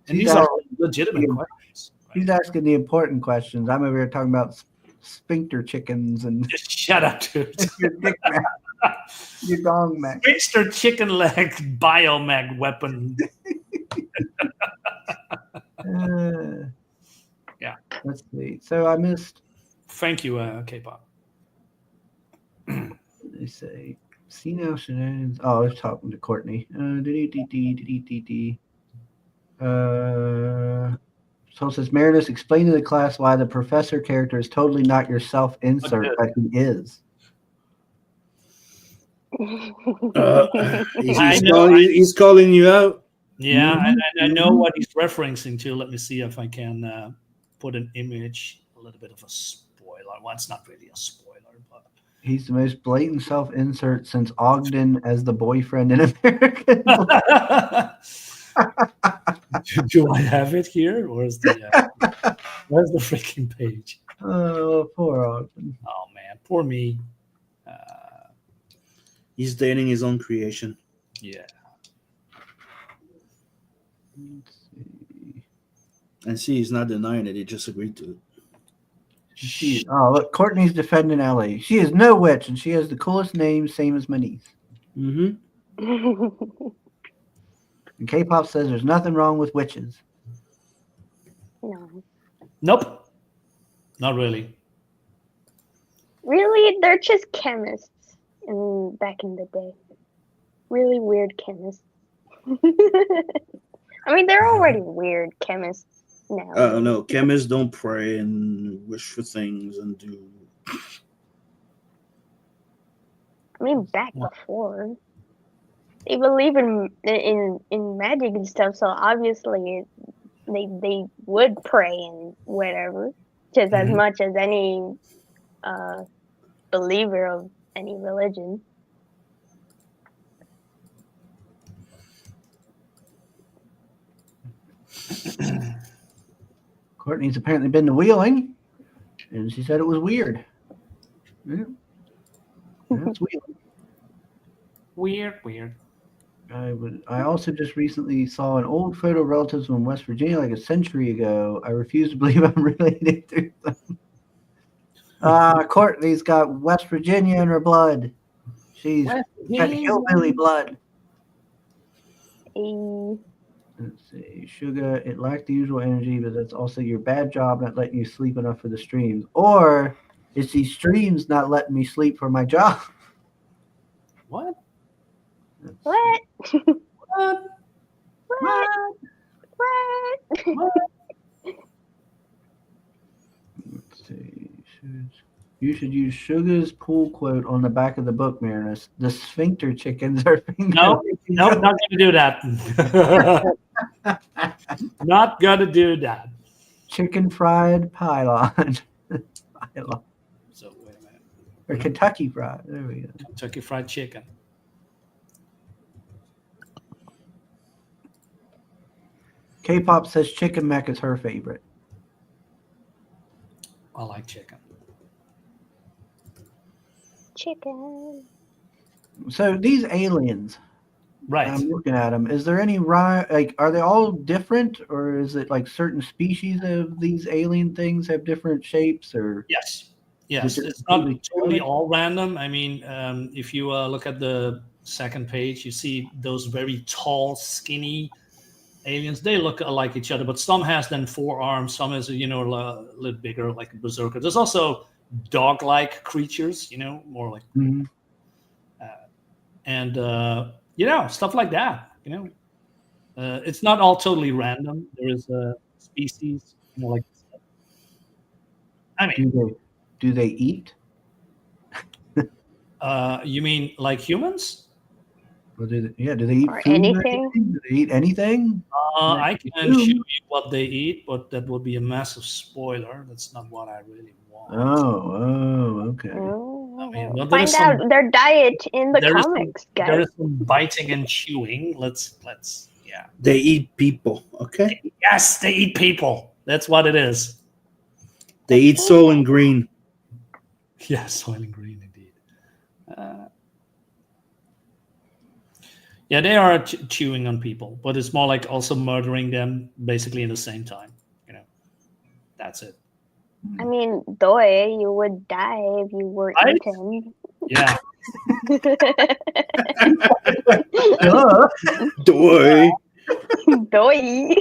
C: And these are legitimate questions. Right?
B: He's asking the important questions. I'm over here talking about sphincter chickens and.
C: Just shut up, dude.
B: Your dick mag. Your dong mag.
C: Sphincter chicken leg biomag weapon. Yeah.
B: Let's see. So I missed.
C: Thank you, K-pop.
B: They say, see now shenanigans. Oh, I was talking to Courtney. So it says, Marinus, explain to the class why the professor character is totally not your self-insert, but he is.
A: He's calling you out.
C: Yeah, I know what he's referencing to. Let me see if I can put an image, a little bit of a spoiler. Well, it's not really a spoiler, but
B: he's the most blatant self-insert since Ogden as the boyfriend in American.
C: Do I have it here? Where's the freaking page?
B: Oh, poor Ogden.
C: Oh man, poor me.
A: He's dating his own creation.
C: Yeah.
B: Let's see.
A: And see, he's not denying it. He just agreed to it.
B: Oh, look, Courtney's defending Ellie. She is no witch, and she has the coolest name, same as my niece.
A: Mm-hmm.
B: And K-pop says there's nothing wrong with witches.
D: No.
C: Nope. Not really.
D: Really? They're just chemists back in the day. Really weird chemists. I mean, they're already weird chemists now.
A: No, chemists don't pray and wish for things and do.
D: I mean, back before. They believe in magic and stuff, so obviously they would pray and whatever, just as much as any believer of any religion.
B: Courtney's apparently been to Wheeling, and she said it was weird. Yeah. That's weird.
C: Weird.
B: I also just recently saw an old photo of relatives from West Virginia like a century ago. I refuse to believe I'm related to them. Courtney's got West Virginia in her blood. She's got hillbilly blood. Let's see. Sugar, it lacked the usual energy, but that's also your bad job not letting you sleep enough for the streams. Or it's these streams not letting me sleep for my job.
C: What?
D: What?
C: What?
D: What?
B: Let's see. You should use Sugar's pull quote on the back of the book, Marinus. The sphincter chickens are
C: No, not going to do that. Not going to do that.
B: Chicken fried pylon. Pylon.
C: So wait a minute.
B: Or Kentucky fried. There we go.
C: Kentucky Fried Chicken.
B: K-pop says chicken mech is her favorite.
C: I like chicken.
D: Chicken.
B: So these aliens,
C: Right.
B: I'm looking at them. Is there any like? Are they all different, or is it like certain species of these alien things have different shapes? Or
C: Yes. Yes.
B: Is it
C: It's not
B: completely
C: totally
B: random?
C: all random. I mean, if you look at the second page, you see those very tall, skinny aliens. They look like each other, but some has then 4 arms. Some is, a little bigger, like a berserker. There's also dog-like creatures, more like,
B: Mhm.
C: and stuff like that. It's not all totally random. There is a species, like. I mean,
B: do they eat?
C: you mean like humans?
B: Or do they eat
D: Or
B: food
D: anything?
B: Do they eat anything?
C: I can show you what they eat, but that would be a massive spoiler. That's not what I really want.
B: Oh, okay.
C: I mean, well,
D: Find out their diet in the comics,
C: There
D: guys.
C: is some biting and chewing. Let's yeah.
A: They eat people. Okay.
C: Yes, they eat people. That's what it is.
A: They eat soul and green.
C: Yes, soil and green indeed. Yeah, they are chewing on people, but it's more like also murdering them basically in the same time. That's it.
D: I mean, Doi, you would die if you were
C: Right?
D: eaten.
C: Yeah.
A: Doy.
D: Doi.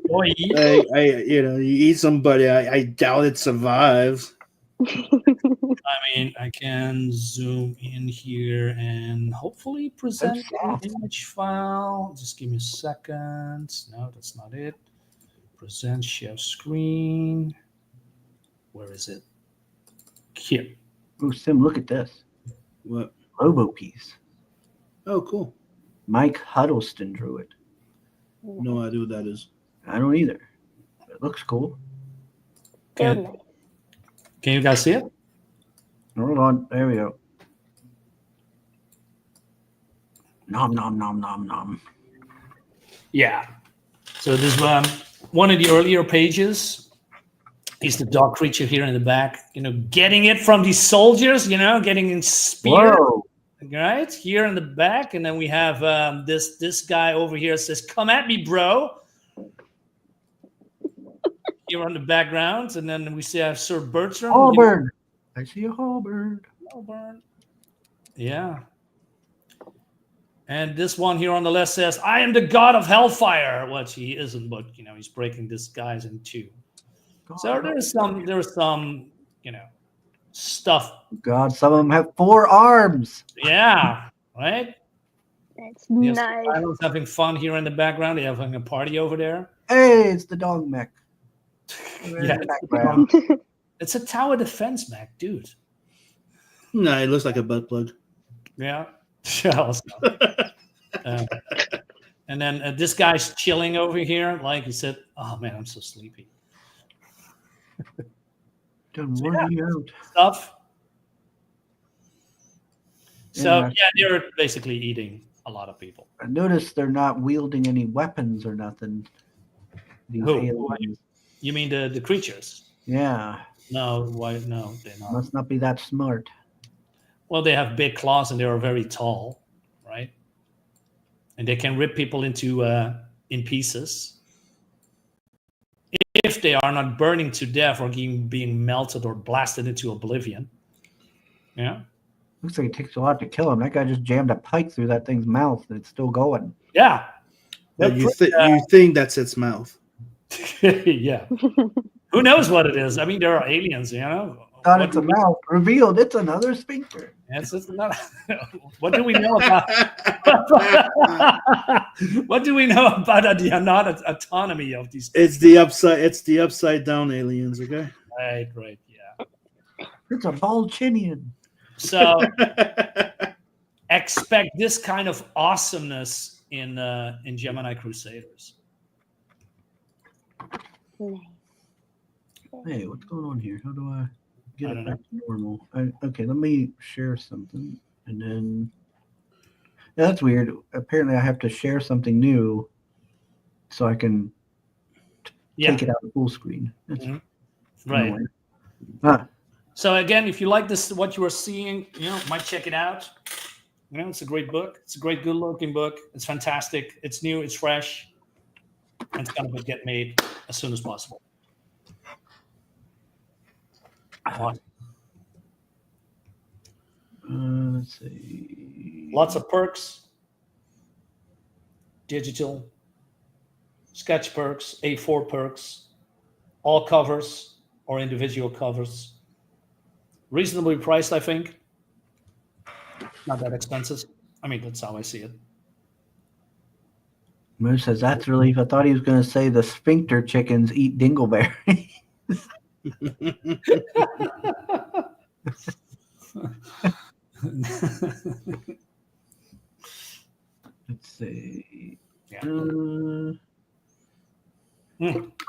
C: Boy,
A: You eat somebody. I doubt it survives.
C: I mean, I can zoom in here and hopefully present an image file. Just give me a second. No, that's not it. Present share screen. Where is it? Here.
B: Oh, Sim, look at this.
A: What?
B: Lobo piece.
A: Oh, cool.
B: Mike Huddleston drew it.
A: No idea what that is.
B: I don't either. It looks cool.
C: Can you guys see it?
B: Hold on. There we go. Nom, nom, nom, nom, nom.
C: Yeah. So this one of the earlier pages. He's the dog creature here in the back, getting it from these soldiers, getting in spear.
B: Whoa.
C: Right here in the back. And then we have this guy over here says, "Come at me, bro." Here on the background. And then we see Sir Bertram.
B: Halberd. I see a halberd.
C: Yeah. And this one here on the left says, "I am the god of hellfire," which he isn't, but he's breaking this guy's in two. So there's some stuff.
B: God, some of them have 4 arms.
C: Yeah, right.
D: That's
C: Yes,
D: nice.
C: Island's having fun here in the background. They're having a party over there.
B: Hey, it's the dog mech.
C: Yeah,
B: Background.
C: it's a tower defense mech, dude.
A: No, it looks like a butt plug.
C: Yeah. And then this guy's chilling over here. Like he said, "Oh man, I'm so sleepy."
B: Done worn you out.
C: Stuff. So
B: Yeah.
C: yeah, they're basically eating a lot of people.
B: I noticed they're not wielding any weapons or nothing. These
C: Who?
B: aliens.
C: You mean the creatures?
B: Yeah,
C: No, why? No, they're not.
B: must not be that smart.
C: Well, they have big claws and they are very tall, right? And they can rip people into in pieces if they are not burning to death or being melted or blasted into oblivion. Yeah.
B: Looks like it takes a lot to kill him. That guy just jammed a pike through that thing's mouth and it's still going.
C: Yeah.
A: But you think that's its mouth.
C: Yeah. Who knows what it is? I mean, there are aliens, you know.
B: Thought it's a mouth. Revealed it's another sphincter.
C: It's not, what do we know about what do we know about the autonomy of these things?
A: It's the upside down aliens, okay?
C: Right, yeah.
B: It's a Volchinian.
C: So expect this kind of awesomeness in Gemini Crusaders.
D: Nice.
B: Hey, what's going on here? How do I get it back to normal? Okay, let me share something, and then that's weird. Apparently, I have to share something new so I can take it out of full screen. That's
C: right. So again, if you like this, what you are seeing, might check it out. It's a great book. It's a great, good-looking book. It's fantastic. It's new. It's fresh. And it's going to get made as soon as possible.
B: Let's see.
C: Lots of perks. Digital. Sketch perks. A4 perks. All covers or individual covers. Reasonably priced, I think. Not that expensive. I mean, that's how I see it.
B: Mo says, that's relief. I thought he was going to say the sphincter chickens eat dingleberries. Let's see.
C: Yeah.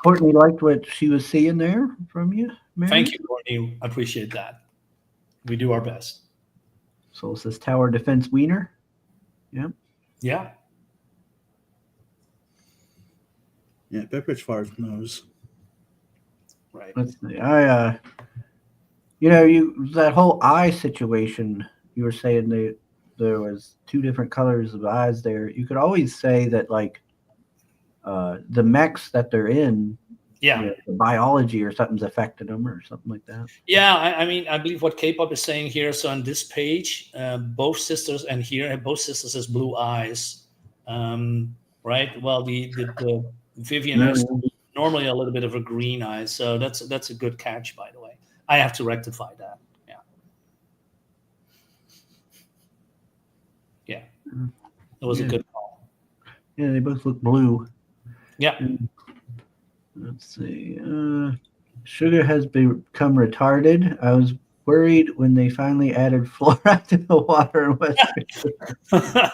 B: Courtney liked what she was seeing there from you, Mary?
C: Thank you, Courtney. I appreciate that. We do our best.
B: So it says Tower Defense Wiener. Yep.
C: Yeah.
A: Yeah, Pepperidge Farm knows.
C: Right.
B: Let's see. That whole eye situation, you were saying that there was two different colors of eyes there. You could always say that, like, the mechs that they're in, the biology or something's affected them or something like that.
C: Yeah, I mean, I believe what K-pop is saying here. So on this page, both sisters, and here both sisters has blue eyes, right? Well, the Vivian has normally a little bit of a green eye, so that's a good catch, by the way. I have to rectify that. Yeah, it was a good call.
B: Yeah, they both look blue.
C: Yeah.
B: Let's see. Sugar has become retarded. I was worried when they finally added fluoride to the water in West Virginia.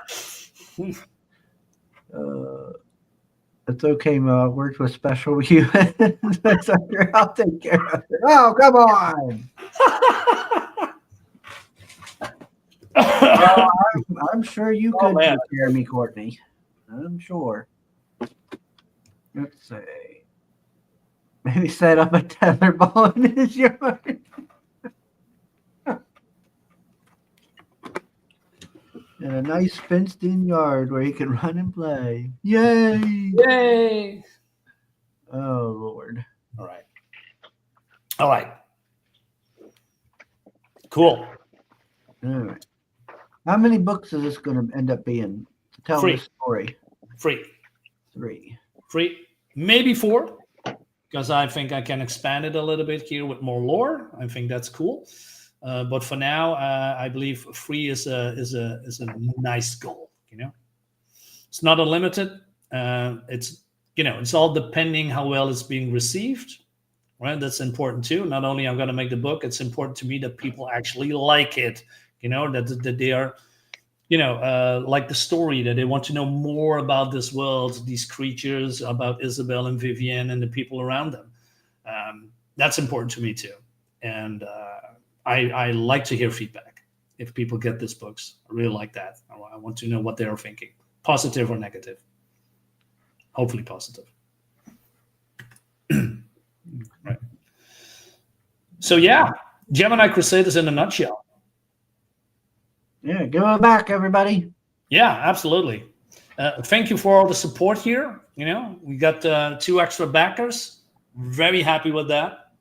B: It's okay, Ma. I worked with special humans. I'll take care of it. Oh, come on. I'm sure you could take care of me, Courtney. I'm sure. Let's see. Maybe set up a tether ball in his yard. And a nice fenced-in yard where he can run and play. Yay!
C: Yay!
B: Oh, Lord.
C: All right. Cool.
B: All right. How many books is this going to end up being to tell this story?
C: Free.
B: 3.
C: Free. Maybe 4, because I think I can expand it a little bit here with more lore. I think that's cool. But for now, I believe 3 is a nice goal. It's not unlimited. It's all depending how well it's being received. Right, that's important too. Not only I'm going to make the book, it's important to me that people actually like it. That they are, like the story, that they want to know more about this world, these creatures, about Isabel and Vivian and the people around them. That's important to me too. And I like to hear feedback. If people get these books, I really like that. I want to know what they are thinking, positive or negative. Hopefully positive. Right. So yeah, Gemini Crusaders in a nutshell.
B: Give it back, everybody.
C: Yeah, absolutely. Thank you for all the support here. We got 2 extra backers. Very happy with that.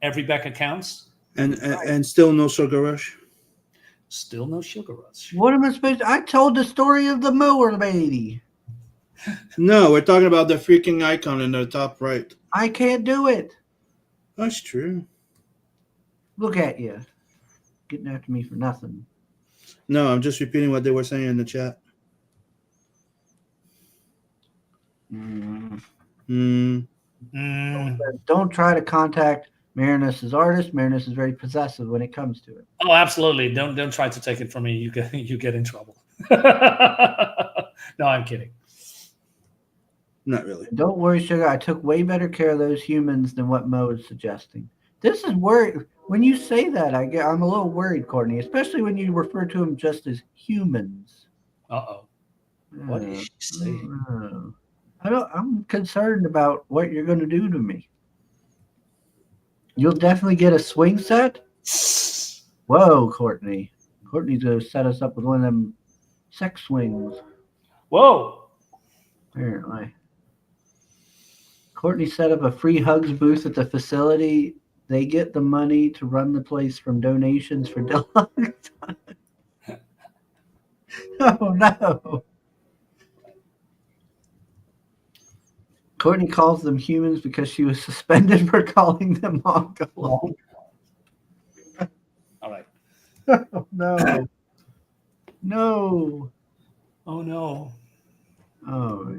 C: Every backer counts.
A: And still no sugar rush.
C: Still no sugar rush.
B: What am I supposed to? I told the story of the mower lady.
A: No, we're talking about the freaking icon in the top right.
B: I can't do it.
A: That's true.
B: Look at you. Getting after me for nothing.
A: No, I'm just repeating what they were saying in the chat.
B: Don't try to contact Marinus' artist. Marinus is very possessive when it comes to it.
C: Oh, absolutely. Don't try to take it from me. You get in trouble. No, I'm kidding.
A: Not really.
B: Don't worry, Sugar. I took way better care of those humans than what Mo is suggesting. This is worried. When you say that, I'm a little worried, Courtney, especially when you refer to them just as humans.
C: Uh-oh. What is she saying?
B: I'm concerned about what you're going to do to me. You'll definitely get a swing set. Whoa, Courtney. Courtney's going to set us up with one of them sex swings.
C: Whoa.
B: Apparently. Courtney set up a free hugs booth at the facility. They get the money to run the place from donations for dogs. Oh, no. Courtney calls them humans because she was suspended for calling them Mongol.
C: All right.
B: Oh, no. No.
C: Oh, no.
B: Oh.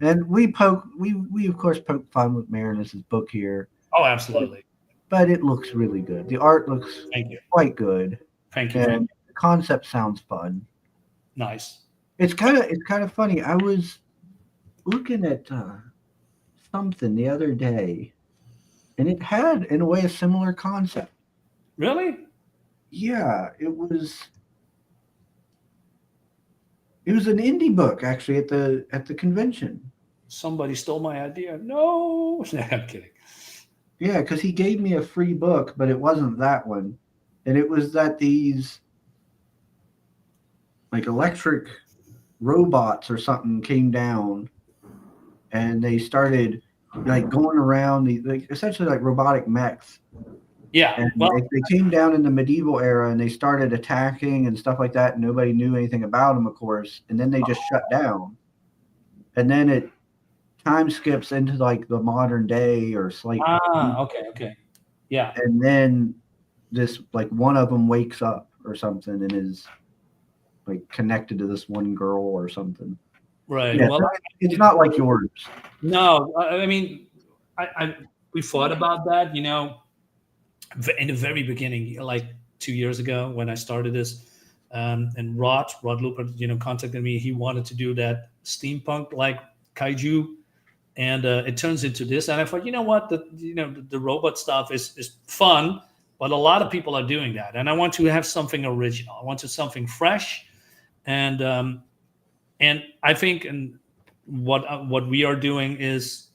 B: And we of course poke fun with Marinus's book here.
C: Oh, absolutely.
B: But it looks really good. The art looks quite good.
C: Thank you.
B: And the concept sounds fun.
C: Nice.
B: It's kind of funny. I was looking at something the other day, and it had, in a way, a similar concept.
C: Really?
B: Yeah, it was an indie book actually at the convention.
C: Somebody stole my idea. No, I'm kidding.
B: Yeah, because he gave me a free book, but it wasn't that one, and it was that these like electric robots or something came down, and they started like going around essentially like robotic mechs.
C: Yeah,
B: and they came down in the medieval era, and they started attacking and stuff like that, and nobody knew anything about them, of course, and then they just shut down, and then it time skips into like the modern day or slightly.
C: Okay. Yeah.
B: And then this like one of them wakes up or something and is like connected to this one girl or something.
C: Right.
B: Yeah,
C: well,
B: it's not like yours.
C: No, I mean, we thought about that, in the very beginning, like 2 years ago when I started this, and Rod Looper, contacted me. He wanted to do that steampunk like kaiju, and it turns into this. And I thought, you know what, the robot stuff is fun, but a lot of people are doing that, and I want to have something original. I wanted something fresh, and I think what we are doing is,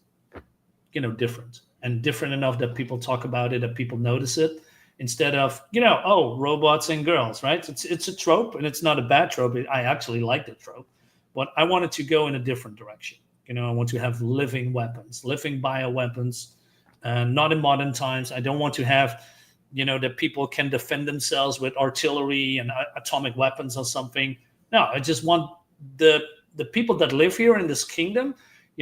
C: different. And different enough that people talk about it, that people notice it, instead of, robots and girls, right? It's a trope, and it's not a bad trope. I actually like the trope, but I wanted to go in a different direction. I want to have living weapons, living bioweapons, not in modern times. I don't want to have, that people can defend themselves with artillery and atomic weapons or something. No, I just want the people that live here in this kingdom,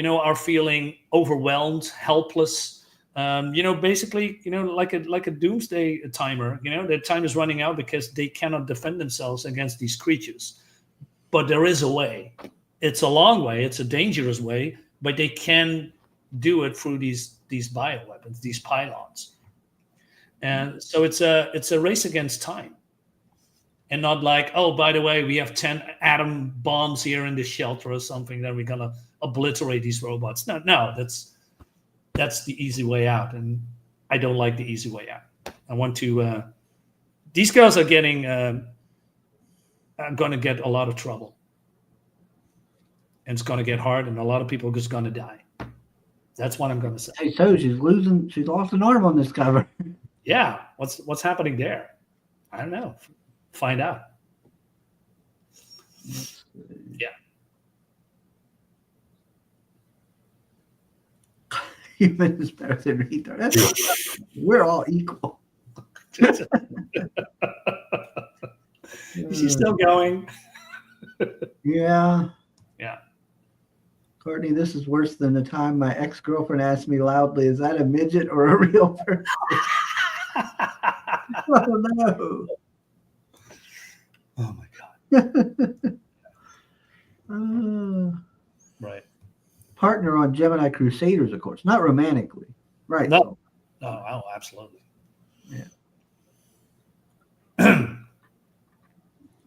C: are feeling overwhelmed, helpless. Basically, like a doomsday timer. Their time is running out because they cannot defend themselves against these creatures. But there is a way. It's a long way. It's a dangerous way, but they can do it through these bioweapons, these pylons. And so it's a race against time, and not like, oh, by the way, we have 10 atom bombs here in this shelter or something that we're gonna obliterate these robots. No, that's the easy way out, and I don't like the easy way out. I want to. These guys are getting. I'm going to get a lot of trouble, and it's going to get hard, and a lot of people are just going to die. That's what I'm going to say.
B: Hey, so she's lost an arm on this cover.
C: Yeah, what's happening there? I don't know. Find out.
B: Let's see.
C: Yeah.
B: Human is better than retard. That's we're all equal.
C: She's still going.
B: Yeah.
C: Yeah.
B: Courtney, this is worse than the time my ex-girlfriend asked me loudly, is that a midget or a real person? Oh, no.
C: Oh, my God.
B: Uh,
C: Right.
B: partner on Gemini Crusaders, of course. Not romantically. Right.
C: No. Oh, absolutely.
B: Yeah.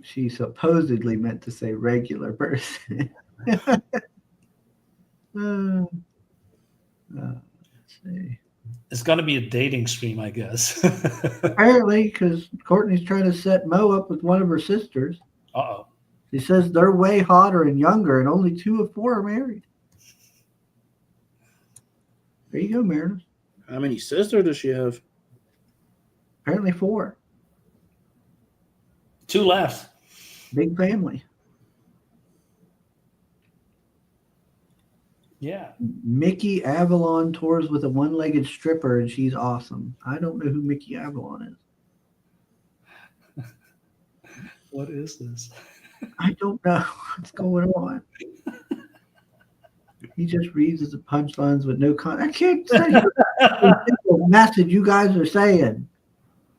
B: She supposedly meant to say regular person. Let's see.
C: It's going to be a dating stream, I guess.
B: Apparently, because Courtney's trying to set Mo up with one of her sisters.
C: Uh-oh.
B: She says they're way hotter and younger, and only 2 of 4 are married. There you go, Marinus.
A: How many sisters does she have?
B: Apparently 4.
C: 2 left.
B: Big family.
C: Yeah.
B: Mickey Avalon tours with a one-legged stripper, and she's awesome. I don't know who Mickey Avalon is.
C: What is this?
B: I don't know what's going on. He just reads the punchlines with no I can't say the message you guys are saying.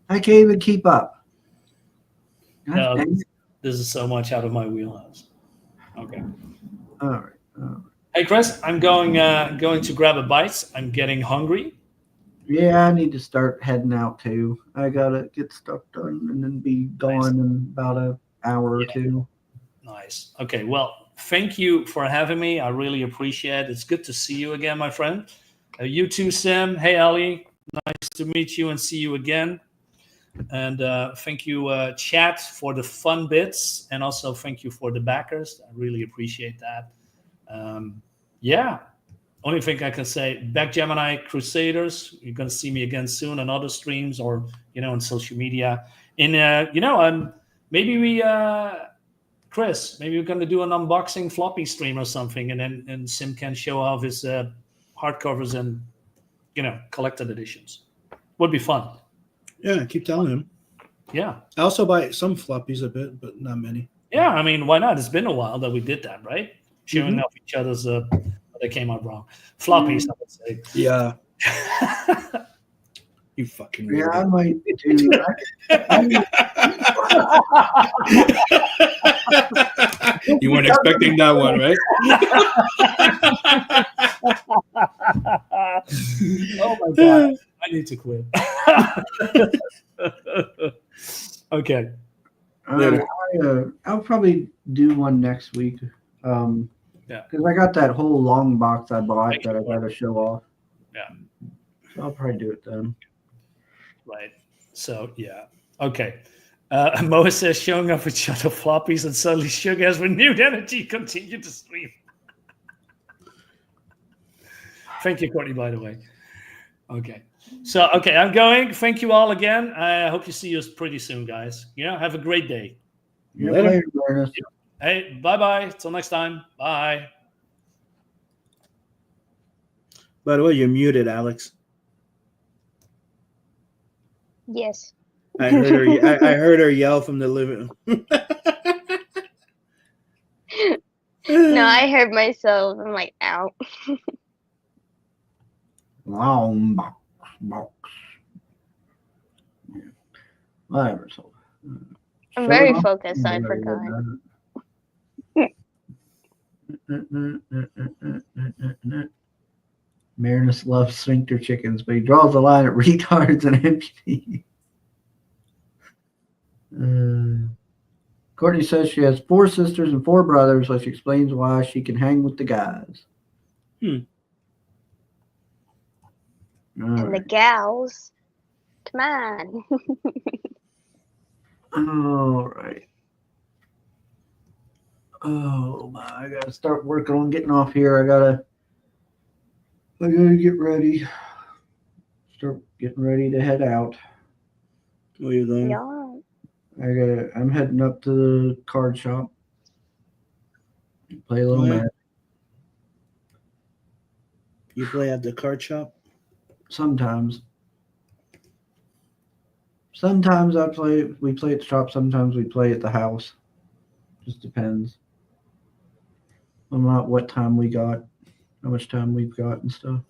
B: I can't even keep up.
C: No, this is so much out of my wheelhouse. Okay.
B: All right.
C: Hey, Chris, I'm going to grab a bite. I'm getting hungry.
B: Yeah, I need to start heading out too. I gotta get stuff done and then be gone in about an hour or 2.
C: Nice. Okay. Well, thank you for having me. I really appreciate it. It's good to see you again, my friend. You too, Sim. Hey, Ali. Nice to meet you and see you again. And thank you, chat, for the fun bits. And also thank you for the backers. I really appreciate that. Yeah. Only thing I can say, back Gemini Crusaders. You're going to see me again soon on other streams or, on social media. Maybe we... Chris, maybe we're going to do an unboxing floppy stream or something, and Sim can show off his hardcovers and, collected editions. Would be fun.
A: Yeah, I keep telling him.
C: Yeah.
A: I also buy some floppies a bit, but not many.
C: Yeah, I mean, why not? It's been a while that we did that, right? Showing off each other's, they came out wrong. Floppies, I would say.
A: Yeah. You fucking weirdo.
B: Yeah, I might do
A: You weren't expecting that one, right?
C: Oh my God. I need to quit. Okay.
B: I'll probably do one next week.
C: Yeah.
B: Because I got that whole long box I bought that I got to show off.
C: Yeah.
B: So I'll probably do it then.
C: Right. So, yeah. Okay. Mo says showing up with shuttle floppies and suddenly Sugar has renewed energy. Continue to stream. Thank you, Courtney, by the way. Okay. So, okay, I'm going. Thank you all again. I hope you see you pretty soon, guys. Have a great day.
B: Later, Marinus.
C: Hey, bye-bye. Till next time. Bye.
A: By the way, you're muted, Alex.
D: Yes.
A: I heard her yell from the living room.
D: No, I heard myself. I'm like, ow.
B: Long box. Yeah. Whatever. So,
D: I'm very focused. I forgot.
B: Marinus loves sphincter chickens, but he draws the line at retards and amputees. Courtney says she has 4 sisters and 4 brothers, so she explains why she can hang with the guys.
D: And the gals. Come on.
B: All right. Oh my! I gotta start working on getting off here. I gotta get ready. Start getting ready to head out.
A: What are you doing?
D: Yeah.
B: I'm heading up to the card shop. Play a little
A: Oh, yeah.
B: Magic.
A: You play at the card shop?
B: Sometimes. Sometimes we play at the shop, sometimes we play at the house. Just depends on what time we got, how much time we've got and stuff.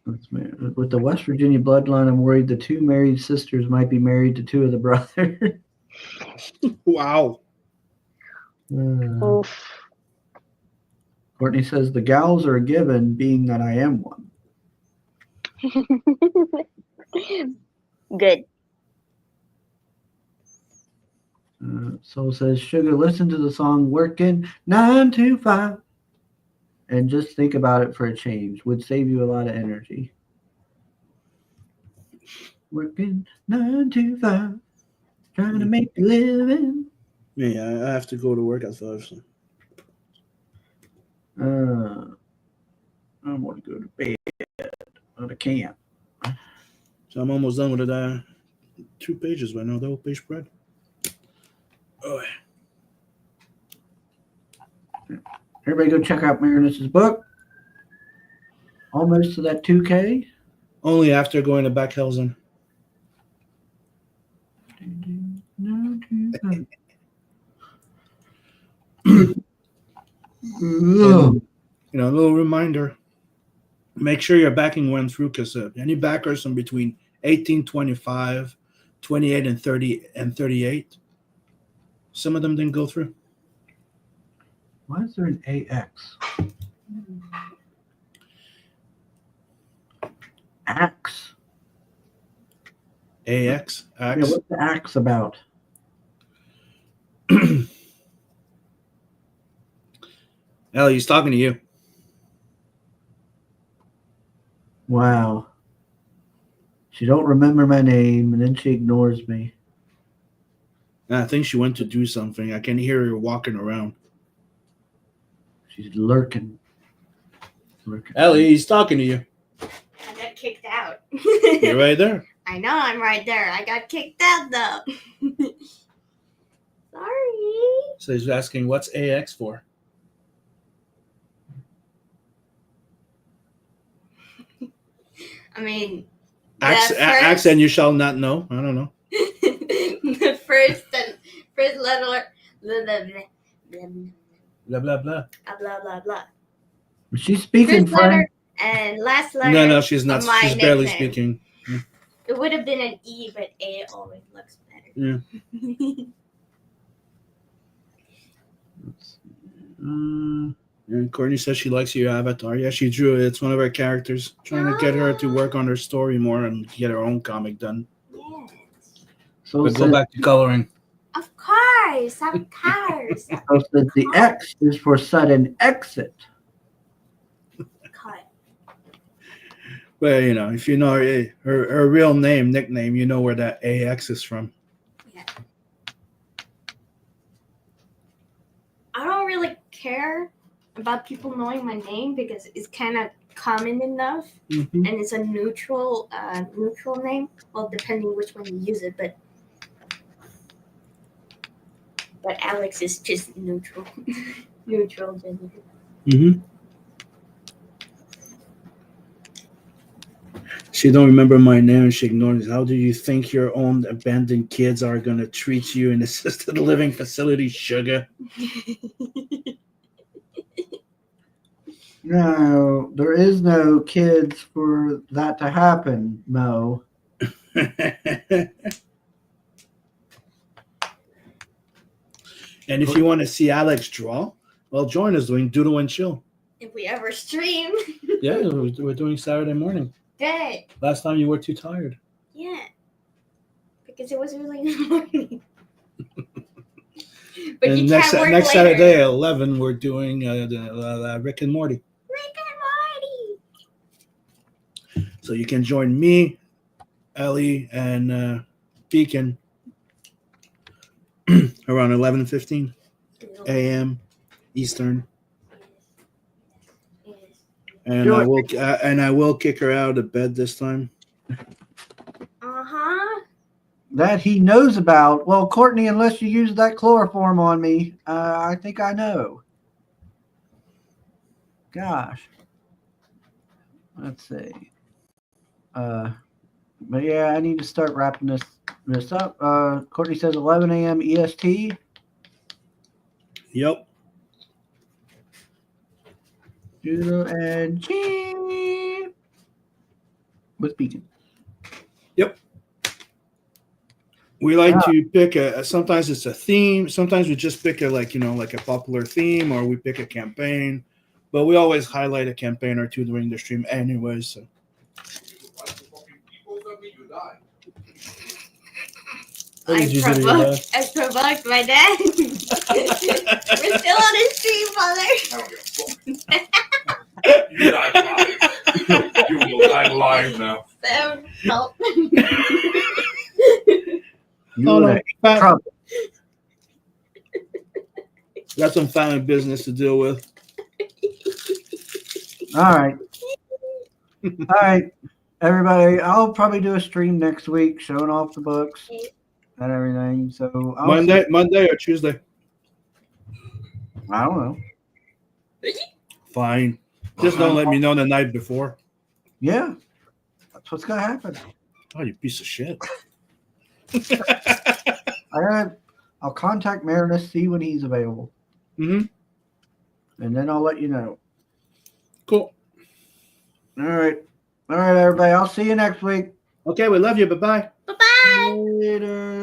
B: With the West Virginia bloodline, I'm worried the two married sisters might be married to two of the brothers.
A: Wow.
D: Oof.
B: Courtney says the gals are a given, being that I am one.
D: Good.
B: Soul says, Sugar, listen to the song Working 9 to 5 and just think about it for a change. Would save you a lot of energy. Working 9 to 5, trying to make a living.
A: Yeah, I have to go to work at 5. So.
B: I want to go to bed, but I can't.
A: So I'm almost done with it. 2 pages right now. The whole page spread. Oh,
B: Everybody go check out Marinus's book. Almost to that 2K.
A: only after going to Backhausen. You know, a little reminder. Make sure your backing went through, because any backers from between 18, 25, 28, and 30 and 38, some of them didn't go through.
B: Why is there an AX? Axe.
A: AX,
B: Yeah,
A: Ax.
B: what's the axe about?
A: Ellie, he's talking to you.
B: Wow. She don't remember my name, and then she ignores me.
A: I think she went to do something. I can hear her walking around.
B: She's lurking.
A: Ellie, he's talking to you.
E: I got kicked out.
A: You're right there.
E: I know I'm right there. I got kicked out though. Sorry.
A: So he's asking, what's AX for?
E: I mean,
A: Ax and you shall not know. I don't know.
E: the first letter,
A: Blah, blah, blah.
E: blah blah blah.
B: Was she speaking
E: First
B: French?
E: letter and last letter.
A: No, she's not.
E: of my
A: She's barely
E: nickname.
A: speaking.
E: It would have been an E, but A always looks better.
A: Yeah. And Courtney says she likes your avatar. Yeah, she drew it. It's one of her characters. Trying to get her to work on her story more and get her own comic done.
E: Yes.
B: So
A: But go back to coloring.
E: Of course.
B: So says the X is for sudden exit.
E: Cut.
A: Well, you know, if you know her real name, nickname, you know where that AX is from.
E: Yeah. I don't really care about people knowing my name because it's kind of common enough,
A: Mm-hmm.
E: and it's a neutral name. Well, depending which one you use it, but Alex is just neutral, neutral gender.
A: Mm-hmm. She don't remember my name and she ignores it. How do you think your own abandoned kids are going to treat you in assisted living facility, sugar?
B: No, there is no kids for that to happen, Mo.
A: And if you want to see Alex draw, well, join us doing Doodle and Chill.
E: If we ever stream,
A: Yeah, we're doing Saturday morning.
E: good.
A: Last time you were too tired.
E: Yeah, because it was really good morning. But
A: And
E: you
A: next
E: can't work later.
A: Saturday at 11, we're doing the Rick and Morty.
E: Rick and Morty.
A: So you can join me, Ellie, and Beacon around 11:15 a.m. Eastern,
E: Yes.
A: and I will kick her out of bed this time.
E: Uh-huh.
B: that he knows about. Well, Courtney, unless you use that chloroform on me, I think I know. Gosh. Let's see. But yeah, I need to start wrapping this up. Courtney says 11 a.m. EST.
A: Yep.
B: Doodle and G with Beacon.
A: Yep. We like to pick sometimes it's a theme. Sometimes we just pick like a popular theme, or we pick a campaign. But we always highlight a campaign or two during the stream anyway. So.
E: I provoked my dad. We're still on his stream, Father.
F: You die live. You will die live now.
E: So, help.
B: Trouble.
A: Got some family business to deal with.
B: All right. All right, everybody. I'll probably do a stream next week showing off the books and everything. So
A: Monday or Tuesday?
B: I don't know.
A: Fine. Just don't let me know the night before.
B: Yeah, that's what's gonna happen.
A: Oh, you piece of shit.
B: I'll contact Marinus, see when he's available,
A: and
B: then I'll let you know.
A: Cool.
B: All right, everybody. I'll see you next week.
A: Okay, we love you. Bye-bye.
E: Bye-bye.
B: Later.